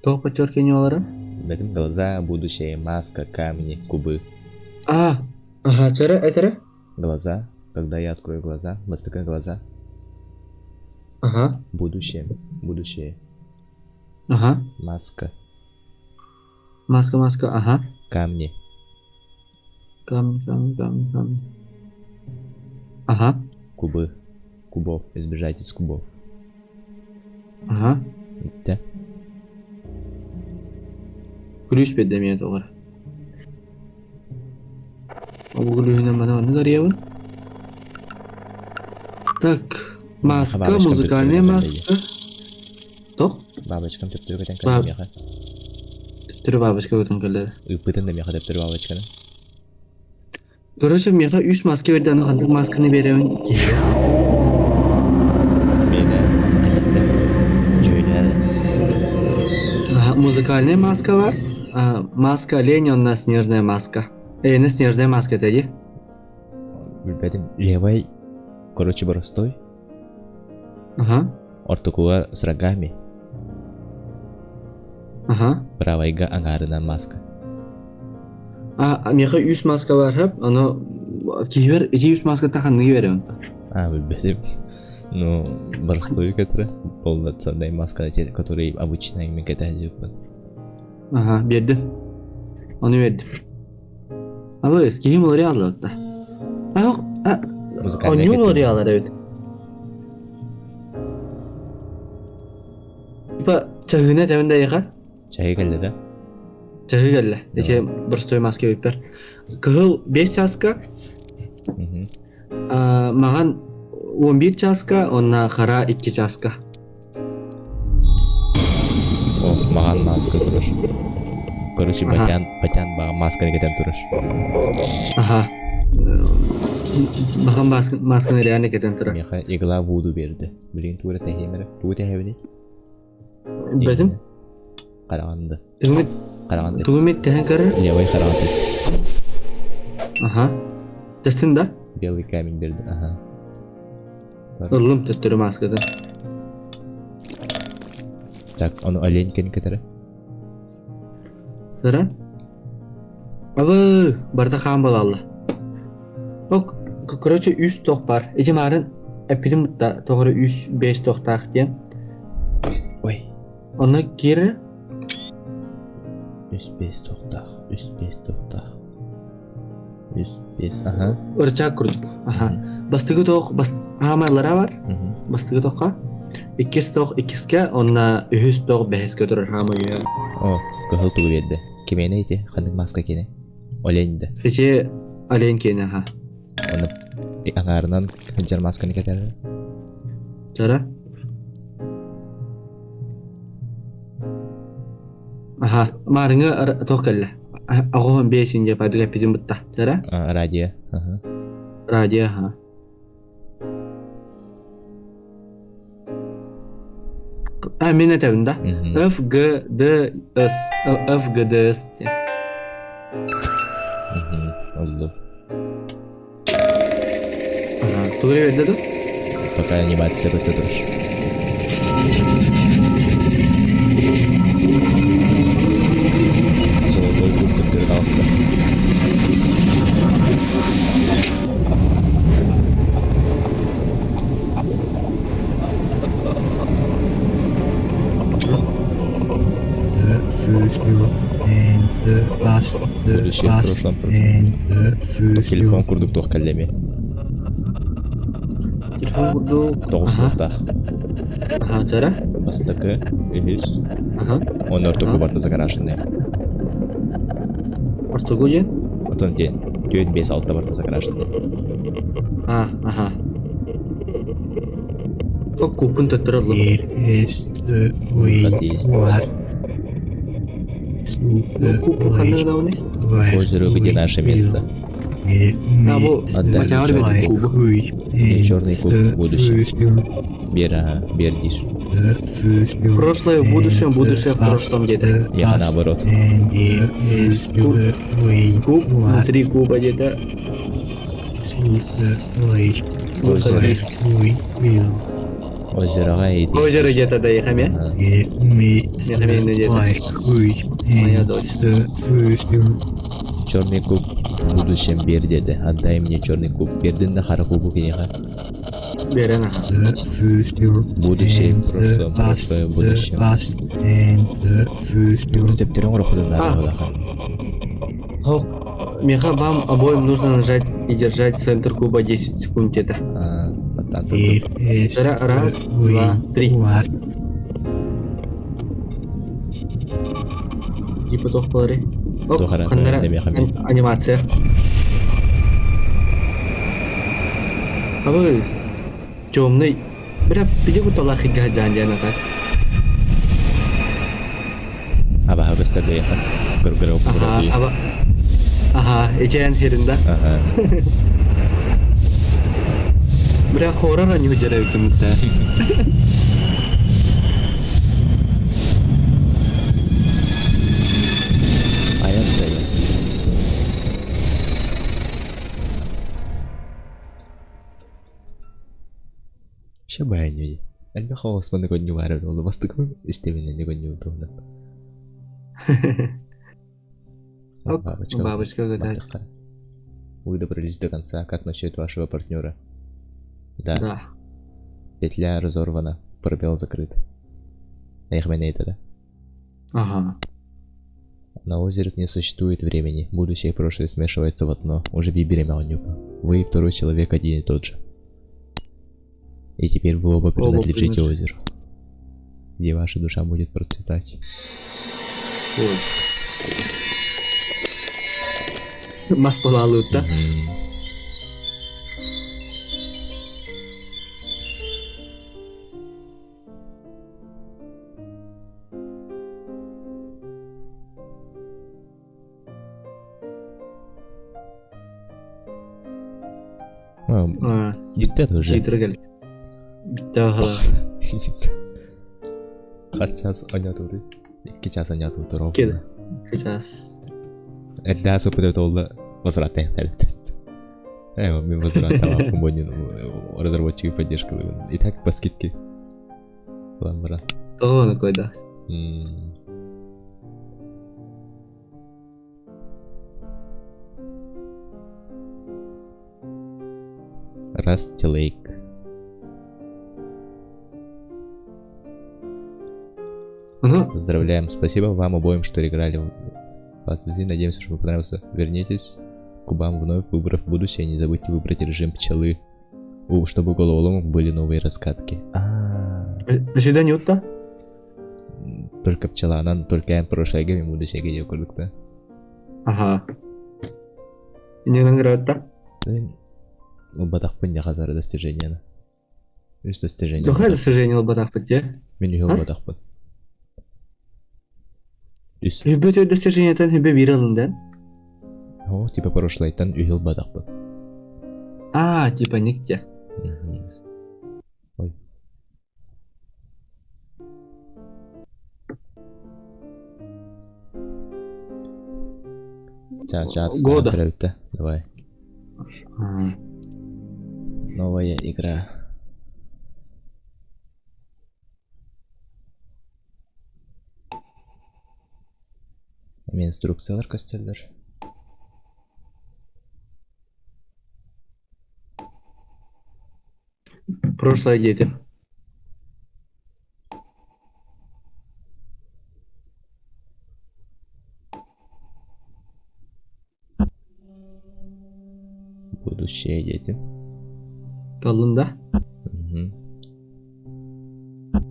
То подчеркивание олара? Dedim глаза, будущее, маска, камни, кубы. Ага, это? Глаза, когда я открою глаза, мастыка глаза, Ага, будущее, ага. маска, Маска, ага. камни, Камни. Ага, кубов, избежать из кубов. ага. Bitti. Gülüş bedlemeye doğru. Bu gülüşünden bana onu arayalım. Так, маска, бабочкам музыкальная тёртүрүгө маска. Тох? Бабочкам төптөргө Баб- тең меха. Түрі бабочка өтін келді. Ыпытын да меха төптөр бабочканы. Короче, меха 3 маска берді, аны қандық масканы беремін. Мені жөйлі. Музыкальная маска var. Маска Ленина, снежная маска. Не снежная маска dedi. Bilmedim. Левой, короче, простой. Ага, Ортокула с рогами. ага. Правайга аңарынан маска. Меха 3 маска var hep. Аны кейбір 200 маска тақанығы беремін. Bilmedim. Ну, простой, который полноценная маска, который обычно ими катают. Aha, verdim. Onu verdim. Ama eski mi oraya aldı hatta? Yok. Müzikal Onu oraya alır evet. Çahına devinde yaka. Çayı geldi de. Çahı geldi. İşte burstoy maske öper. Kıhıl 5 çaska. Mağan 11 çaska. Ona kara 2 çaska. О, маған маска тұрыр. Короче, Ага. батян баға масканы кетен тұрыр. Aha. Mağan maskını reyane keten tıra. Меха игла вуду берді. Білген тура тәхемері. Туы тәхемені. Bizim Қарағанды. Tümit Tümit tehen karır. Левой қараған тест. Aha. Testin da. Белый камень берді. Ага. Illım tüttürü maskadan. Так, onu оленьканы кетері. Sıra. Barda kan bol Allah. Ok, короче 3 tok var. İki marın epidim da doğru 3 5 tok tak diyen. Ой. Ona geri Үспес тоқтақ, үспес тоқтақ. Үспес, аха. Ырчак курдук. Аха. Бастыгы тоқ, амалара бар. Бастыгы тоққа. Иккес тоқ, иккеске, онна үхіс тоқ, бәхеске тұрыр хама үйе. О, көхіл туғы берді. Кемені еті, қандық маска кені. Оленді. Кече олен кені, аха. Оны аңарынан хыджар масканы кетері. Жара? Аха, марыңы тоқ кәлі. Ағуын бейсінде падыға пизім бұтта. Жара? Радио. Аха. Радио, аха. Мен әтәбін да? ФГДС. ФГДС. Oldu. Ага, тугры берді да? Пока анимация просто дрожь. Золотой куб передался. Будущее в прошлом. Телефон курдук тоқ кәллеме. Телефон курдук. Тоғыз тоқтақ. Ага, жара? Бастықы, үйіз. Ага. Он ортуғы барды загарашынды. Ортугу ден? Отын ден. 4-5-6 барды загарашынды. Ага. О, купын төттірі ұлы. Купы қанды ғадауыны? Озеро, где наше место. Матягар беді кубы. Черный куб в будущем. Бер диш. Прошлое в будущем, будущее в прошлом деді. Я наоборот. Куб внутри куба деді. Озероға ейді. Озеро деді да ехаме? Ехаме не деді. Моя дочь. Черный куб в будущем бер деді. Отдай мне черный куб. Бердің да қара кубу кенеға. Берен аха. Будущее в прошлом, прошлое в будущем. Төптерің ұрықудың нағылаға. Меха, вам обоим нужно нажать и держать центр куба 10 секунд деді. Раз, два, три. Типа тоқ болары. Оп, қандара анимация. Абыз, темный. Бірақ біде құтала қиға жан-жан аға. Аба өстірді еқан. Күр-күр өп. Аха, ечен херінде. Бірақ хорора не үдері өкімді. Аятта я. Ще бәйнеуі. Әлбе қауысманы көнне бары олы бастықы істеменіне көнне ұтуына. Бабочка гадать. Вы добрались до конца. Как насчет вашего партнера? Да. Петля разорвана. Пробел закрыт. Наихмене это, да? Ага. На озере не существует времени. Будущее и прошлое смешиваются в одно. Уже биберемянюка. Вы и второй человек один и тот же. И теперь вы оба принадлежите озеру. Где ваша душа будет процветать. Мас полалут, да? Бітті уже. Хитрый Бітті ағала. Қас час ойнатуды. 2 час ойнатуды ровно. Кеді. 2 час. Это супер долго возвратная налетность. Мы возвратного комбонин разработчики поддержка. Итак, по скидке. Вам брат. Того на кой, да. Rusty Lake. Поздравляем, спасибо вам обоим, что играли Надеемся, что вам понравился. Вернитесь к вам вновь, выбрав будущее. Не забудьте выбрать режим пчелы, чтобы у головоломок были новые раскатки. Ошида не утта? Только пчела, она только прошлое и будущее где курдукта. Ага. Не награда. Батахпын яхазары достижения. Үз достижения. Какое достижение батах пытте? Мен үйел батахпын. Үз. Любое достижение тан хебе виралында. О, типа прошлайтан үйел батахпын. Типа никте. Ой. Сейчас Года. Давай. Новая игра. Инструкциялар көстөлдөр. Прошлое дети. Будущее дети. Калында.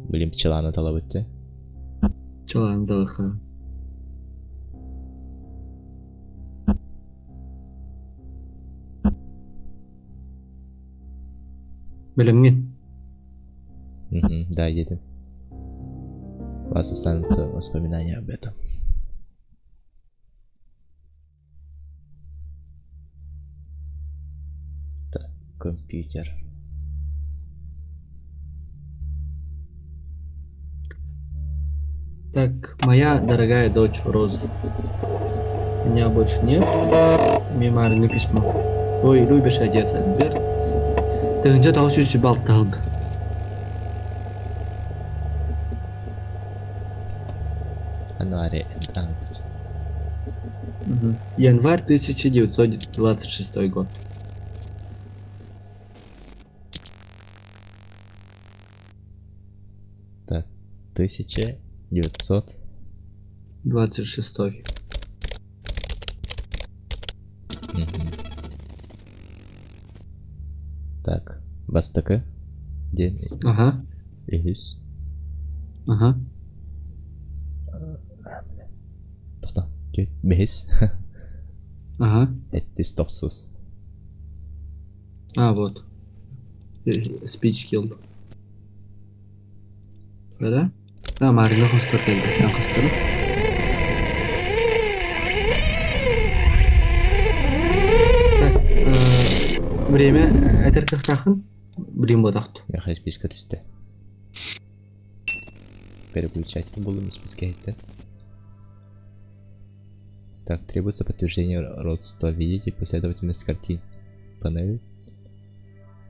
Блин, пчеланы талап этти. Чаландалыха. Біліммен. Да, дети. У вас останутся воспоминания об этом. Так, компьютер. Так, моя дорогая дочь Роза. Меня больше нет. Меморальное письмо. Ой, любишь отец Альберт. Ты где-то усюси болтал. Январь. Январь 1926 год. Так, 1900. 26. Так, бастыкы. День. Ага. Үз. Ага. Тохта. 5. Ага. 790. Вот. Speech killed. Şöyle. Marina Hostor geldi. Ben Hostor'um. Так, время әтер тахын. Блин, бодақту. Я хочу списка түсті. Переключатель был списке это. Так, требуется подтверждение родства. Видите последовательность картин. Панель.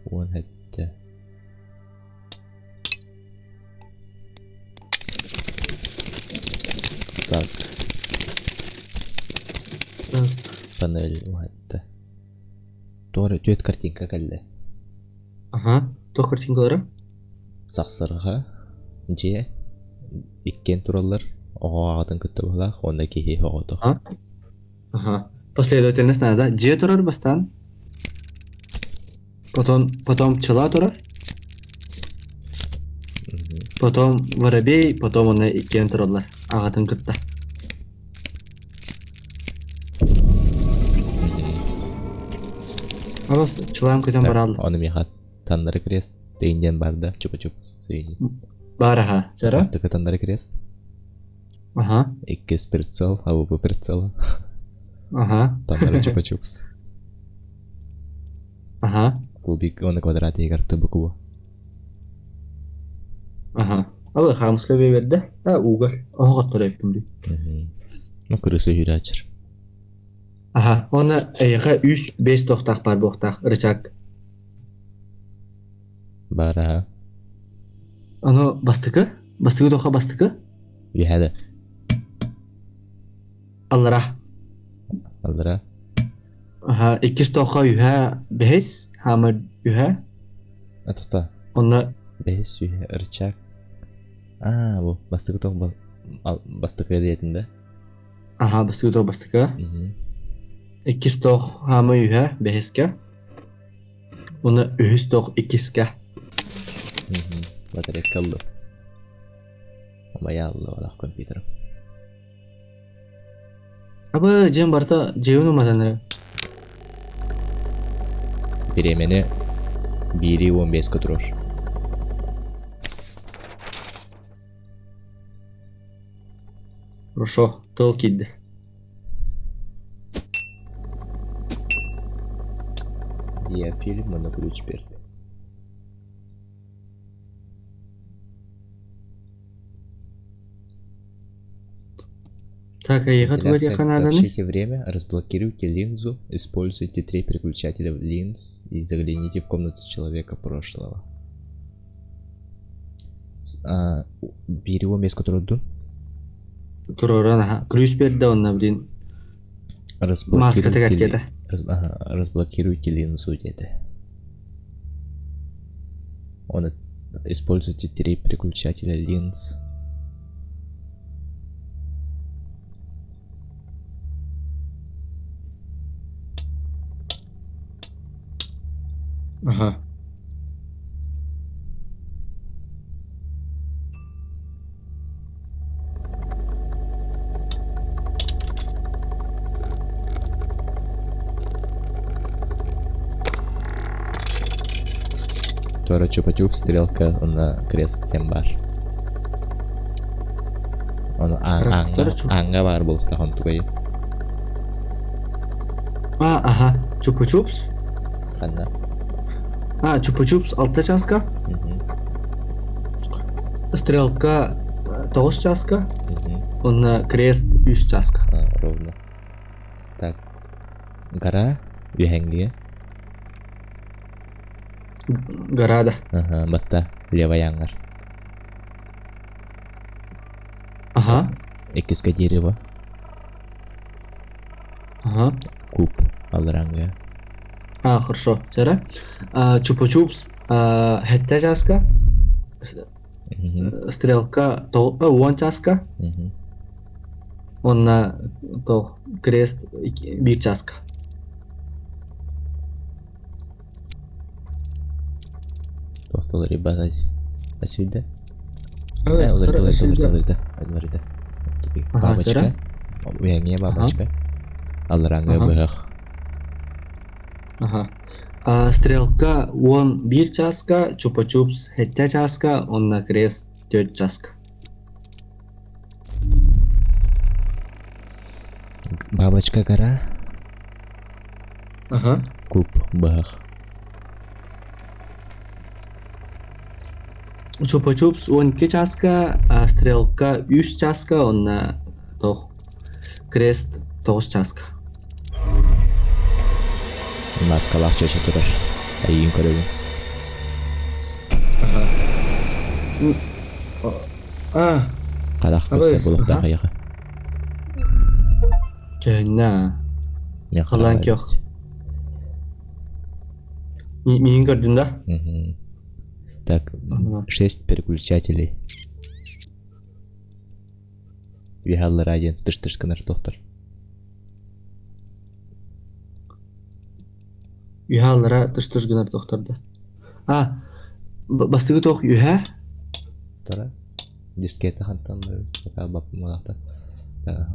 Вон это. Так. Панель. Вот это. Doğru. Düet картинка geldi. Ага. То картинкалары? Сақсырға. Же. Иккен туралар. Оғағатын күтті болақ. Онда кейхей оғыды. Ага. Последовательность надо. Же турар бастан. Потом пчела турар. Потом воробей. Потом оны иккен туралар. Ағатын күтті. Алыс, пчелам көтен баралды. Оны мехат. Тандары крест. Дейінден барды. Чупа-чупс. Бар, ага. Жара? Бастықы тандары крест. Ага. Иккес прицел. АВП прицел. Ага. Тандары чупа-чупс. Ага. Кубик. Оны квадрат егер түбі кубы. Ага. Алы хамыс көбей берді. Уғар. Оғат тұра еттім де. Ну, күрісі жүрі açır. Ага. Оны әйіға 3-5 тоқтақ бар боқтақ. Рычак. Бар, ага. Оны бастықы? Бастықы тоқа бастықы? Үйәді. Аллара. Алдыра. Ага. 2 тоқа үйә 5. Хамыр үйә. Атықта. Оны... Бес үйә ырчак. Бұл бастықы тоқ бұл. Бастықы едетінде. Aha, бастыгы тоқ бастыгы. Мгм. Иккис тоқ хамы үйә, бәхеске. Оны үхіс тоқ иккиске. Мгм. Батарейка калды. Ama yallı olah компьютером. Абы, жем барта, жеуін ұмаданыры. Беремені 1.15 тұрыр. Рошо, тыл кидді. Я фильм на ключ берді. Так, айыға тугар яқанаданы? Сообщите время, разблокируйте линзу, используйте 3 переключателя линз и загляните в комнату человека прошлого. 1.15 тұрдың? Тұроран, аха. Крюс берді онна білін. Маска тегат деді. Разблокируйте линзу, деді. Он используйте 3 переключателя линз. Ага. Тора чупа-чуп, стрелка на крест тем бар. Оны аңға бар бұл тағын тұғайы. Аха. Чупа-чупс? Қанна. Чупа-чупс 6 часка. Стрелка 9 часка. Онна крест 3 часка. Ровно. Так. Гора үйәңге. Гарада. Батта левый аңғар. Ага. Экіске дерево. Ага. Куб алыранға. Хорошо. Сара. Чупа-чупс 7 часка. Стрелка 10 часка. Онна крест 1 часка. Тоқталар ибазай. Асүйді? Оларды. Бабочка. Үйәңе бабочка. Алыранға бұғық. Ага. Стрелка 11 часка, чупа-чупс 7 часка, онна крест 4 часка. Бабочка гора. Ага. Куб бұғық. Чупа-чупс 12 часка, стрелка 3 часка, онна крест 9 часка. Маскалақ чөші тұрыр. Әйін көрігін. Қалақ көсті бұлықта қайығы. Кәнна. Қалан кеқ. Миін көрдің да? Так, 6 переключателей. Үйәлі радион тыш-тыш кінір тоқтыр. Үйәліра тыш-тыш гынар тоқтарды. Бастығы тоқ үйә? Тора? Дискеті қантан бәрі. Бапы мағақта.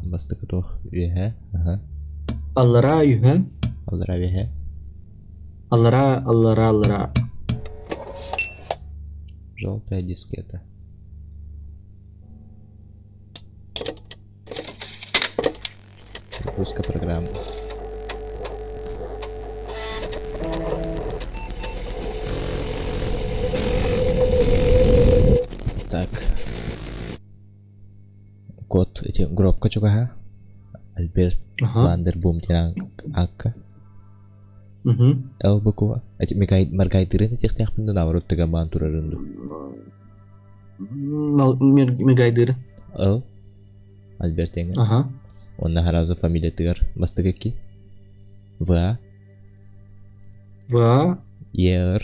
Бастығы тоқ үйә. Аллара үйә? Аллара үйә. Аллара. Желтая дискета. Загрузка программы. Так. Код эти гробка чугаха. Альберт Вандербум тенан акка. Элбакова. Эти маргайтырын этих тяхпынды наоборот тагаман турарынды. Мегайдыр. Эл. Альберт тенген. Онна харазы фамилия тыгар. Бастыгы ки. В. Ер.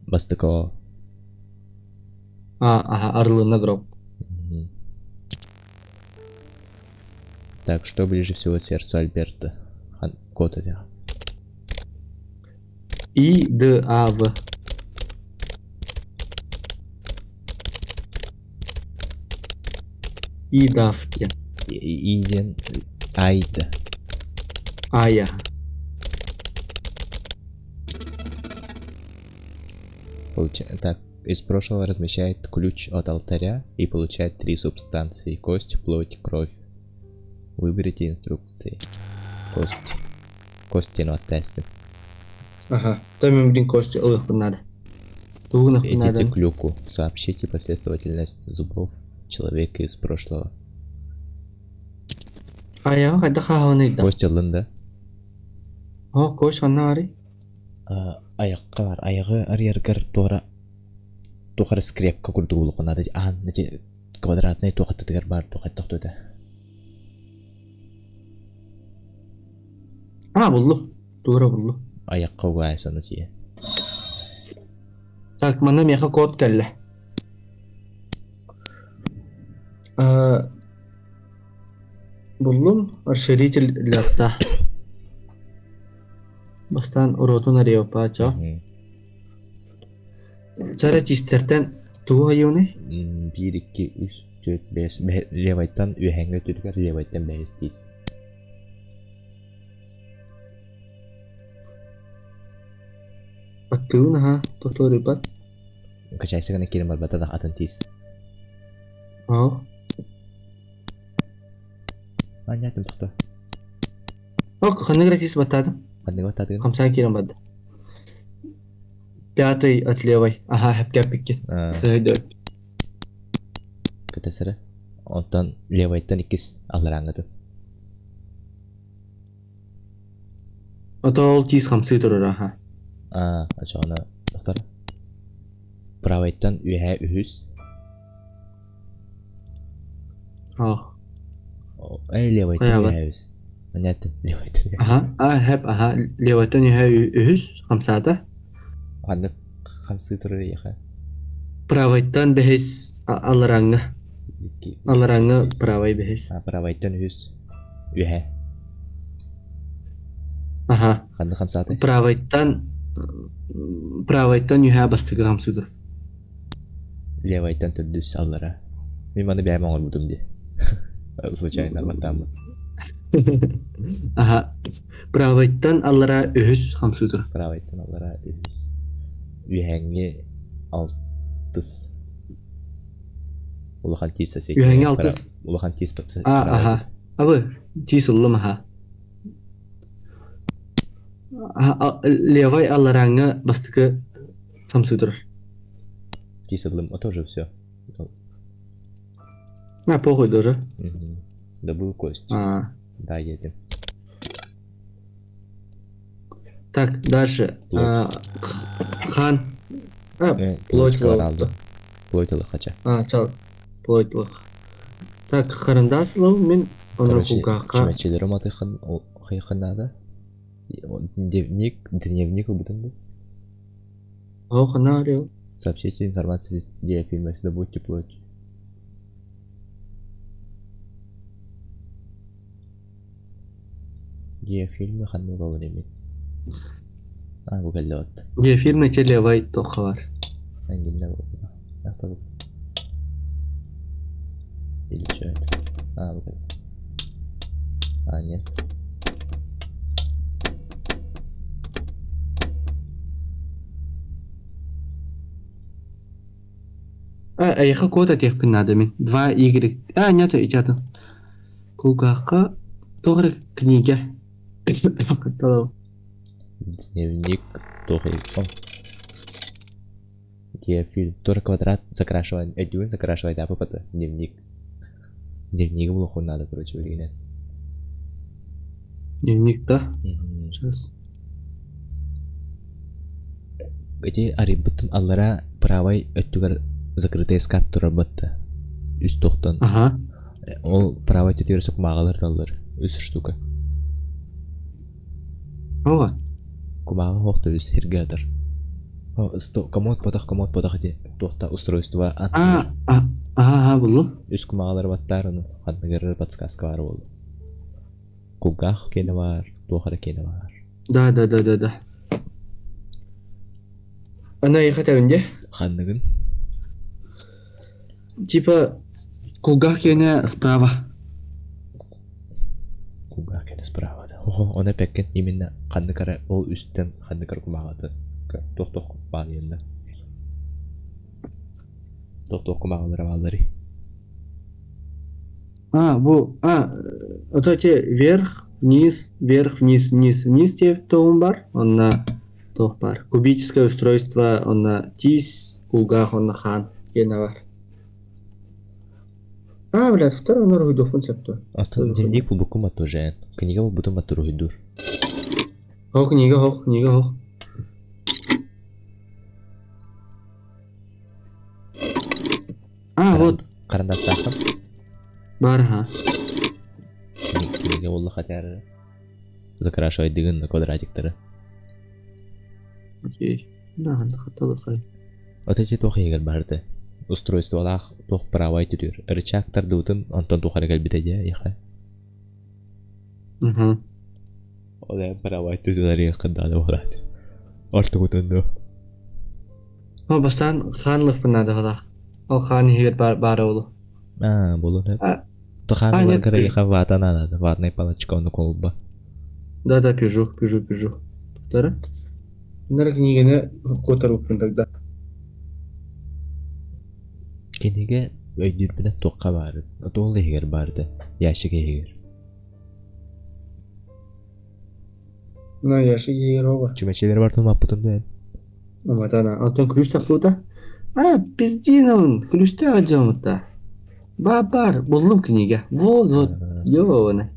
Бастыгы О. Арлığına гроб. Так, что ближе всего сердцу Альберта? Код это. И, Д, А, В. И, Давте. Иден Айда. Ая. Так, из прошлого размещает ключ от алтаря и получает 3 субстанции: кость, плоть, кровь. Выберите инструкции. Кость. Костину от теста. Ага. Там один кость олых надо. Тугнах Идите надо. к люку. Сообщите последовательность зубов человека из прошлого. Ая, кайда хаваны да. Кость алынды. О, кость ханари. Аяққа бар. Аяғы арьергар тоқар скрепка курдугулу қонады. Нәте квадратный тоқаттыгар бар тоқаттық төді. Булду. Тура булду. Аяққа уайсаны тие. Так, мана меха код келле. Булдум расширитель для рта. Бастан уротун арио пачо. Чара тистертен туга юни. 1, 2, 3, 4, 5. Левайттан үйәңгі түргер, левайттан бәйіз дейіз. Аттуна ха, тотор рипат. Качайсы ғана келім бар батадақ атын дейіз. Нятым тұқты. Ханы гратис батадым. Қандығы батадығын? Хамсан кирам бады. Пятый от левой. Ага, хэпкя пикет. Сәйдет. Кітесірі. Онтан левайттан 2 алыраңыды. Ото ол тиз хамсы тұрыр, аха. Ачағына тұқтар. Правайттан үйә үйіз. Левайттан үйә үйіз. Нятым, левайттан үйә үйіз. Ага, левайттан үйә үйіз, хамсада. Қанды хамсы тұрыр еға. Правайттан бәхес алыраңы. Алыраңы правай бәхес. Правайттан үйіз үйә. Ага. Қанды хамсады? Правайттан үйә бастығы хамсы тұр. Левайттан түрдіс алыра. Мен маны бәйім оңыр бұдым де. Случайно баттамын. Ага. Правайттан алыра үйіз хамсы тұр. Правайттан алыра үйіз. Үйәңе 6. Улахан тиз сәсек. Үйәңе 6. Улахан тиз папсы. Ага. Абы, тиз ұлым, аха. Левай алыраңы бастығы хамсы тұр. Тиз ұлым, о тоже все. Похуй тоже. Добыл кость. Да, едем. Так, дальше. Хан. Плоть лауты. Плоть лохача. Чал. Плоть лох. Так, харандасылау мен оны кулгақа. Чимачелері матыхан хайханада. Дневник будем был. Ханарил. Сообщите информацию о диафильмах, добудьте плоть. Диафильмы хануга время. Бугаллот. Диафильмы телевай тохар. Ангельна бугала. Ахтабу. Или что это? Бугал. Нет. Аяха кода тех надо мен. 2 Y. Нет, идет. Кулгақа тоғры книга. Дневник Тухайком. Диафильм. Тоже квадрат закрашивает. Эдюн закрашивает, а попада. Дневник. Дневник блоху надо, короче, выгонять. Дневник, да? Сейчас. Эти арибутым аллара правай өттүгөр закрытый скат турабатта. Үс тоқтан. Ага. Ол правай төтөрсөк магалар таллар. Үс штука. Ого. Кумага хоқты үс хиргадыр. Комод подах де. Тоқта устройство ага, булу. Үс кумагалар баттарын. Хаднагар подсказка бар болду. Кулгах кені бар, тухара кені бар. Да. Она ехать авинде? Ханныгын. Типа, кулгах кене справа. Кулгах кені справа да. Ого, оны пеккен именно ханныкара, ол үстен ханныкар кумағаты. Тоқ бар енді. Тоқ кумағалары балдары. Это те вверх, вниз, вниз те тоғын бар, онна тоқ бар. Кубическое устройство, онна тис, кулгах, онна хан, кене бар. Блядь, второй нор гуйдуфун септо. Дневник бұл бұқым ату жән. Книга бұл бұтым ату руйдур. Книга. Вот. Қарындастақым. Бар, ха. Книга болы қатяры. Закрашивать дегін на квадратиктары. Окей. Да, хаталы қай. Ота че тоқ егер барды. Устройство алақ тоқ правай түтір. Рычактар дұтын антон тоқары кәлбетеде, еқа. Ода правай түтілері еқындады олады. Артық өтінді. Бастан ханлық бұнады ғалақ. Ол хан егер бары олы. Болу не? Тоқаны ларгара еқа ватан анады. Ватнай палачка оны қолба. Да, пижу. Тара? Нара книгені қотар өпін тогда. Кенеге өйдірбінен тоққа барды. Отол егер барды. Яшыға егер. Яшыға егер оға. Чүмәшелер бартын маппытын дән. Матана, антон ключ тақлыда? Пиздиновын, ключті аджамыта. Бар, болым книга. Вот, ёваны.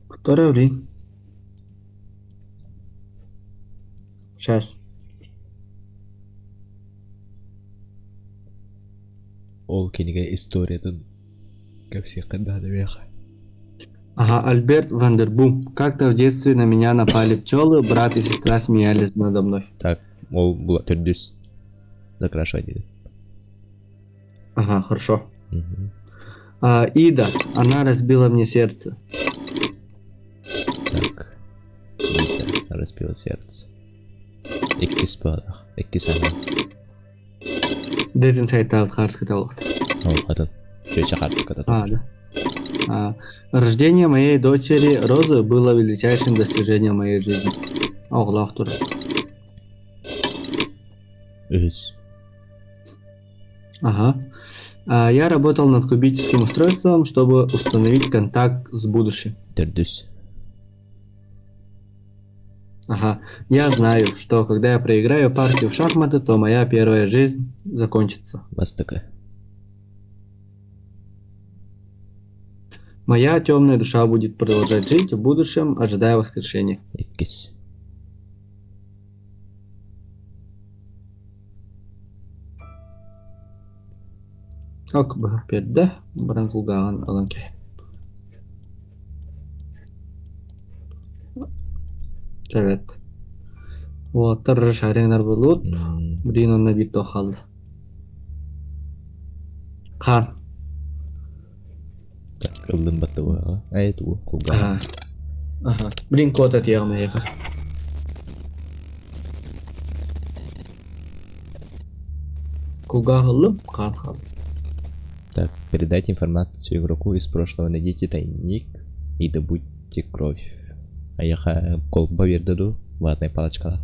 Который, блин. Сейчас. Ол кенеге историядың көпсе қындады беға. Альберт Вандербум. Как-то в детстве на меня напали пчелы, брат и сестра смеялись надо мной. Так, ол бұл түрдіс. Закрашивай дейді. Хорошо. Ида. Она разбила мне сердце. Так. Ида разбила сердце. Икки спадақ. Икки сана. Детін сайта қарсы каталогты. Ол қатын. Чөйче қарсы каталогты. Да. Рождение моей дочери Розы было величайшим достижением моей жизни. Оғлақ тұр. Өз. Я работал над кубическим устройством, чтобы установить контакт с будущим. Түрдіс. Я знаю, что когда я проиграю партию в шахматы, то моя первая жизнь закончится. Бастыка. Моя темная душа будет продолжать жить в будущем, ожидая воскрешения. Иккис. Ок, берді, бірін құлғаған аланке. Evet. Вот, тыржы шареңдер болуд. Бірін онна бит тоқалды. Қан. Так, ылдым батты бұға. Әйт ұғы, құлға. Бірін код әтеғім әйіға. Құлға қылым, қан қалды. Так, передайте информацию игроку из прошлого. Найдите тайник и добудьте кровь. Аяха колба берді ватной палочкала.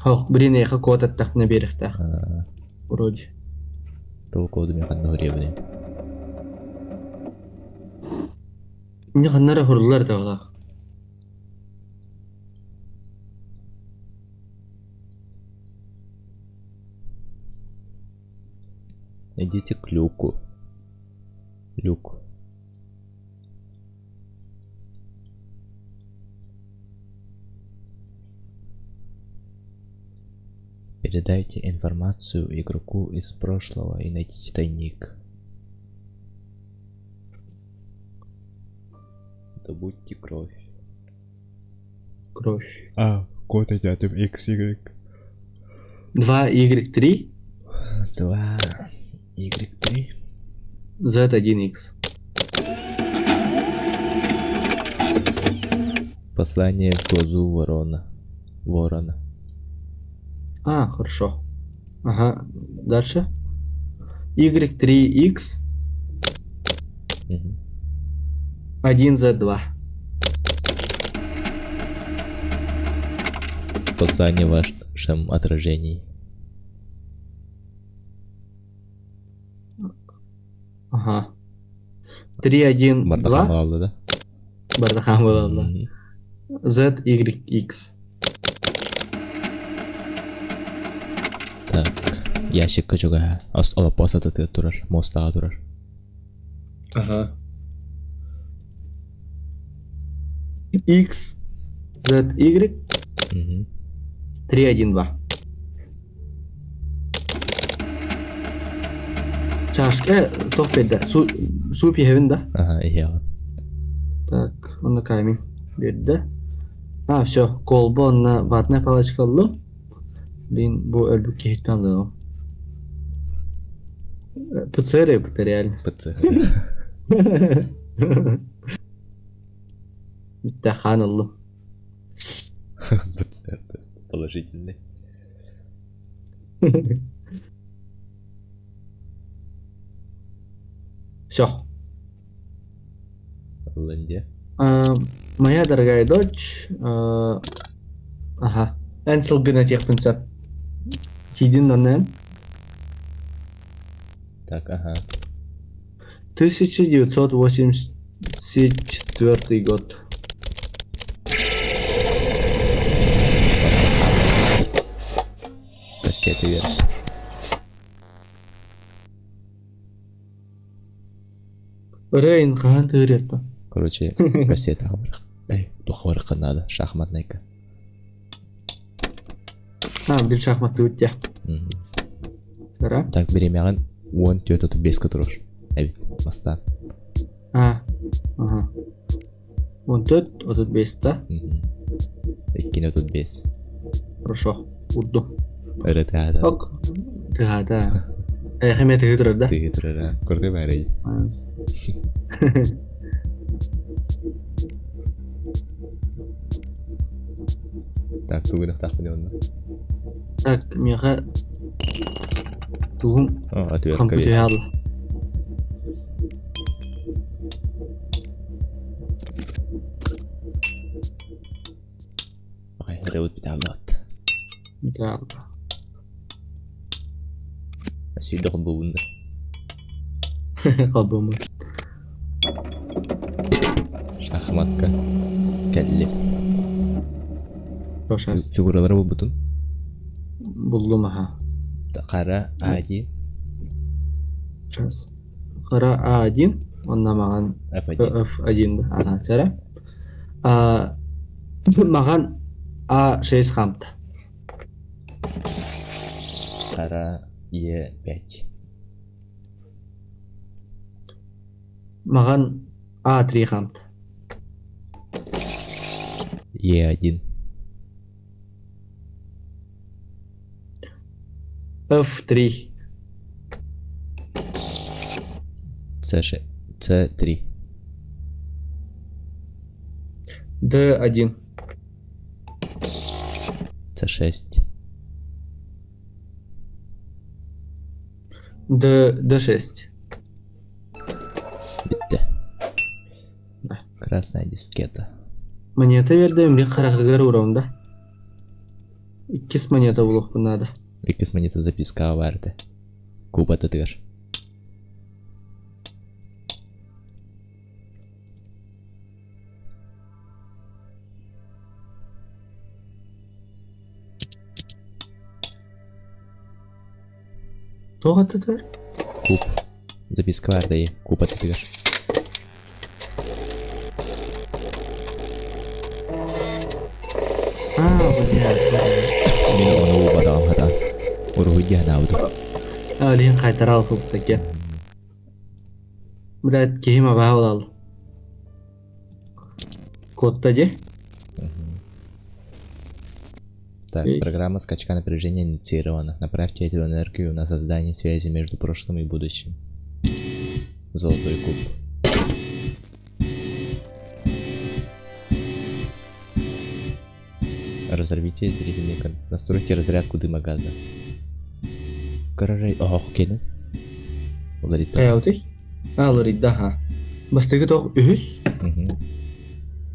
Хоқ, бірін аяқа код әттіқ не беріқті. Вроде. Бұл коды мен қанна ғыребіне. Не қаннары ғырлар дағылақ. Идите к люку. Люк. Передайте информацию игроку из прошлого и найдите тайник. Добудьте кровь. Кровь. Код идет XY. 2Y3? Z2, Y3. Z1X. Послание в глазу ворона. А, хорошо. Ага, дальше. Y3X, Мгм. 1Z2. Послание в вашем отражении. Ага. 312. Бардахан қалды да? Бардахан болады. Мгм. ZYX. Так, ящикка juga olып басады тұрар, мостаға тұрар. Ага. X, ZY, Мгм. 312. Чашка, тоқпеді. Су пейхевін да. Ага, иә. Так, оны камень берді. А, все, колбы онына ватная палочка алдым. Блин, бұл өлбік кейтті алдым. ПЦР это реально. ПЦР. Бітті хан алдым. ПЦР тест положительный. Все. Лэнде. Моя дорогая дочь. Ага. Энсел генетик принцип. Хидин нанен. Так, ага. 1984 год. Кассеты версия. Рейн хан тыретті. Короче, кассета қабырық. Эй, тухварыққа надо, шахматнайка. Bir шахматты өтте. Мгм. Сара? Так, беремеғын 14-35 тұрыр. Әбет, мастан. Ага. 14, 35 да? 2-35. Хорошо. Урдум. Ірі тәді. Ок. Тыгада. Хәмет тыгы да? Тігі тұрыр. Көрді бәрі. Так, туғын ақтақ біле онда. Так, меға туғым Атуер компьютер кәбе. алды. Ағай, әрі өт біте алды. Алды. Сүйді құм бұлында. Қалбымы. Шахматка. Кәлі. Рошас. Фигуралары бұл бұтын. Бұлдым аха. Қара, А1, Час. Қара А1. Онна маған F1. F1 да. Ага, сара. Маған А6 қамды. Қара, Е5. Маған А3 қамды. Е1. F3. С6. С3. D1. С6. D6. Бітті. Да. Красная дискета. Монета берді, мен қарақығыр ұрамда. 2 монета болып бұнады. Икіс монета записка барды. Куба тұтығыр. Тоғатты тұр? Куб. Записка барды, куба тұтығыр. Блядь. Мен оны ұбадаған қадан. Ұрғыйды анауды. Лейін қайтара алқып такен. Блядь, кейім аба олалы. Кодта де? Так, Окей. программа скачка напряжения инициирована. Направьте эту энергию на создание связи между прошлым и будущим. Золотой куб. Разорвите зрительный настройте разрядку дыма газа. Карарай. Ох, кені. Ударит. Hayati. Alır daha. Bastıkı toq ühüs.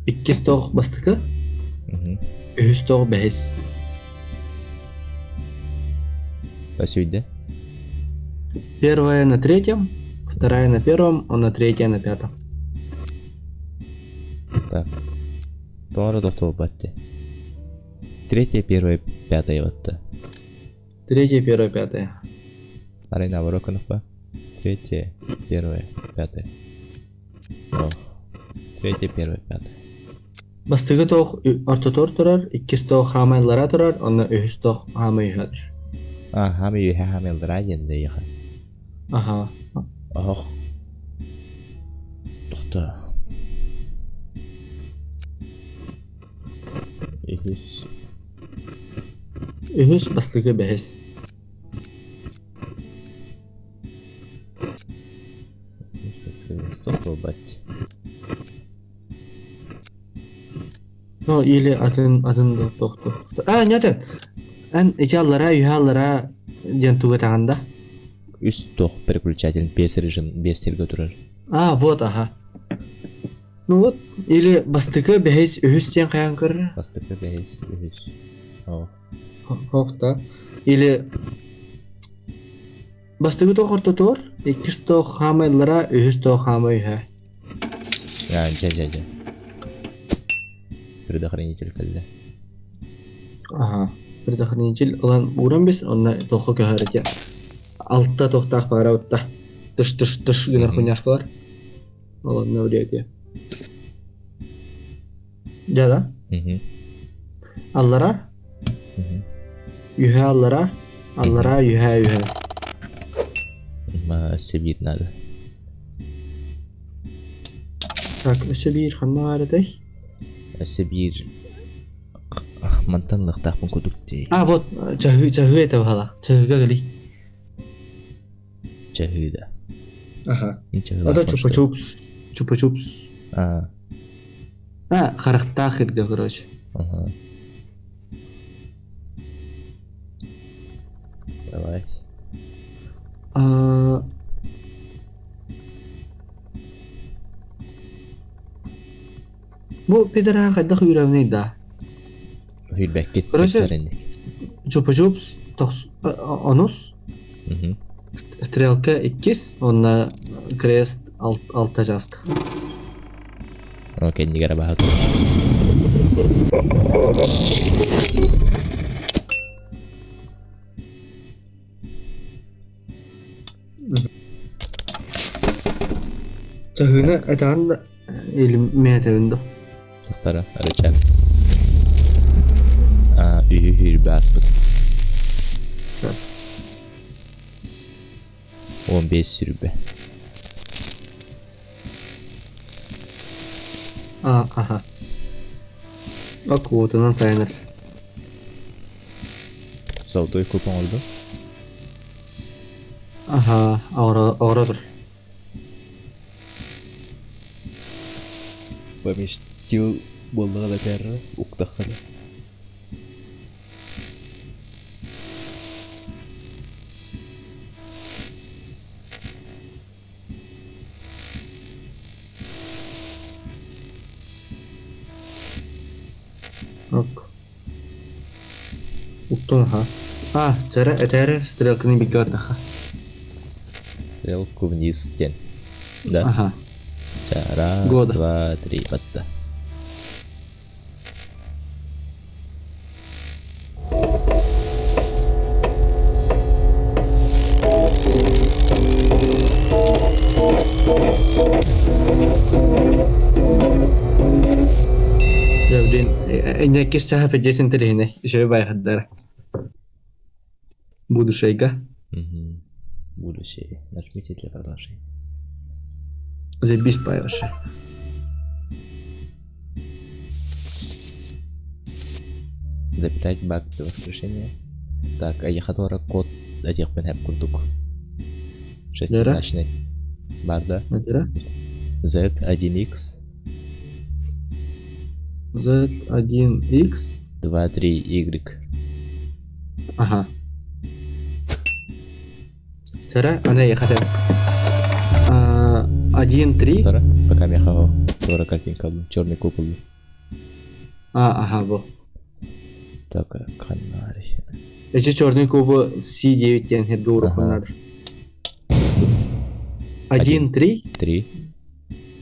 İkkis toq bastıkı. Ühüs toq behis. Посюда. Первая на третьем, вторая на первом, а на третья на пятом. Так. Sonra doktor батти. Третья, первая, пятая вот то. Третья, первая, пятая. Арена Вороконова. Третья, первая, пятая. Ох. Третья, первая, пятая. Bastıkı toq ortator turar, ikkis toq hamaylara turar, ona ühüs toq hamayhadır. А, хами юхе хами лдрайен да яха. Aha. Ох. Doktor. Ühüs. Ühüs bastıkı behis. Стоп, бать. No, ili adın da toqtu. Neden? Ən ikallara, yuhallara jentuga tağında. Üst тох переключатель без режим, без температуры. Вот, ага. Ну вот, или bastıkı behis ühüs sen qayan kırır. Бастыка бейс, үхүс. О. Hoqta. Или bastıkı toq ortator, ikkis toq hamaylara, ühüs toq hamayha. Жа. Предохранитель калды. Aha. Предохранитель olan uğran biz, ona toqı köhərəcə. Altta toqtaq para utta. Dış günar xunyaş var. Allah ne bileydi. Jada. Allara. Yuha allara. Allara yuha. ما سبيت надо. Так, öse bir xanma araday. Сибир. Мантанлык тахпын кудукти. Вот, çahı ete hala. Çahıga geli. Чахыда. Aha. Ничего. O da chupa chups. Qaraqta xirga короче. Ага. Давай. Bu pedera kadda xuyuravni da. Hürbekket Короче, geçerendik. Chupa chups onus. Стрелка 2, онна крест alta жазды. Окей, негара бахат. Çahına atan da elim metevinde. Doktora, arayacak. Hürbe aspıt. Biraz. 15 sürbe. Aha. Bak kuotundan sayılır. Zoltoy kupon oldu. Aha, oradır. Поместил болдыға бәтәрі уқтаққаны. Bak. Uttun ha. Cara eteri стрелканы беги отдыха. Стрелку вниз тен. Да? Ага. Раз, Года. 2, 3, подта. Jawdin, إنك كسها في الجسم تري هنا شوي بايخدر. Буду шейга. Будущее. Нажмите для продолжения. Забись поешь. запятать баг до воскрешения. Так, а я хотел код этих пенхеп курдук. Шестизначный. Бар, да? Натера? Z1X Z1X. 23Y. Ага. Тера, она я хотел. 1.3. Тора? Пока мехао. Тора картинка. Черный купол. Ага, во. Так, канарий. Эти черные кубы C9 тен херге урухун Ага. надо. 1.3, 3.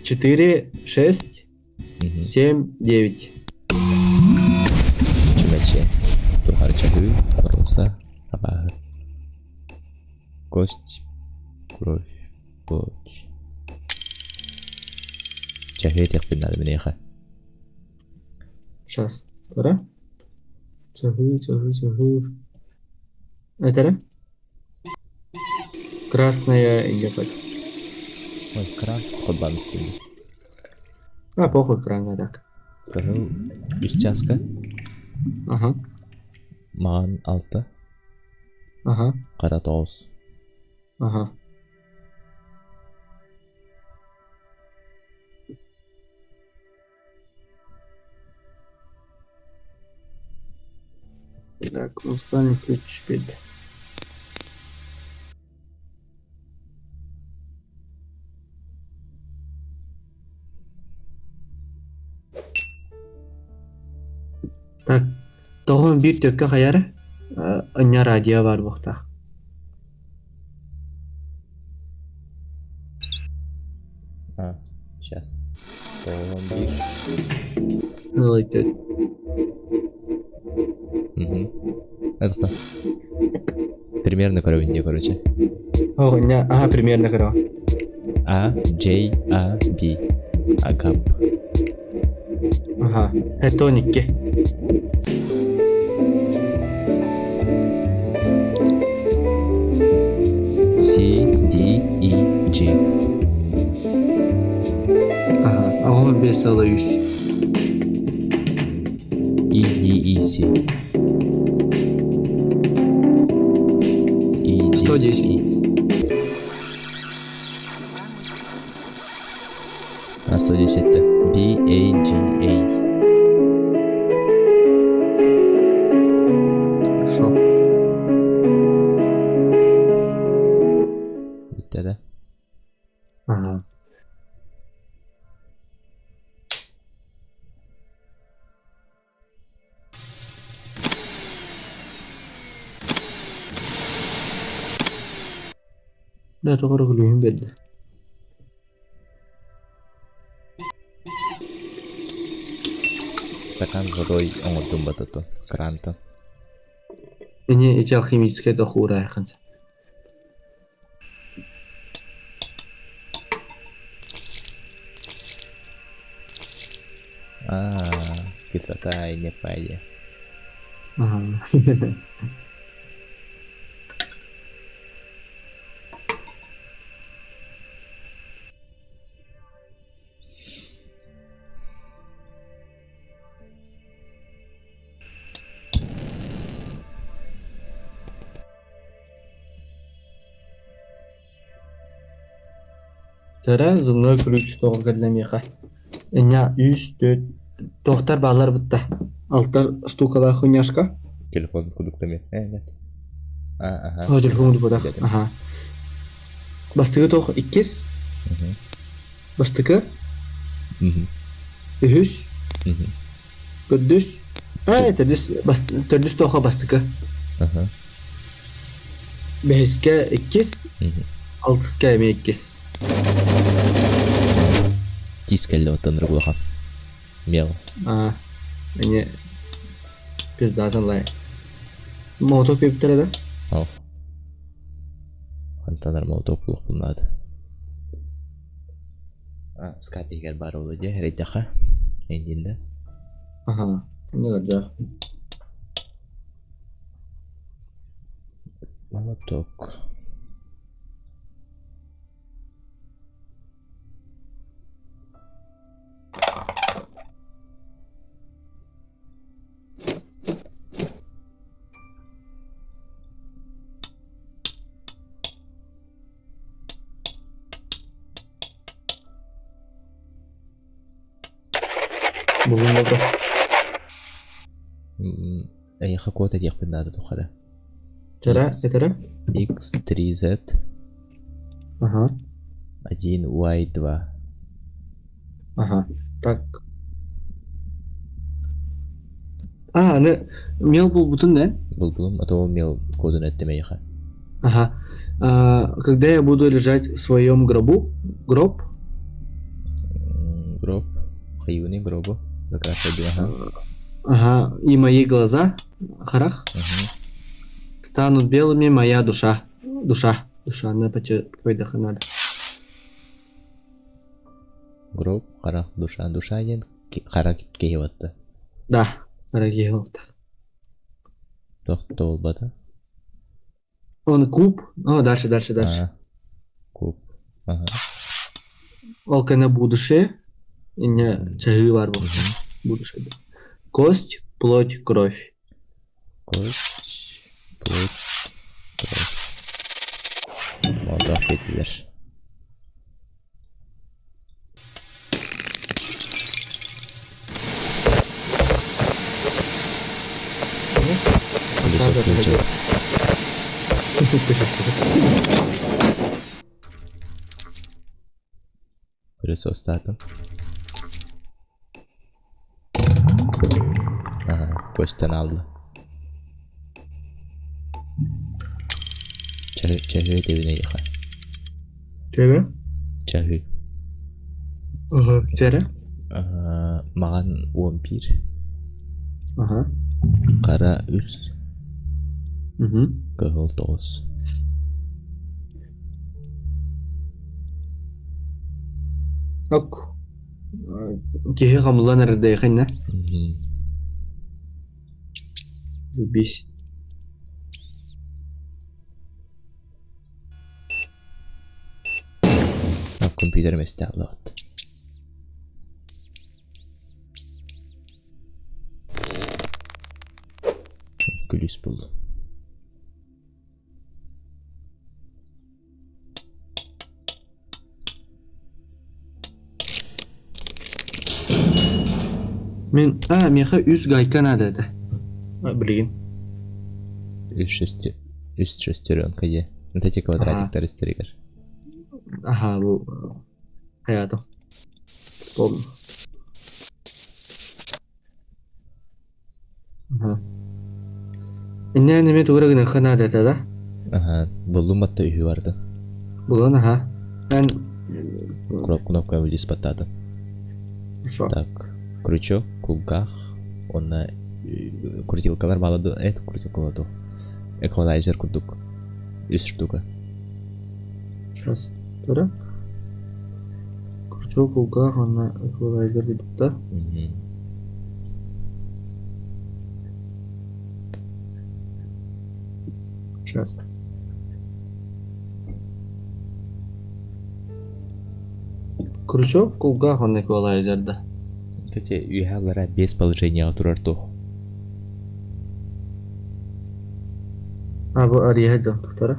4, 6, 7, 9. Чумаче. Тухар чахы. Роса. Абар. Кость. Кровь. Плоть. Чахы тех надо менеха. Сейчас. Тора? Чахы. Это? Красная индикатор. Ой, кран. Подбан стили. Похуй кран, так. Кажу. Устяска. Ага. Ман алта. Ага. Каратоз. Ага. Так, музыкальный ключ шпиль. Так, тоғын bir төкке қаяры, ыння радио бар бұқтақ. Сейчас. Бомбир. Ылай төт. Это кто? Примерно коровинде, короче. Ыння, ага, примерно қырау. A, J, A, B. Агап. Ага, хэтоникке. C, D, E, G. Ага, ағын бес алы үш. E, D, E, C. E, D, 110. E. На 110-те. B, A, G, A. Хорошо. Bitti de. Ага. Да, тоғыры күлігін берді. Стакан с водой оңырдың батыты. Кранта. Эне эти алхимическая тохура яқынса. Кислота и не пойде. Ага. Тара зубной ключ тоғы кірлемеға. Эне үш, төт, тоқтар балар бұтта. Алтар штукала хуйняшка. Телефон кудуктами. Нет. Ага. Телефон бұдақ. Дядя. Ага. Бастығы тоқ иккес. Бастығы үш, күрдіс. Түрдіс тоға бастығы. Ага. Бәйіске иккес, алтысқа әме иккес. Тискелі оттан рыглаха. Мел. Эне пиздатын лайс. Молоток бептері да? Ау. Антанар молоток бұлық бұлнады. Скапигер бар олы де, рейдяха. Эндинді. Ага. Не ғаджа. Молоток. Bugün oldu. Эйха кода диэхпин надо тухара. Тера, X. этера? X3Z Ага, 1Y2. ага. Так. Мел был бутын, да? Был, а то умел коду на этом эйха. Ага. Когда я буду лежать в своем гробу, гроб, Гроб. Хаюни гробу. Как раз один, ага. ага, и мои глаза, харах, Мгм. станут белыми, моя душа. Душа, на пойдаха надо. Гроб, харах, душа. Душа ен харак кейватты. Да, дорогие вот. Тоқты болбады. Он куб. О, дальше. А, куб. Ага. Ол кана будущее. И не чаги бар бұл. Мгм. Будущее. Кость, плоть, кровь. Кость, плоть, кровь. Молдав бетілер. Пылесос включил. Пылесос стату. Ага, костьтен алды. Чагы дебіне еха. Тера? Чагы. Ага. Тера? Маған 11. Ага. Қара үс. Угу. Кығыл 9. Ок. Кеге қамылан әрді еқен, Бис. Компьютер месте алды. Гүліс болды. Меха үз гайка надо это. Блин. Үст шестеренка е. Это те квадратиктар историкер. Ага, bu hayatım. Вспомнил. Ага. Инне неме тугра гына хана дата да? Ага, болдум батта үйі барды. Булан ага. Мен Кнопка вылез батады. Хорошо. Так, крючок, кулгах, онна крутилкалар балады. Это крутилкалады. Эквалайзер курдук. Үст штука. Сейчас. Тора. Крючок, угар, он эквалайзер видит, да? Мгм. Сейчас. Крючок, угар, он эквалайзер, да? Кстати, үйхалара без положения турар тух. Bu araya jam Tara.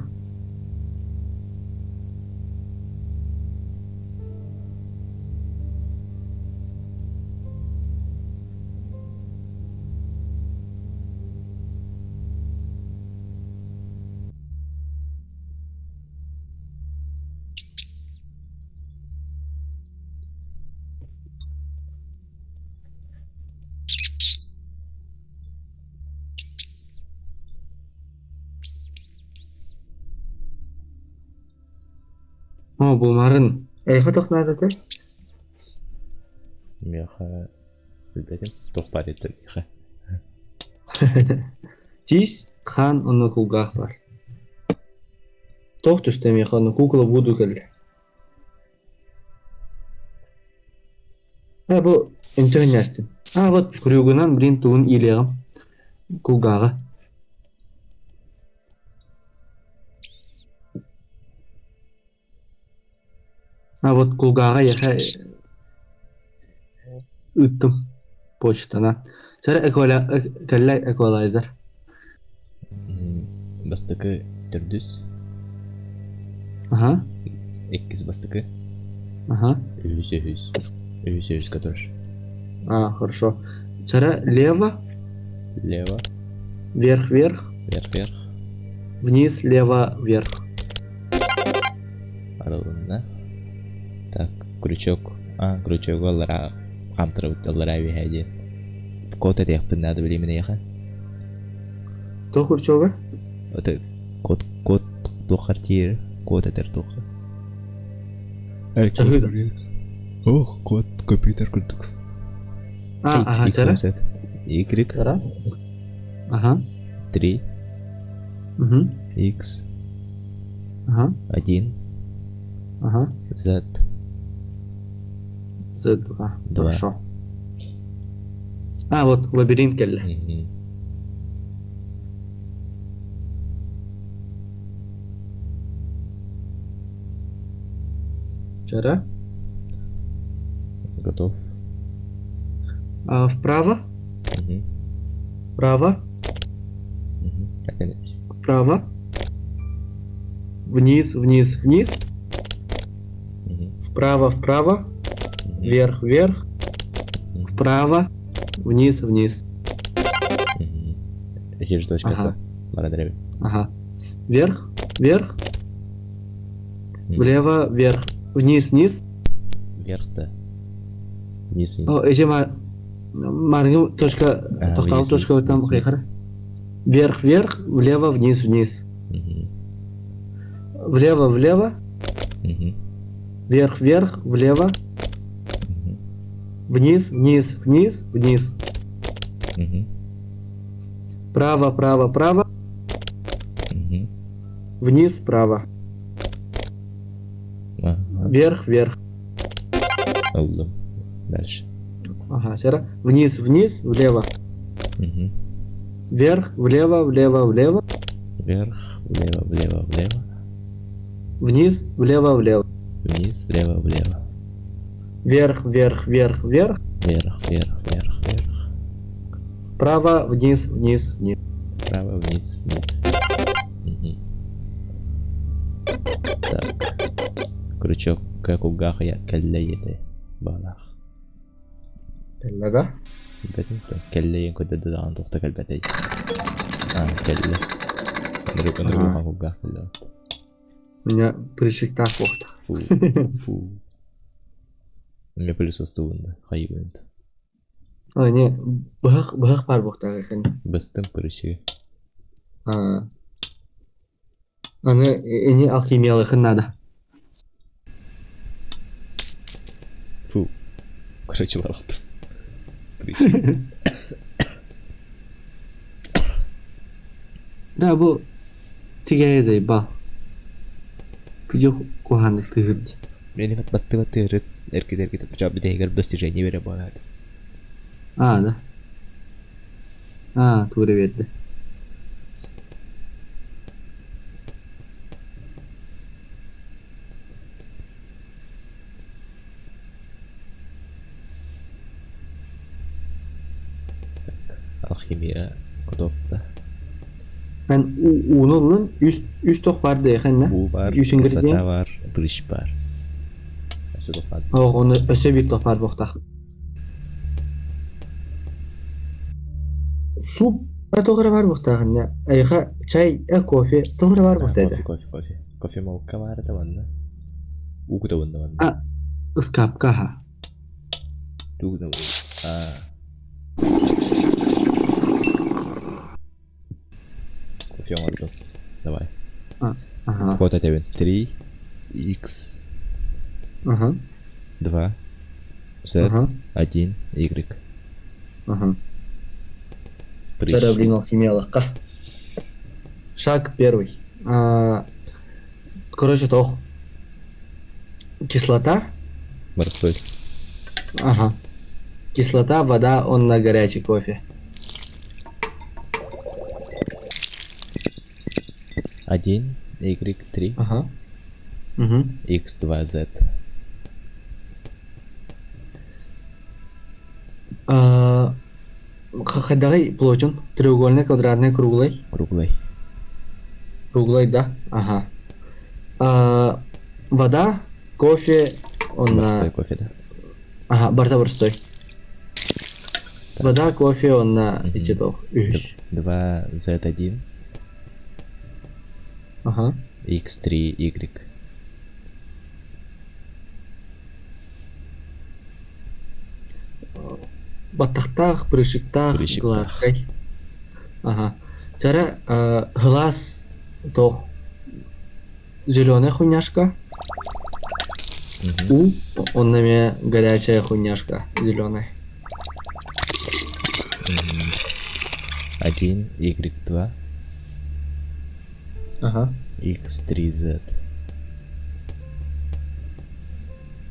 Bu marın. Fotoğraf nerede? Меха... Bilbedim. Тух бар еді меха. Здесь хан он на кругах var. Тоқ түсте механы кукла вуду келді. Bu интернестен. Вот крюгынан блин туын илегім. Кулгағы. Вот кулгага яха ыттым почтана. Сара эквалайзер. Бастыкы түрдүс. Ага. Эккиз бастыкы. Ага. Үйсөз. Үйсөз көтөр. Хорошо. Чара лево, Лево, вверх, вверх, вверх, вверх. вниз, лево, вверх. Аралığında. Так, крючок. Крючок олара. Қамтырып олара вихади. Код это яхпын надо білемін яха. То крючога? Это код тухар тир. Код это тухар. Чахыда. О, код компьютер курдук. Чара. Y, Чара. Ага. 3, Угу. X, Ага. 1, Ага. Z, Z2. Два. Хорошо. Вот лабиринт келді. Мгм. Чара. Готов. Вправо, Мгм. вправо, Мгм. Конец. вправо. Вниз, вниз, вниз. Мгм. Вправо, вправо. Мгм. Вверх, вверх. Мгм. Вправо. Вниз, вниз. Мгм. Здесь же точка. Ага. Благодарю. Ага. Вверх, вверх. Мгм. Влево, вверх. Вниз, вниз. Вверх, да. Вниз, вниз. Эже маргы точка, тоқталып вниз, точка вниз, өттен вниз, қиқыр. вниз. Вверх, вверх. Влево, вниз, вниз. Мгм. Влево, влево. Мгм. Вверх, вверх. Влево. Мгм. Вниз, вниз, вниз, вниз. Мгм. Право, право, право. Мгм. Вниз, право. Ага. Вверх, вверх. Oldu. Дальше. Ага, сера. Вниз, вниз, влево. Мгм. Вверх, влево, влево, влево. Вверх, влево, влево, влево. Вниз, влево, влево. Вниз, влево, влево. Вверх, вверх, вверх, вверх. Вверх, вверх, вверх, вверх. Вправо, вниз, вниз, вниз. Вправо, вниз, вниз, вниз. Мгм. Так. Крючок как у гахая келлейді. Балах. Келлага. Бәдімді. Келлейін көдеді даған тоқта кәлбәтей. Келле. Өндіріп Ага. хан құгға келле. У меня прыщик так вот. Фу. Фу. Мне пылесос туынды. Қайып өнд. Не, бăхăк бар бұқтағы екен. Бістің пырышығы. Аны не алхимиялы екен надо. Фу. Короче, барықтыр. Да, бұл тіге зай ба. Күде қоғанды тығырды. Мені батты өрет. Әркет ұчап бітегер достижение бере болады. Да. Туғры берді. Алхимия готовда. Мен уның үш тоқ барды екен, Бу бар, Үш ингредиент. кислота бар, пырыш бар. Осы тоқады. Оны өсі бір тоқ бар бұқтақ. Суп тоғры бар бұқтағын. Айға чай, кофе тоғры бар бұқтайды. Кофе. Кофе молка бар да ванна. Уку да ванна ванна. Скапка ха. Тугу да ванна. Кофе молка. Давай. Ага. Код это 3, X, Ага. 2, Z, Ага. 1, Y. Ага. Пырыш. Чараблин алхимиялыққа. Шаг первый. Короче, тоқ. Кислота. Морской. Ага. Кислота, вода, он на горячий кофе. 1, Y3, Ага. Угу. X2, Z. Қайдағы плотин? Треугольный, квадратный, круглый? Круглый. Круглый, да? Ага. Вода, кофе, он Морской на... кофе, да? Ага, борта простой. Так. Вода, кофе, он на Мгм. эти тох. Үш. 2Z1, Ага. X3Y. Баттахтах, прыщиктах, Прыщиктах. гладкай. Ага. Цара глаз тох зеленая хуйняшка. Мгм. У, он на меня горячая хуйняшка зеленая. 1, Y2, Ага. X3Z.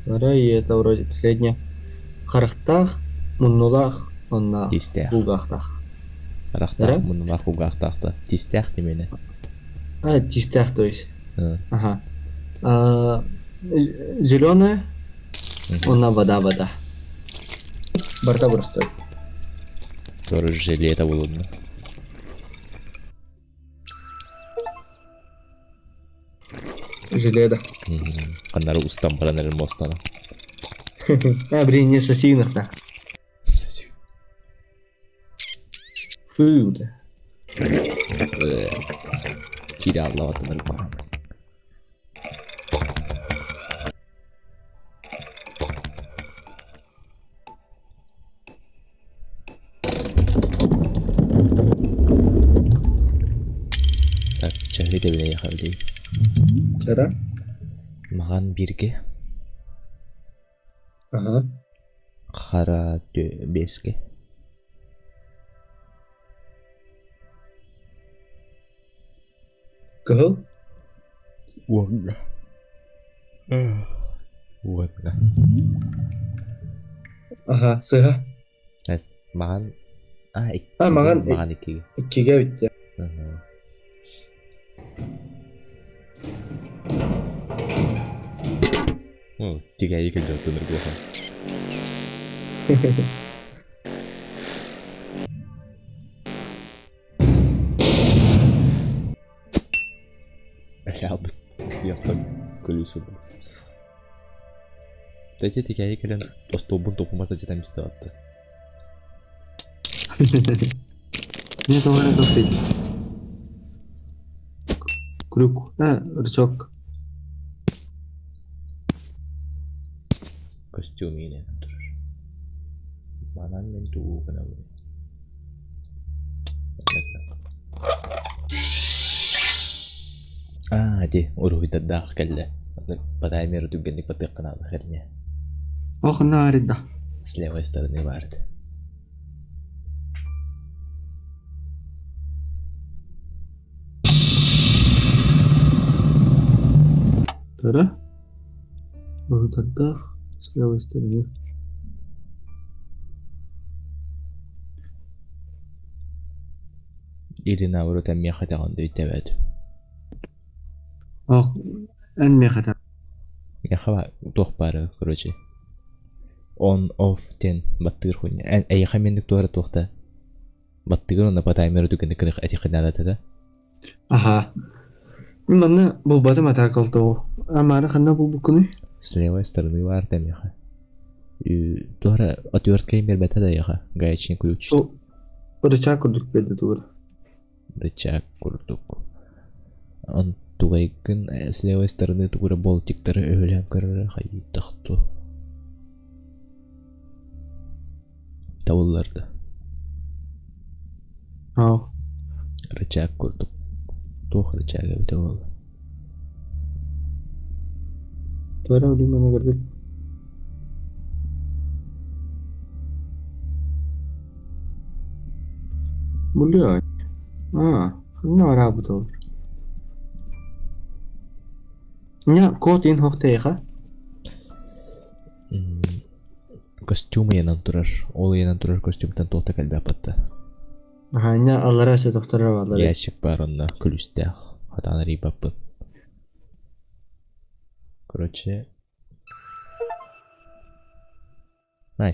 Цара и это вроде последнее. Харахтах, муннулах, он на Тистях. хугахтах. Рахтах, Да? мунлах, угахтахта. Тистях демени. Тистях, то есть. Ы. Ага. Зеленая, Мгм. он на вода. Барта просто. Тоже желето болуну. Желеда. Канары устам баранер мостана. Блин, не сосинах-то. Food. Кири аллаватыныр көрөм. Так, чахли тебине яхабилей. Чара? Маған бирге, Ага. қара беске. Кыл? Уанга. Уанга. Ага, сыға. Маған... маған маған екіге. Иккиге битти. Тиga екі жақтын үргеха. Әлі алды. Яқтан көлісі бұл. Дәте тиga екілін остобын тоқымата жетен бісті атты. Не, товары тоқтайды. Крюк. Рычок. Костюм ене тұрыр. Манан мен туғу ғына бұл. Ди, уруйда дақ кәлі. Подай меру түгенік потық қынады херне. Ох, нарida. С левой стороны варды. Тара? Вот отдах с левой стороны. Или наоборот, меха тағын дөйтебәді. Ох, ән мехата. Меха тоқ бары, короче. On, off, тен, баттығыр хуйня. Әйеха мендік туары тоқта. Баттығыр онда подай меру түгенік қырық әті қынадаты да. Ага. Мана бұл батым атак олды. Амары қанда бұл бүкіні? С левой стороны варды меха. Туара отверткай мербәті да яха. Гаячный ключ. Рычаг күрдік берді туғыр. Рычаг курдук. Он тугайгын с левой стороны тугура болтиктары өлен көрөрө хайыттакту. Тавулларды. Ау. Рычаг курдук. Тух рычага бите болду. Тара өлі мана көрдік. Блядь. Қанна ара бұтыл. Не, код ин хоқтайға. Костюмы янан турар. Ол янан турар костюмтан тоқта кәлбе апатты. Ага, не аллара се тоқтара балары. Ящик бар онна күлістәқ. Хатаны рибаппын. Короче.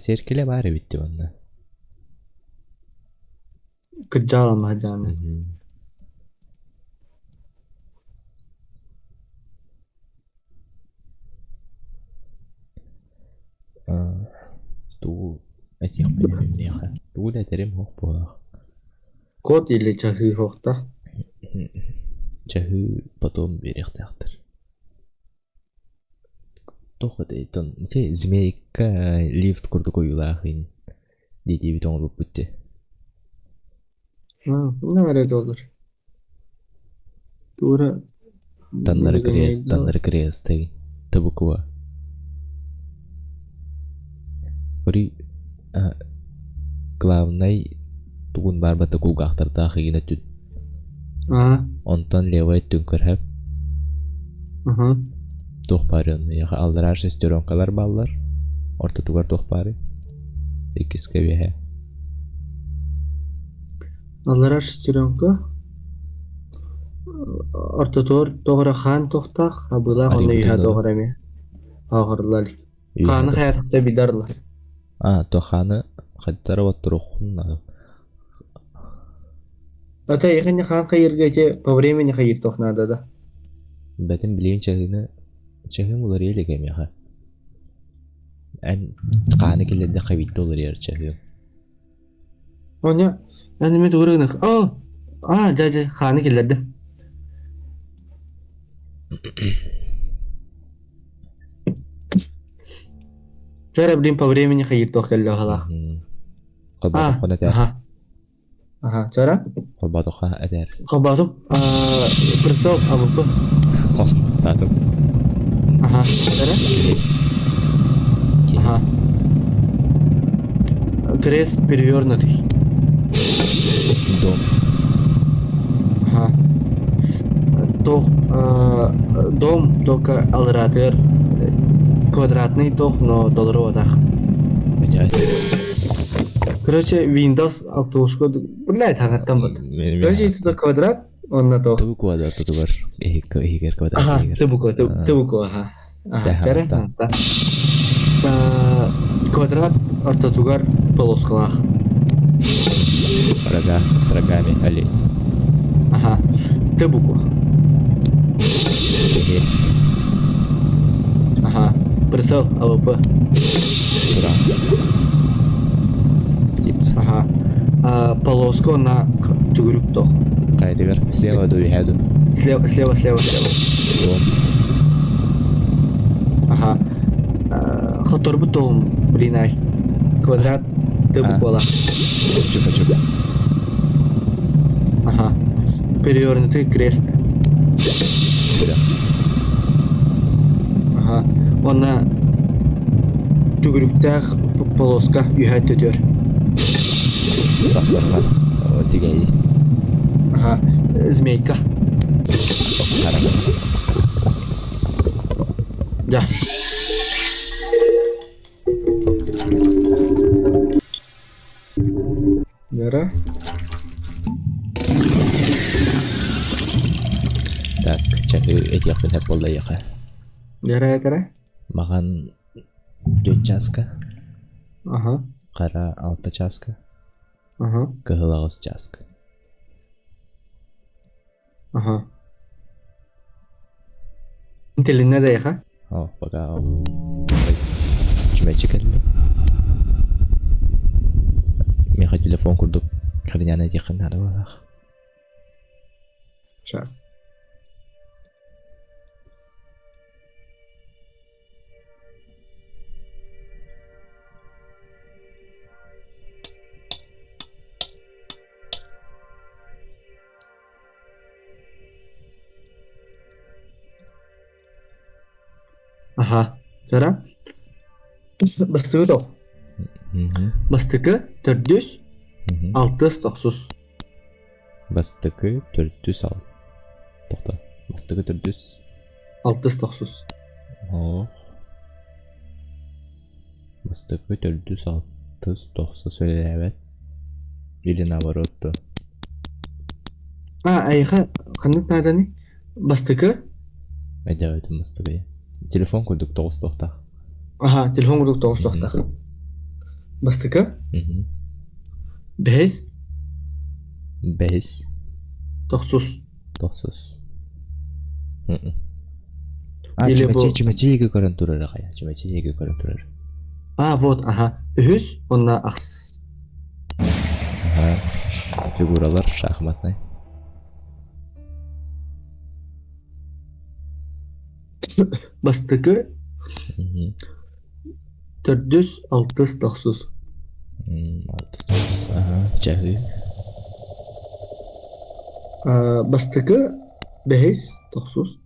Серкеле бары битти онна. Кыджалам хаджаны. Ту этих пониманиях. Тугуля терем хох болах. Код или чахи хохта. Чахы потом берехтахтар. Тоходейтон. Те змейка лифт курдук уйлахын. Деди битон рупутте. Ne öyle olur. Тура. Таннар крест теги. Табукуа. Ори главный тугун барбата кулгахтарда хыгына түт. Онтан левай түнкөрһөп. Тухпарын яха алдырар шестеронкалар баллар. Орта тугар тухпары. Икиске беһе. Аллара шестеренка. Ортотор тоғыра хан тоқтақ, абыла оны иха тоғыра ме. Ағырлар. Қаны қаятықта бидарлар. Тоханы хаттара ваттурухун. Ата яхын хан қайырға те по времени қайыр тоқнада да. Бәтін білейін чағын олар елегем яға. Ән қаны келерде қабитті олар ер чағын. Оня, әнімет ұрығынық. Жа, қаны келерді. Жара білейін по времени қайыр тоқ келді қалақ. Қолбатық қона тәр. Жара? Қолбатық қа әдер. Қолбатым. Присол, абыпы. Татым. Жара? Крест перевернутый. Дом. Дом только алратер. Квадратный тох, но долларовый так. Короче, Windows автошку, блядь, там вот. Короче, если это квадрат, он на тох. Ты квадрат, ты бар. Игер квадрат. Ты буко, Жара? Квадрат, ортотугар, полоскалах. Рога с рогами, олень. Ты буко. Присел, АВП. Тура. Птица. Полоску на тюгрюк тох. Кайдыгар. Слева дури хеду. Слева. Дом. Хоторбу том, блинай. Квадрат, ты буквала. Чупа-чупс. Перевернутый крест. Сюда. Он на түгіріктәқ полоска үйәт өтер. Сақсарға. Тигәй. Змейка. Қараңы. Да. Яра. Так, чәкі әтияқпен әп болды яқы. Яра. Маған 4 часка. Қара 6 часка. Кығылағыз часка. Тіліне де яқа? Баға Чүмәчі кәлді. Меға телефон күрдік. Қырняны дейқінлері бағақ. Час. Жара? Бастығы тоқ. Бастығы 400-600. Бастығы 400 Тоқта. Бастығы 400 600. Бастығы 400-600 сөйләбәт. Или наоборот. Айға қандық наданы? Бастығы? Әдәуәтім бастығы. Телефон күрдік 9 тоқта. Телефон күрдік 9 тоқта. Бастығы? 5 900. Чүмәчі егі көрін тұрыр қая. Вот, Ühüs, onna aks. Aha. Figuralar şahmatnay. Bastıkı Mhm. 400-600. Altı. Aha. Cahil. Bastıkı 500-900.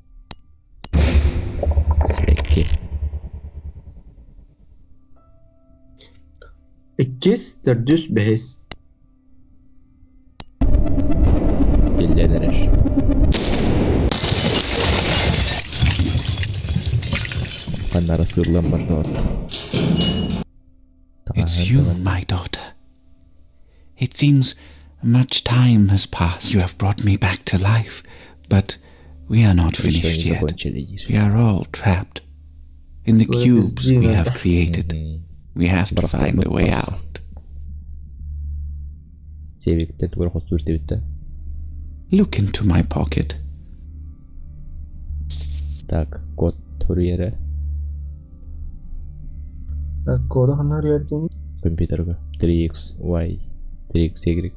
Spekki. 200-400. Dillenir. Kanlara sığırlan var da orada. It's you, my daughter. It seems much time has passed. You have brought me back to life, but we are not finished yet. We are all trapped in the Well, cubes it's we been have a- created. We have to find a way out. Sevgili tuvar hostur bitti. Look into my pocket. Так, код турьера. Кода ханар ярдин. Компьютерга. 3xy. 3xy.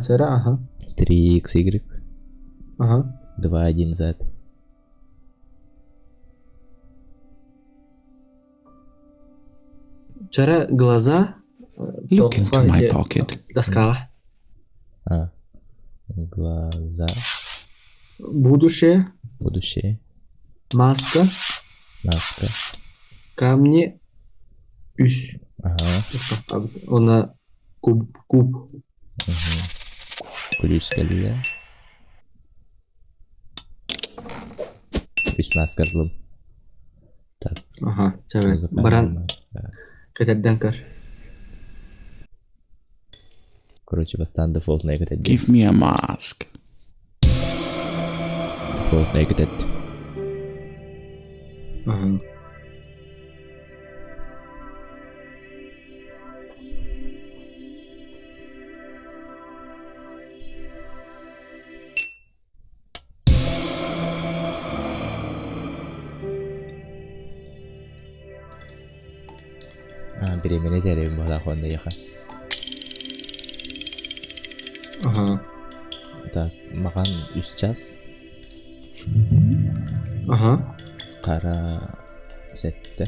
Чара, ага. 3xy. Ага. 21z. Чара глаза. Look into my pocket. Доска. А. Глаза. Будущее. Будущее. Маска. Маска. Камни. Үс. Ага. Она куб. Угу. Плюс колея. Плюс маска кылым. Так. Ага. Чара. музыкальный Баран. маска. Кетерден кар. Короче, бастан дефолт негатив. Give me a mask. Дефолт негатив. Ага. Беремене жарем бала хонда яха. Ага. Так, маған 3 час. Ага. Қара сетті.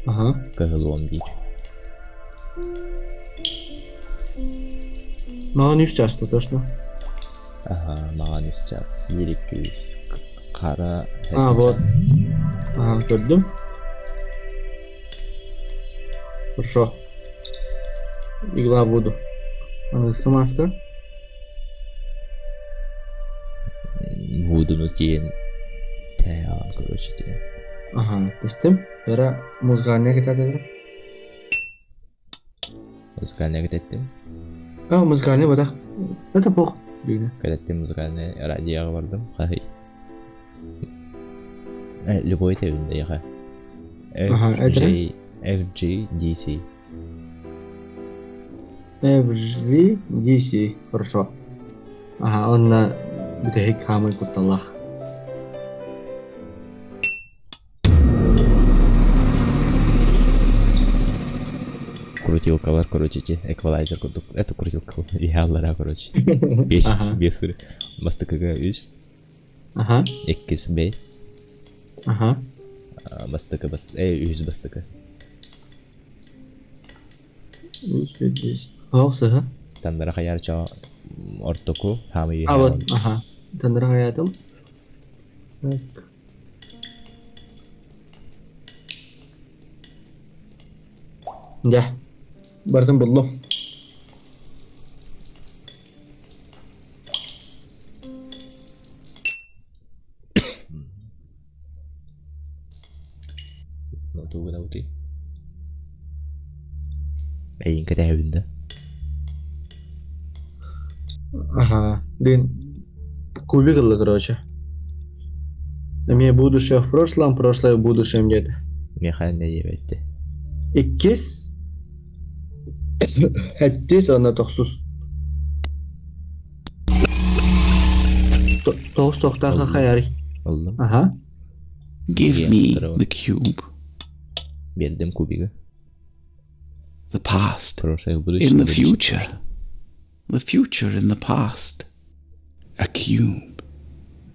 Ага. Кығыл 11. Маған 3 жасты точно. Ага, маған 3 час. 200. Қара вот. час. Ага, gördüm. Хорошо. Игла в воду. Английская маска. Вудуну кейін таян, короче, те. Ага, пустим. Sonra muzgarneye getirdim. Музыкальный кәдеттім. Muzgarneye badak. Это пох. Бейне. Кәдеттім музыкальный радиоға бардым. Қағи. Любой тәуінде яға. Ага, әдірі? FG-DC. FG DC. Хорошо. Ага, он бітегік хамай кутталлах. Крутилка бар, короче, те. Эквалайзер курдук. Это крутилка. Реаллара, короче. 5 Ага. бесур. Бастыкыга 3. Ага. 2-5. Ага. Бастыкы 100 бастыкы. 310. Ау, сыға. Тандара хаярча ортоку хамы Вот, ага. Tanrı hayatım. Так. Ya. Бардым buldum. Tuh gue tahu Әйін кәдәуінде. Ага. Блин. Кубик, короче. Мне будущее в прошлом, прошлое в будущем где-то. Механ не дебетті. 200. 700 ona 900. 9 hayari. Oldu. Aha. Give Yeah, me bravo. the cube. Бердім кубигі. the past Прошлое в in будущем. the future. The future in the past. A cube.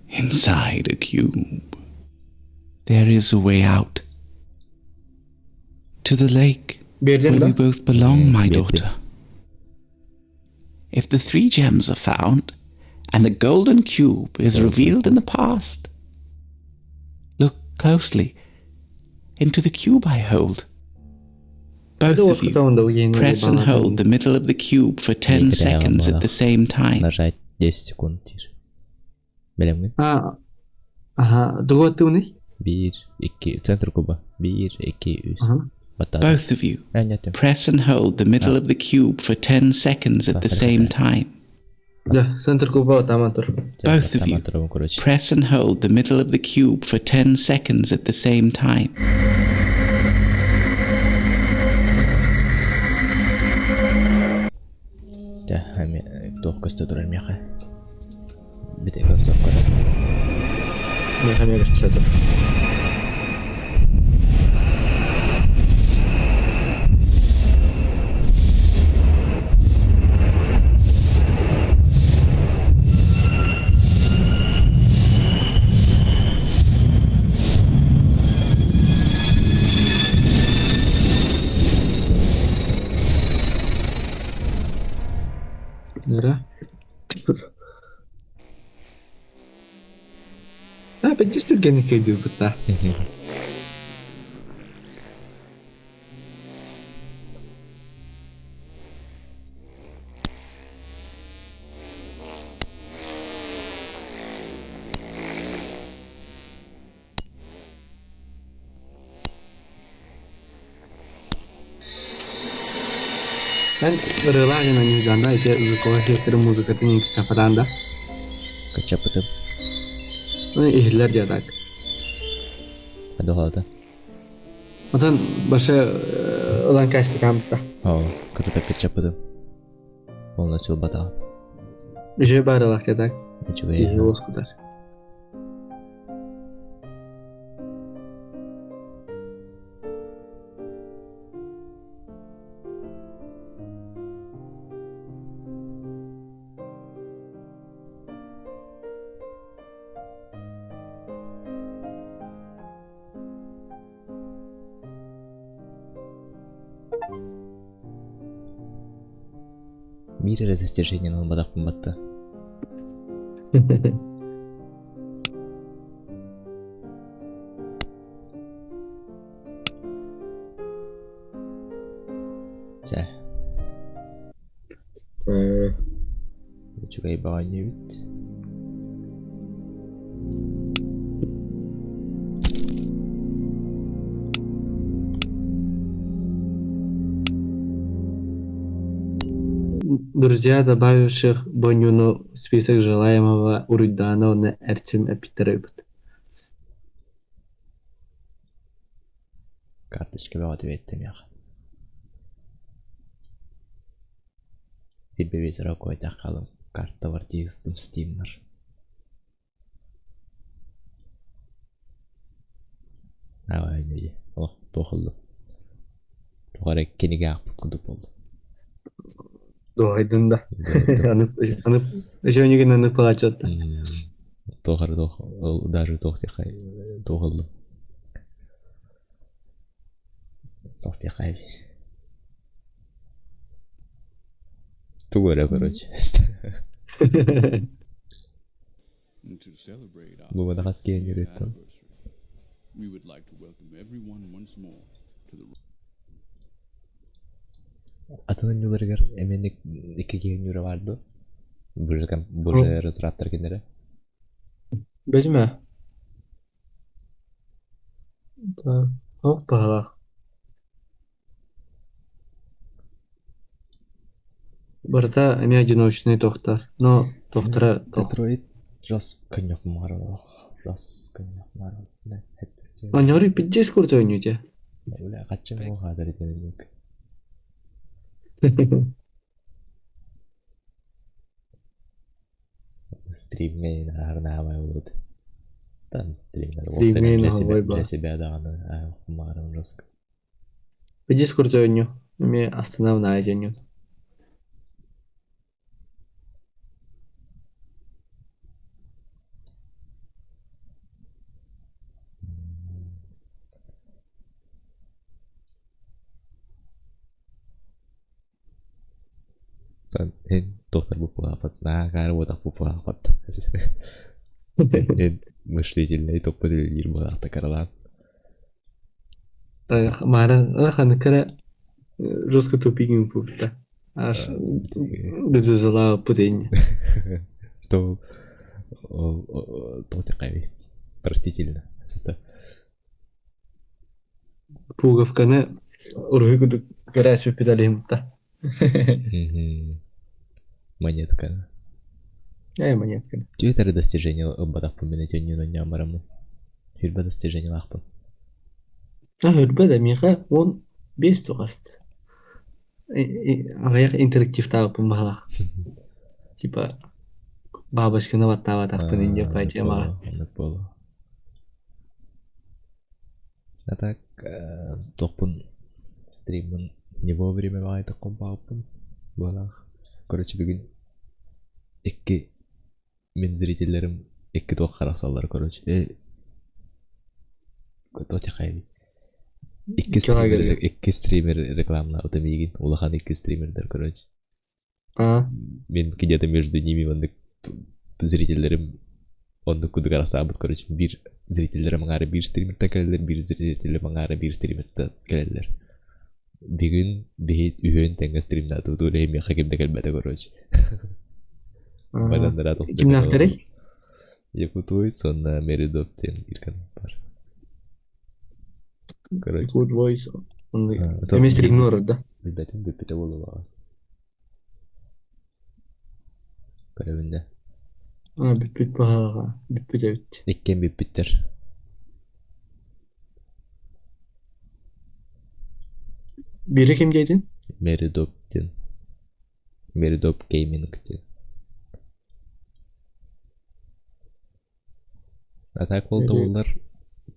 Inside a cube. There is a way out. To the lake Берден, where да? we both belong, my Берден. daughter. If the 3 gems are found, and the golden cube is revealed in the past, look closely into the cube I hold. Both Да, of you, да, уйдем, press and ебало, hold the middle of the cube for 10 Играй, seconds at ебало. the same time. Нажать 10 секунд тише. Белемген. Ага, дугу ты уни? 1, 2, центр куба. 1, 2, 3. Ага. Батады. Both of you, Нет. press and hold the middle of the cube for 10 seconds at the same time. Да, центр куба там тур. Both of you, press and hold the middle of the cube for 10 seconds at the same time. Да, ами тоқ көсті тұрар меха. Біте концовкада. Меха мега штатов. Да. Бедистер гене кайдыр бутта. Sen rıлаги на низанда, эти звуковые музыкатын инки чападанда. Качапытым. Ну, ихлер дядак. Hadi halda. Одан башы улан каспи тамтта. О, кырпек качапытым. Полностью бата. Же барылак дядак. Ничего И я. оскудар. Мир или достижение на бадах бата. Жа. Ничего я бага не вид. Друзья, добавивших Бонюну в список желаемого Урудана на Эртим Эпитерыбт. Карточка бага деп еттім яға. Тебе весь рукой тақалым. Карта бар тегістім Steam бар. Авай неге. Ох, тоқылды. Тоқара кенеге ақпыт құдып болды. Дойдун да. Анып, жөнүгүн анып алачотта. Тоқар даже тоқтиқай тоқылды. Тоқтиқай. Тугора, короче. Бұл бада қас кейін үйреттім. We would like to welcome everyone once more to the Атынан юларгар эменик эки кейін юра барды. Боже разраптар кендері. Безме. Так, опа. Барда эми одиночный тоқтар. Но тоқтара Детройт жас коньяк марал. Жас коньяк марал. Анёры 50 курт ойнуйте. Бля, качан го хадыр етен. Стриммен арнамай болот. Тан стриммен. Стриммен Для себя даганы. Марал жас. 50 курт ойну. Мен Астананы айжанын. Доктор Бупуапат, нагар вот Бупуапат. Мышлительный топ-подвигир была такая. Марын хан кара жестко тупик пупта. Аж гыдызала пудень. Что то такая. Простительно. Пуговканы ургуду гараж педалимта. Монетка. Ай монетка. Тьютер достижение обадах поменять он не на нямарамы. Хюрба достижение лахпан. Hürbe миха он бес тугаст. Аяк интерактив табын бахалах. Типа бабочка на ваттава тахпын инде пайтема. А так тохпун стримын не вовремя вайта компапын. Балах. Короче бүгүн эки мен зрительдерим эки тох карасалар, короче. Көтө кайбы. Iki стример рекламна утамигин. Улахан iki стримердер, короче. Мен где-то между ними ондык зрительдерим ондык куду карасабыт, короче. Бир зрительдер маңары бир стримерде келелер, бир зрительдер маңары бир стримерде келелер. Бүгүн бейт үйөн теңге стримда туду эми хакимде келбеде, короче. Баландар атып. Ким нахтерей? Якутуй, сонна Меридоптен иркен бар. Короче. Good voice. Эмес игнор, да? Билбетим бүппите болу бага. Көрөбүндө. Бүппит бага. Бүппит эбит. Эккен бүппиттер. Бири ким дейдин? Меридоптен. Меридоп геймингтен. А так волтовулар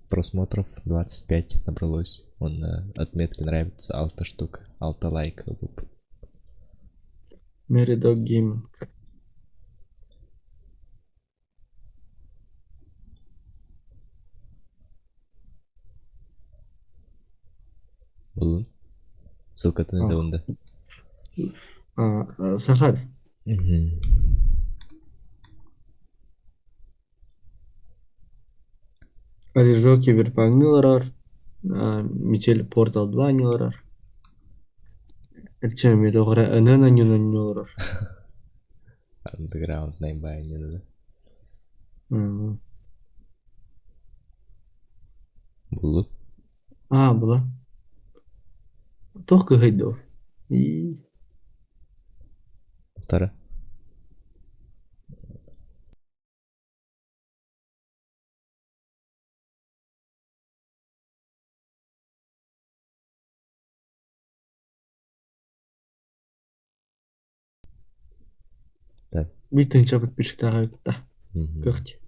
просмотров 25 набралось. Он отметки нравится, алта штука, алта лайк. Меридок гейминг. Булун. Ссылка-то на завода. Сахар. Алижо Киберпанк Мичель Портал 2 ниларар. Эрчем мет огра анана ниларар. Underground найбай не надо. Булу. Була. Тох кыгайдо. Тара. Битинче подписчиктер да. Кырти.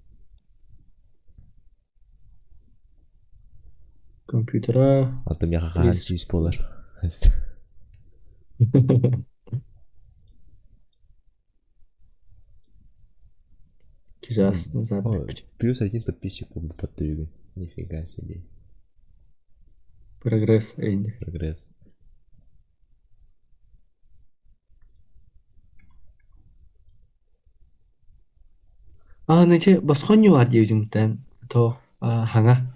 Компьютера. Аты мяха хан сүйс болар. Сейчас назад. Плюс 1 подписчик был под тюгой. Нифига себе. Прогресс, Энди. Прогресс. Нече басқан не бар деуімден. То хаңа.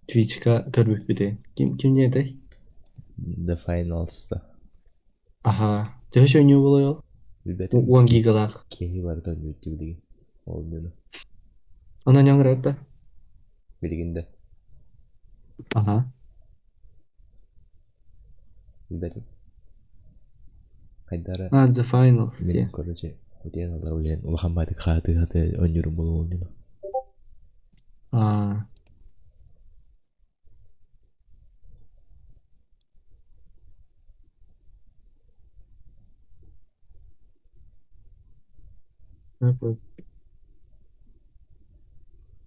Twitch'ка көрбіп біде. Кім не еді? The Finals-та. Төш өне болай ол? 10 гигалар. Кейі бар да өтті білеген. Ол дені. Ана не аңырады да? Білгенді. Білдерін. Қайдары. The Finals, де. Мен, короче, өтен алар өлен. Улахан байтық қаты өнерім болу ол дені.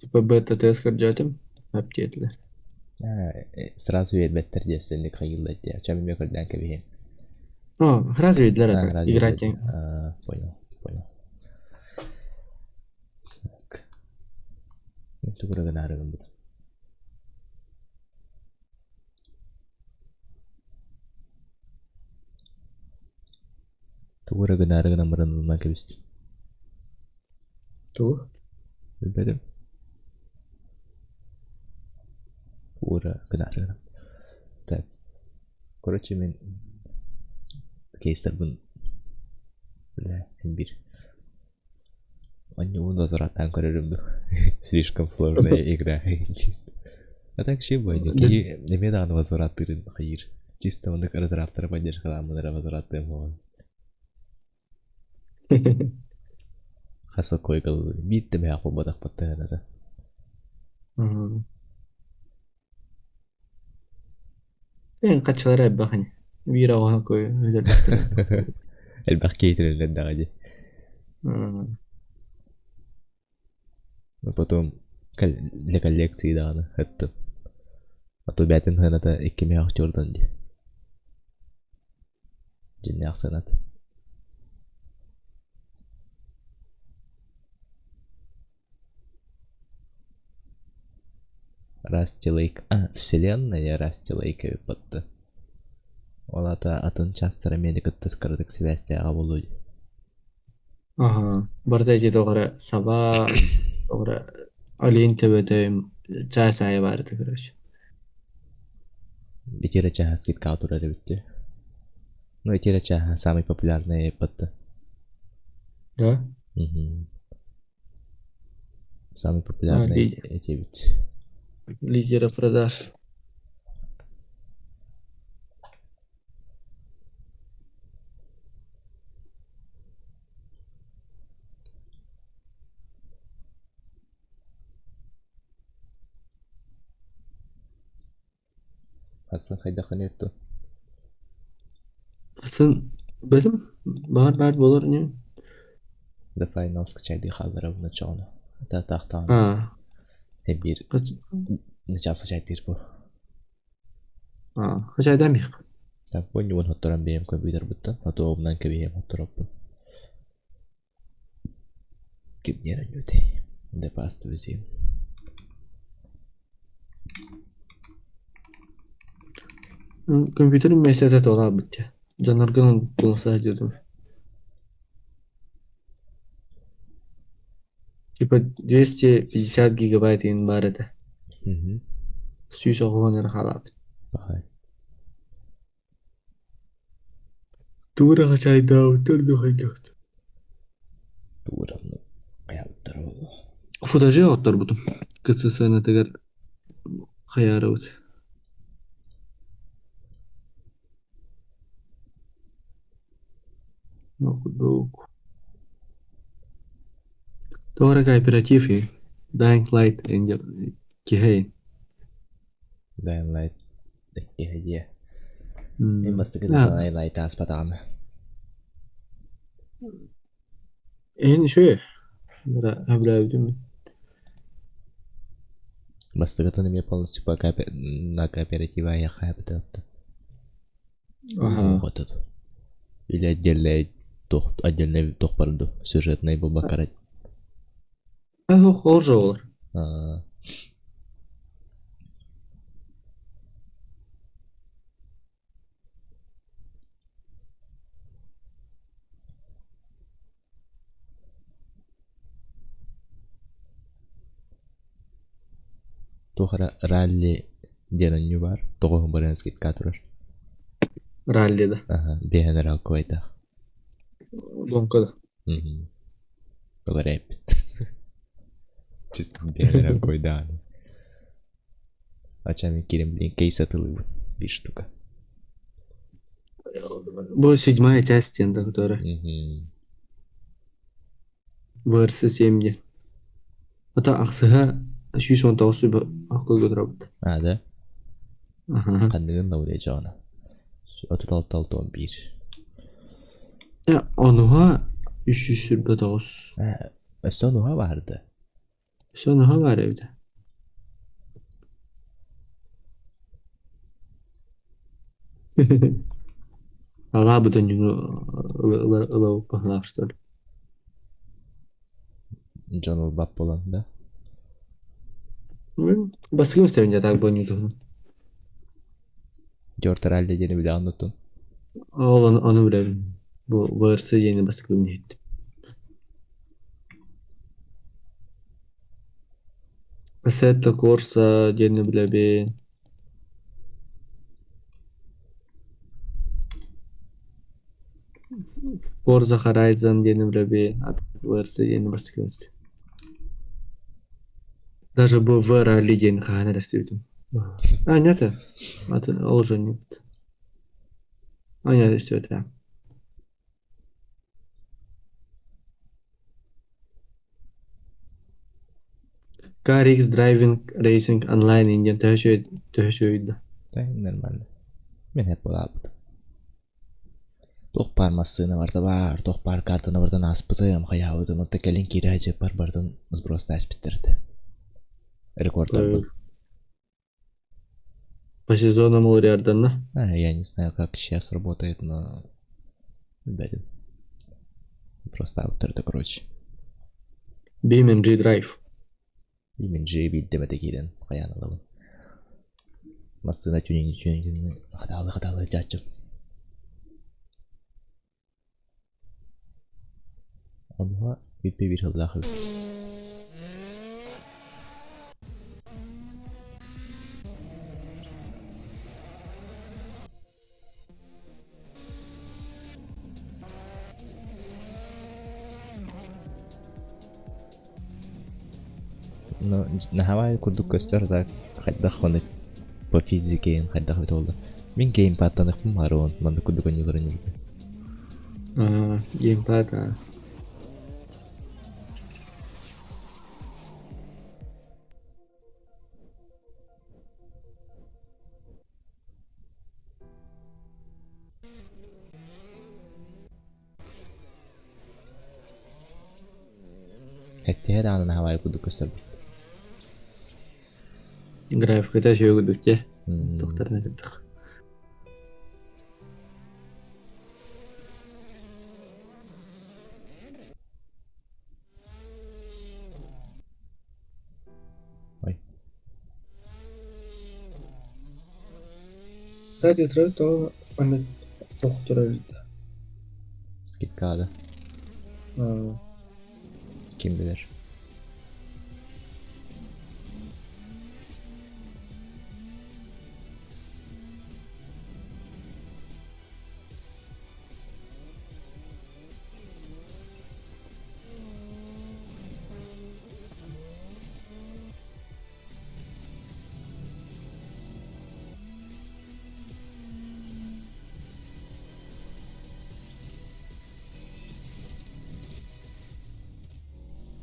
Типа бета-тест кірдетім. Әптетілі. Сразу ведбеттер десенlik hayırlı etti. Açam bilmiyor kadar kebihim. Разве видно это? Играть. Понял, понял. Так. Это burada narıgın bu. Тугура гынарыгын амырынылма кебист. Ту. Bilmedim. Тугура гынарыгын. Так. Короче, мен кейстер бун бля, bir они возвратан көрөрүмдү. Слишком сложная игра. А так ще будет. Не мне надо возвратырын хайыр. Чисто он разраптар поддержка, мы возвратым. Хасо койгал битте ме акы бодак баттана да. Качалар бахань. Вира оған кой. Элбах кейтерлер дагы. Но потом для коллекции да, это. А то бятин ханата 2 актёрдан ди. Жиннак санат. Расти Лейк. Вселенная Расти Лейка подта. Олата атын частара медикатты скырдык связьтяга болуй. Ага. Бардайжи тоғыры саба, тоғыры алейін төбөтөйм, чай сайы барды, короче. Битера чаха скидка турары битти. Ну, Битера чаха самый популярный подта. Да? Самый популярный эти бит. Лидера продаж. Аслын хайдахан етту. Асын, білім, бар болар не? The Finals качайды халдыра бұны чоғыны. Ата тақтағын. Bir нечасы чайтыр bu. Качайды амиқ. Так, бұны он хоттаран бейім компьютер бұтты. Ато обынан кебейім хоттарап бұл. Кебнерін өтей. Де пасты өзейім. Компьютерin mesele dolar bitti. Canargının bulması acıdım. Типа 250 гигабайт ин бар еді. Сүйіс оқығаныр қалап. Тура қачайды ауыттырды қайдақты. Турамны қаяуыттыр ол. Футажи ауыттыр бұтым. Кысысына тегер қаяры өт. Нахудок. Τώρα кооперативы Dying Light кихейн. Dying Light кихейдия. Мен бастыгы Dying Light аспатамы. Эн шөй. Нара әбләвдім. Бастыгы мне полностью на кооператива я хайбыты. Ага. Или отдельный тох барды. Сюжетный бұл бакарать. Хор жолар. Тохара ралли денен бар. Тоғын баран скидка турар. Ралли да. Ага, бегенерал койда. Донкада. Рэп. Чисто бегенерал койда. Ачами кирим блин кейс атылы bir штука. Bu 7-я часть, которая. Versi 7. Ата ақсыға 119 ақыл көтірабыд. Да? Қандығын наурия жағына. 36-11. Онуға 329. Sonuha vardı. Sonuğa var evde. Ала бутон ылау пахлав, что ли. Джон бап болан, да? Баскым стерінде так бой нютугну. Жортар әлде дені біле аннутун. Ол onu білем. Bu varsa yeni баскым нет. Assetto Corsa yeni bilebe. Forza Horizon yeni bilebe. Varsa yeni баскым. Даже bu в ралли yeni kahane restevdim. А, нет. Это уже нет. А, нет, все это. Car X Driving Racing Online inген töhşöydü. Нормально. Мен hep bola alpıdım. Тоқпар массына барда бар, тоқпар картаны бардан аспытым, хаябыдым, отта келин кири ажеп бар бардан сброста аспиттерди. Рекорд албым. По сезонам Лориардан, да? Я не знаю, как сейчас работает, но... Блядь. Просто авторды, короче. BeamNG Drive. BeamNG билдемеде кирен, каян алабын. Массына тюнингini хадалы жачым. Онуға битпе бир хыл лахыл. Но нахавай курдук көстөр да хайдах хоны по физике хайдах бит oldu. Мен геймпадтан ыкпым арон, мында курдук ойнолорун жүрдү. Геймпад, а. Хеттеге да анын хавай курдук көстөр. Графикада жөгүдүк же. Токтарына кеттик. Ой. Да, Детройт то аны токтурайды. Скидка да. Kim bilir.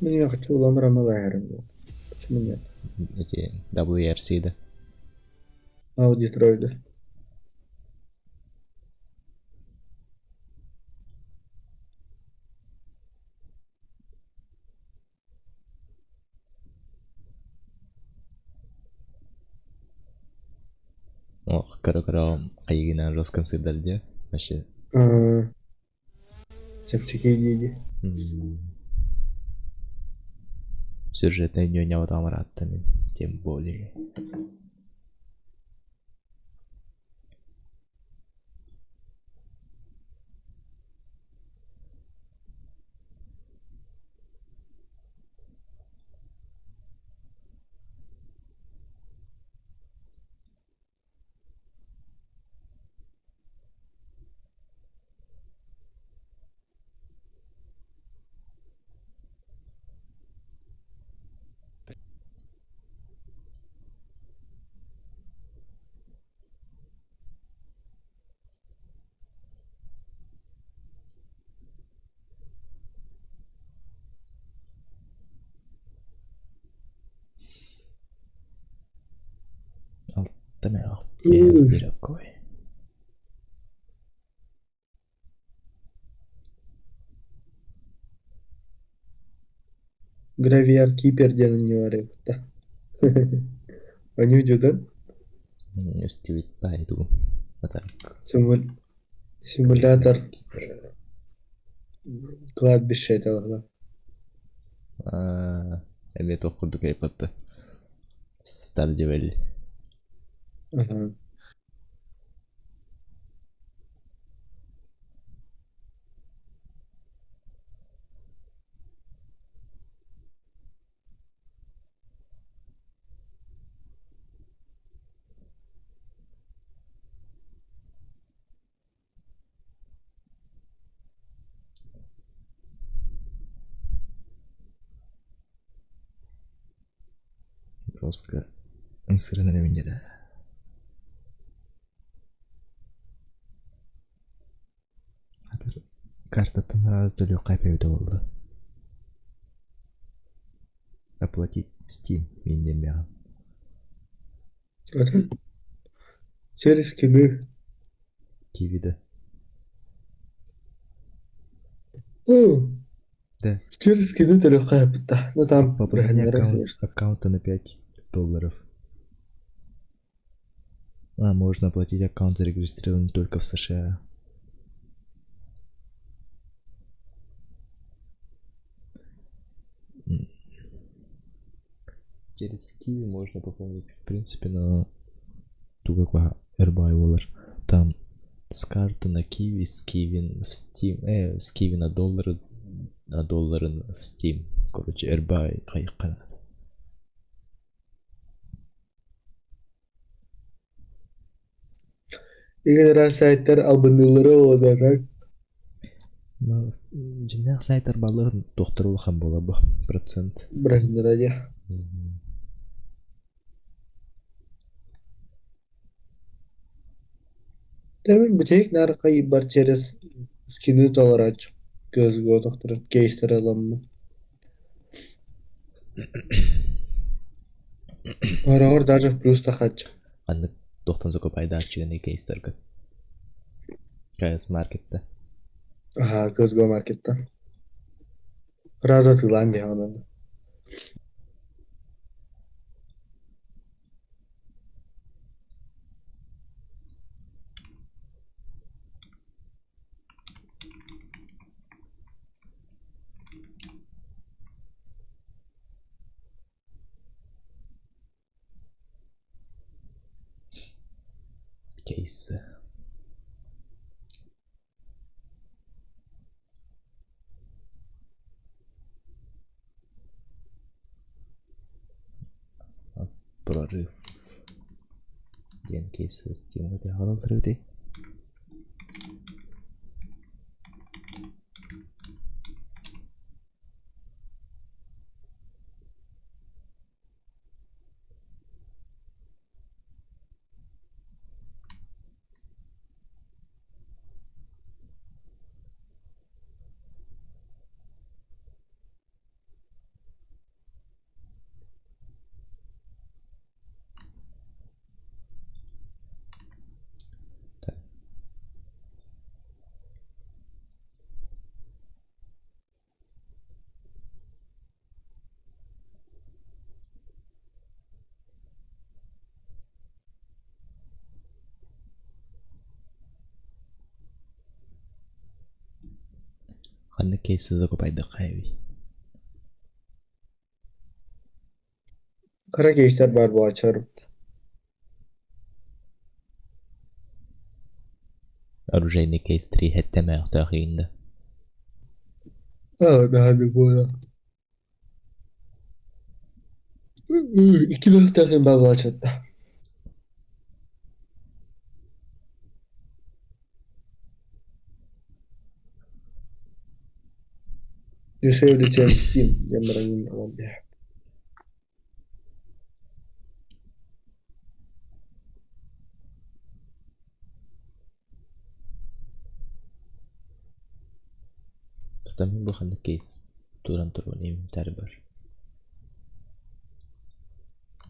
Мне я хочу Ламара Малайра. Почему нет? Эти WRC, да? А у Детройда. Ох, кара-кара кайгынан роскан сыдалды. Вообще. Чепчики диди. Сюжетный днёня вот амаратами, тем более. Тамех, какой. Graveyard Keeper denen ne var ya. Onu videodan. Стивит по этому. Вот так. Симулятор кладбища этого. Эми окурдук айпадты. Stardew Valley. Ага. Просто ымсырын эреминде да. Азыр картатын раз төлөө кайпайбыта болду. Оплатить Steam менден бяган. Это через скины. Кивиде. Да. Через скины то легко опыта. Ну там Пополнение проходили. аккаунта на $5. Можно оплатить аккаунт, зарегистрированный только в США. Через Kiwi можно пополнить, в принципе, на тугаква Airbuy Wallet. Там с карты на Kiwi, с Kiwi в Steam, с Kiwi на доллары в Steam. Короче, Airbuy кайыккана. Игра сайттар абонелері олда так. Жинақ сайттар балларын тоқтырулы хам бола бұл процент. Брендерде. Demin bıçak narkayı bar через скины толар ач. Gözgü doktor кейстер аламмы. Орогор даже в плюс тахач. Аны тоқтан зөкөп айда ачыгыны кейстерге. КС маркетте. Ага, gözgü marketten. Раза тылан bir hanım. Кейсы. Прорыв. Ген кейсы Steam'de de halaldırıyor değil. Kanı кейсы зөкөп айда кайби. Kara кейстер бар bu açarım. Оружейный кейс 3 хеттеме актахыйында. Daha bir bu. İki nokta ben bu açadı. Дешевле, чем в Steam. Я маранин алам я. Тоқтамын бұл қанды кейс. Туран тұрған инвентарь бар.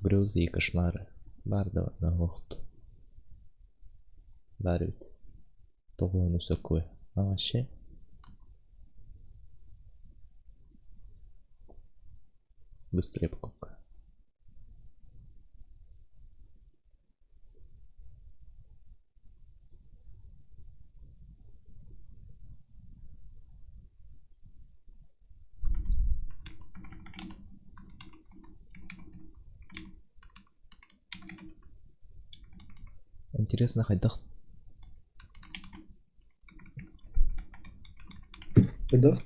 Грозы и кошмары. Бар да на вахту. Бар ведь. Тоғлан усакуя. А вообще? Быстрее покупка. Интересно, хайдах Кайдах?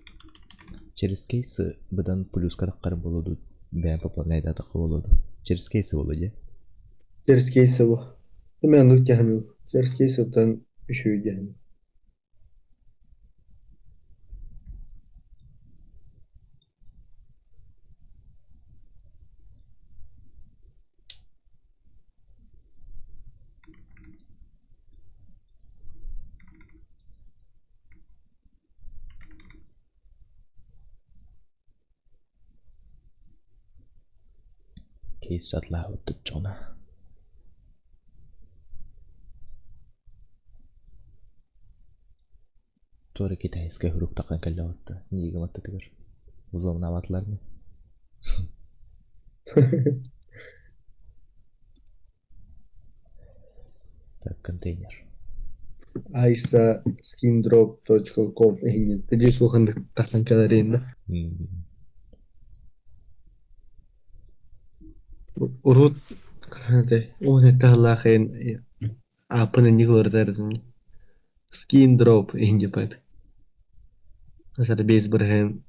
через кейсы быдан плюс кадаққар болуду. Бән пополняйда атақы болуду. Через кейсы болу, де? Терс кейсы бу. Мен нук яхну. Терс кейсы бутан үшү яхну. Кейс сатлаа өтөж жона. Тори китайская хурук таққан кәлі отты. Неге матты тігір. Узлом наватлар мен. Так, контейнер. Айса skindrop.com эйнен. Теди слухандык тахтан каларында. Урут хантай. Оны тахлахен апыны нигордардым. Skindrop эйнде пат. Асар без бірген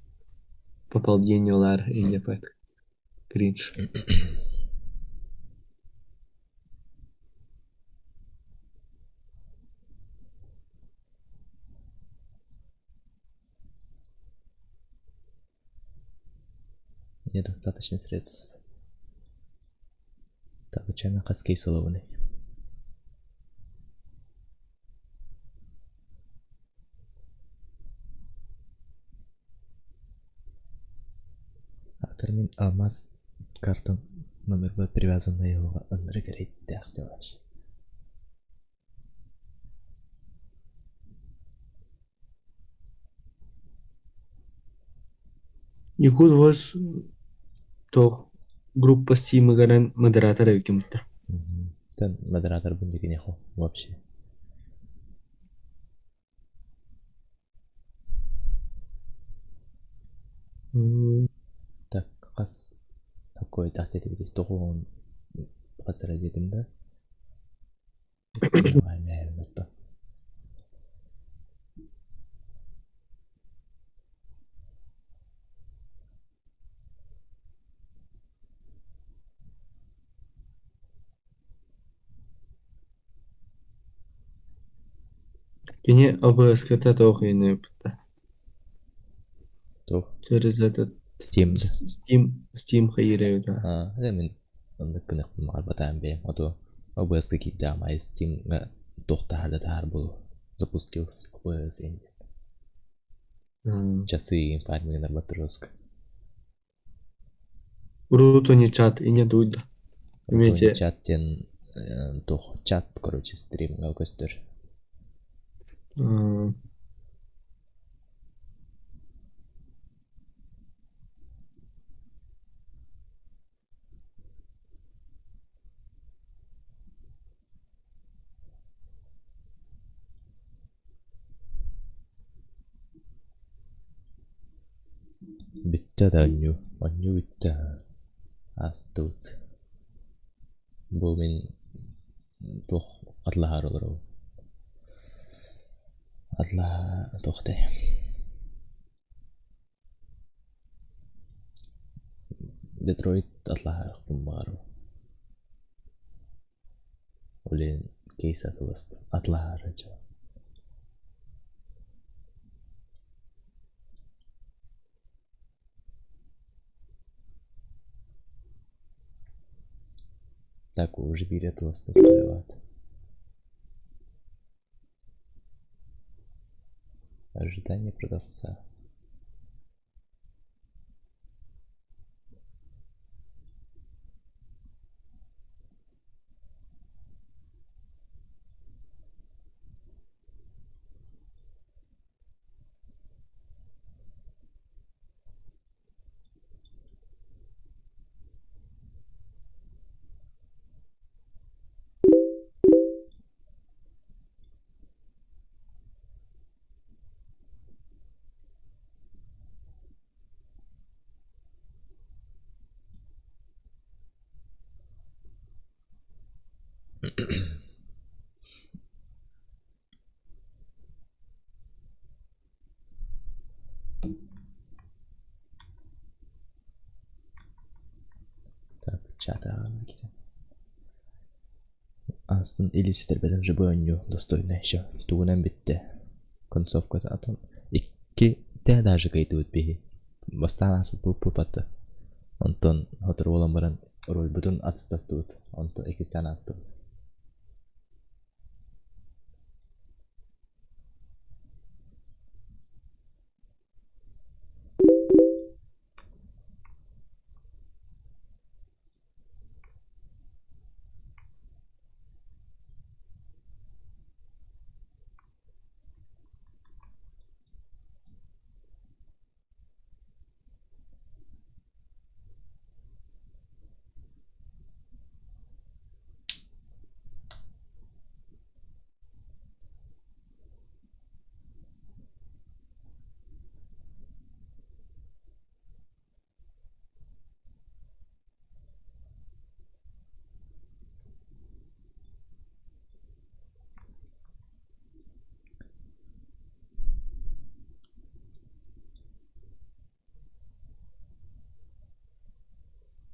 пополнениялар эйнде пат. Кринж. Недостаточно средств. Так, учамен қас кейс олауыны. Термин алмаз карта номер бар привязан на его андрегорит дахтеваш. Якут was toch группа Steam гаран модератора викимта. Тен модератор бундеги нехо вообще. Так, қас такой тахтетеги тоғуын қасыра дедім да. Аймайын отты. Кене АБС-ката toch ине пта. Тох, Через этот Steam. Steam хайре да. Мен ындық күні қылмағар батайын бейм. Ото OBS-ды кейді амай Steam-ға тоқтарды тар бұл. Запустил с OBS енді. Часы фармингнар батыроск. Уруто не чат и не дуйда. Имейте... Чаттен тох чат, короче, стримға көстір. Бітті да аню бітті астут. Бұл мен тоқ атлағар олар ол. Атла тоқтай. Детройт атлағар құмбағар ол. Олен кейс атылыст атлағар жау. Так, уже билет у вас наплевать. Ожидание продавца. чата. Астын илиси тербелен жибонью достойно еще. Тугунан битте. Концовка атан. Икки те даже кайты өтпеги. Бастан ас пупатты. Антон хотыр болан баран роль бүтүн атстастыбыт. Антон экистен астыбыт.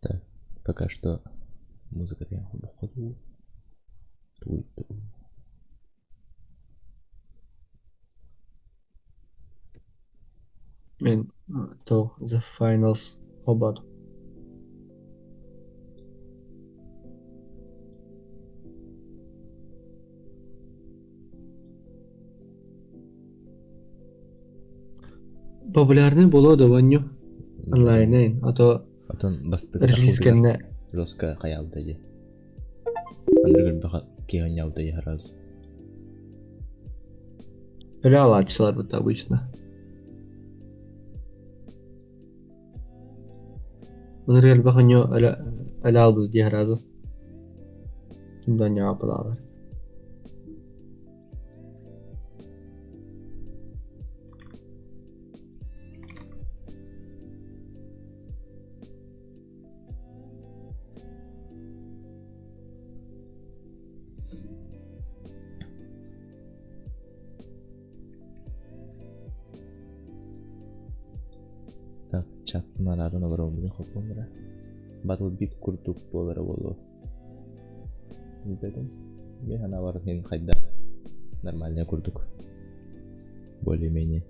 Так, пока что музыка я походу. Men to the finals обад. Популярный болоду ваню онлайн, а то Атын бастык релизкенне жестко хаялды. Андыргыл баха киганьяуды раз. ölü alaçlar bu обычно. Bunlar bakınyo ölü aldı diye razı. Kimden ne yapılar? Так, чаттын арарын олар менен хопомура. Battle bit курдук болары болу. Билбедим. Мен ана бар мен кайда нормально курдук. Более-менее.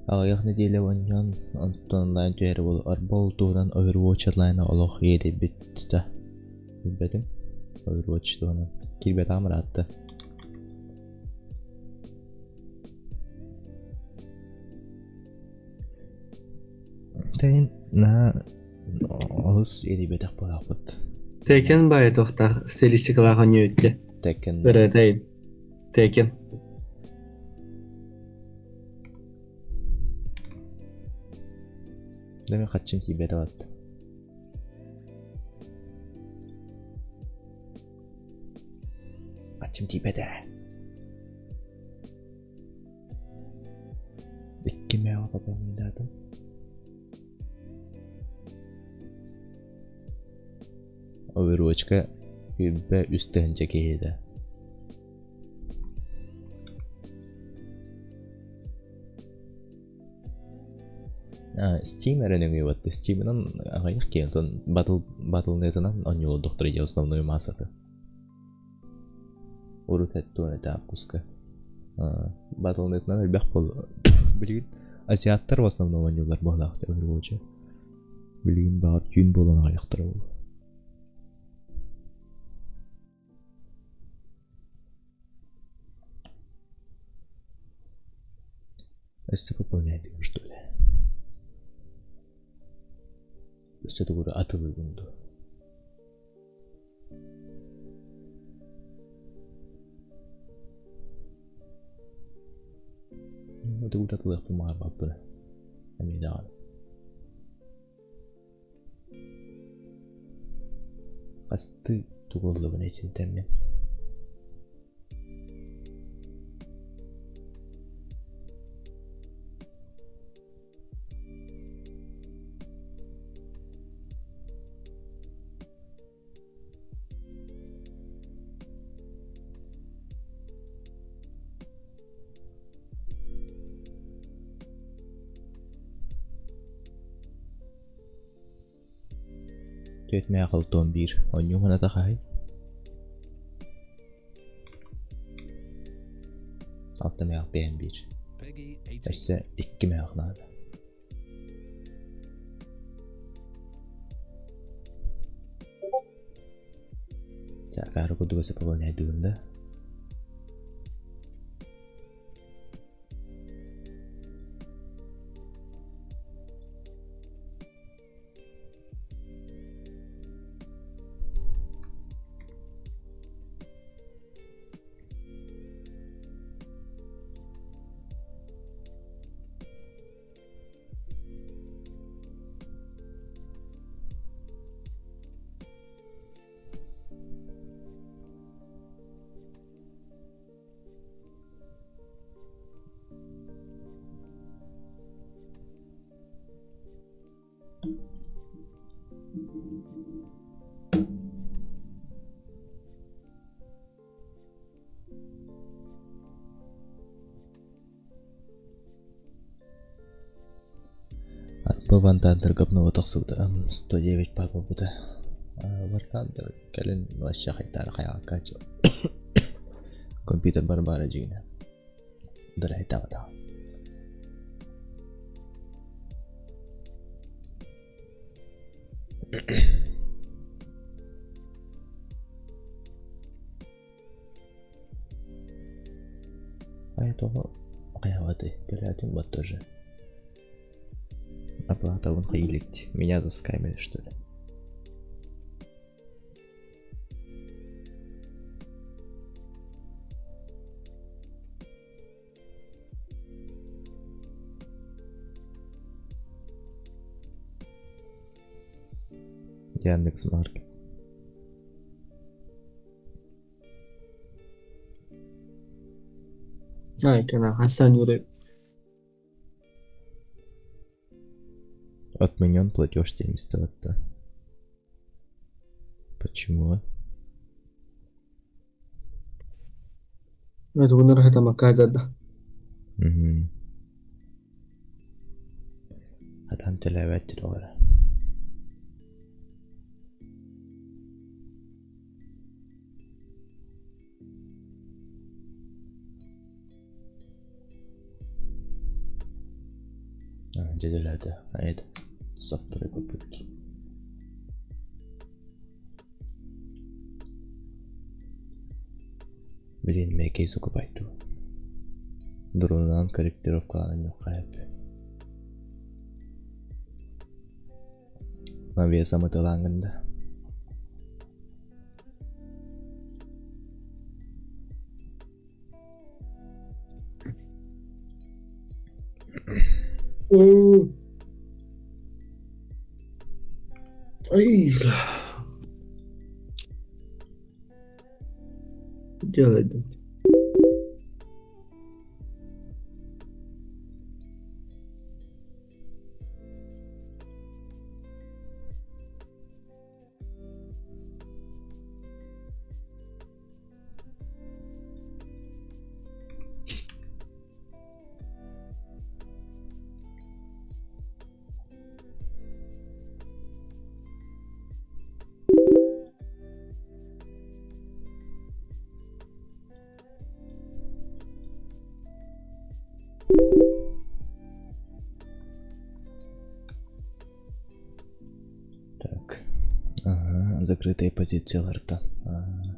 Аяқ неделе ваньян Антон лайн түйері бол арбол туғынан Overwatch лайна олық еді бітті. Білбедім? Overwatch туғынан. Келбет амыр атты. Тәйін олыс еді бетіқ болақ бұд. Tekken bayağı tohta stilistikalaga nöyti. Tekken. Öğreteyim. Tekken. Demek kaçım ki beta attı. Kaçım ki beta. İki meyve babamın dadım. Overwatch'ka bir üstten çekeydi. Steam әренеңе өтті. Steam'нан ағайық кейінтон Battle.net'ынан он олдық тұрды основной массаты. Урут әтті оны да куска. Battle.net'нан әлбәқ бол. Білген, азиаттар в основном онылар болақты Overwatch'ы. Білген бағыр күйін болан ағайықтыр ол. Если пополняет, что ли? Что-то говорю, атовый гунду. Это вот это легко мало бабы. Амидан. Асты тугулду бун этин теммен. Tööt me akılton bir. Onyu mana takay. Altta me ak beğen bir. Esse 2 me aknadı. Cakar kudu basa pabone dunda. Вантандер гопного таксуда 109 папа буде. Вартандер кален вообще хайтар хая качо. Компьютер барбара жигне. Драй тавата. А это каяваты, пилятин вот тоже. Оплата вон хайлить. Меня заскамили, что ли? Яндекс.Маркет. Кана Хасан Юрий. Отменен платеж 70 ватта. Почему? Это гунар хата макада да. Угу. Хатан телевет doğru. Деделerde. Evet. Софтвер попытки. Блин, кейс окупайту. Дронан корректировкаларын yok kayıp. Навесом это ланганда. Ай. Делай, да. Так. Ага, закрытые позиции ларта. Ага.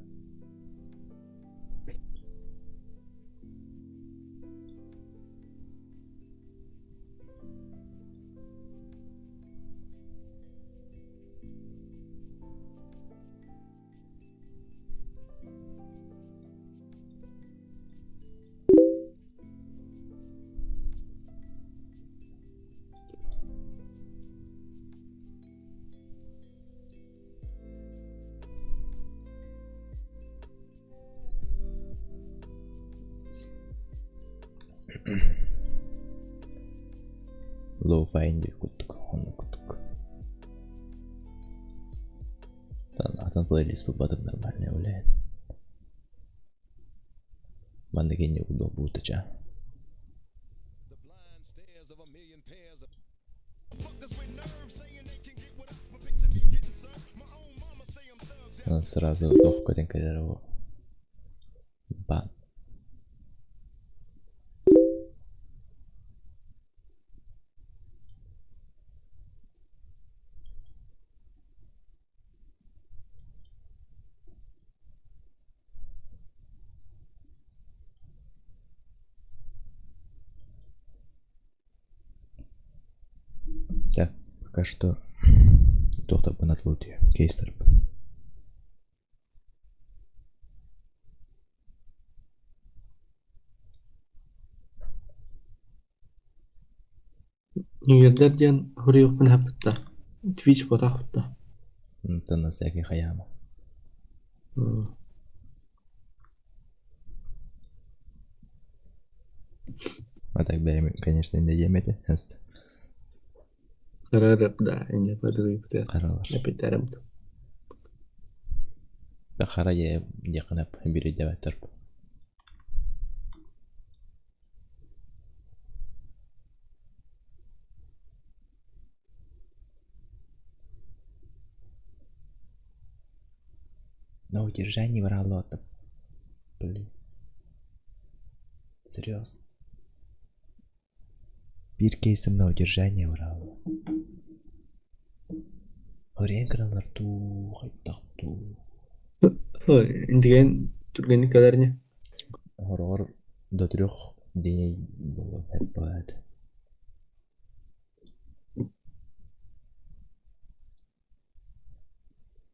Lo-fi indir kuttuk. Onu kuttuk. Atan playlist bu badımlar var ne öyle. Ben de kendi udah butaca. Сразу довго den кадрово. Бан. Так, пока что доктор бы натлутию. Кейстер. Нигердер диэн хуриюкпун хаппытта. Twitch ботахпытта. Тана всякий хаяма. А так берем, конечно, не емеди. Карарып да, инде падырыйпты. Каралар. Эпитеримт. Да харае якынап бири деваттар. На удержании воролота. Блин. Серьезно. Bir кейсім на удержание вороло. Оренкралар ту, хайттак ту. Индиген түргенlik kadarnya. Horror до 3 дней было бad.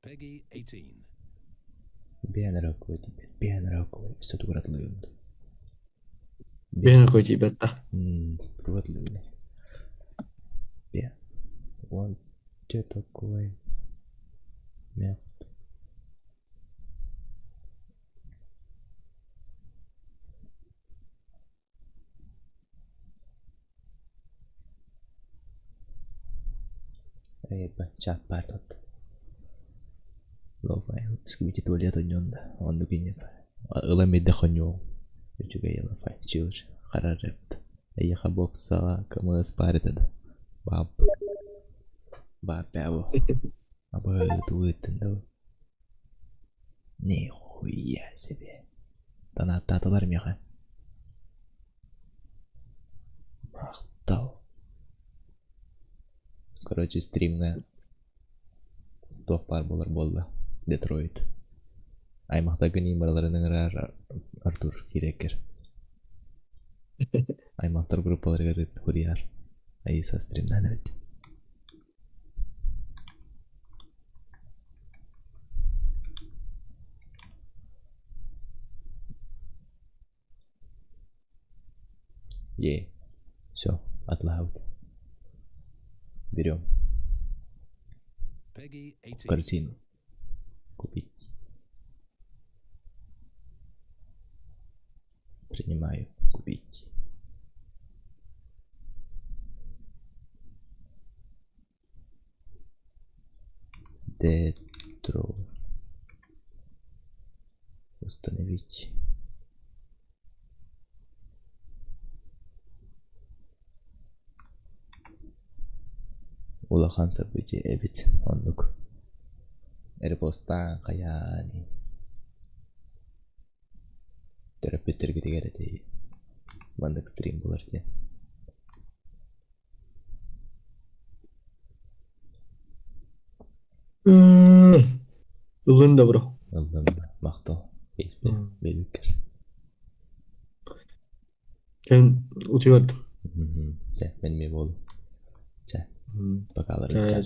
Peggy 18. Bien rakoy tipe. Bien rakoy. Üstü kuratlıydı. Bien koyci betta. Kuratlıydı. Bien. One, two такой. Мягко. Чат партот. Lo-fi. Скибити туалет оньонда. Он дугине. Ылам медде хоньо. Juga ya lo-fi. Chill. Karar repti. Eya boksa kamı sparitedi. Bab. Bab babo. Aba tuğetin de. Нихуя себе. Танаттатылар меха. Мақтал. Короче, стримға тоқпар болар болды. Детройт. Аймақтағы неймарларының Артур Керекер. Аймақтар группаларға рет хурияр. Айса стримнан өт. Все, отлаут. Берем корзину. Купить. Принимаю. Купить. Детро. Установить. Улахан события эбит ондук. Эрпостан каяни. Терапевттерге тегерете. Мандык стрим болар те. Ылын да бро. Ылын мактал. Эспе беликер. Ken uçuyordu. Мен болу. Пока. Чай,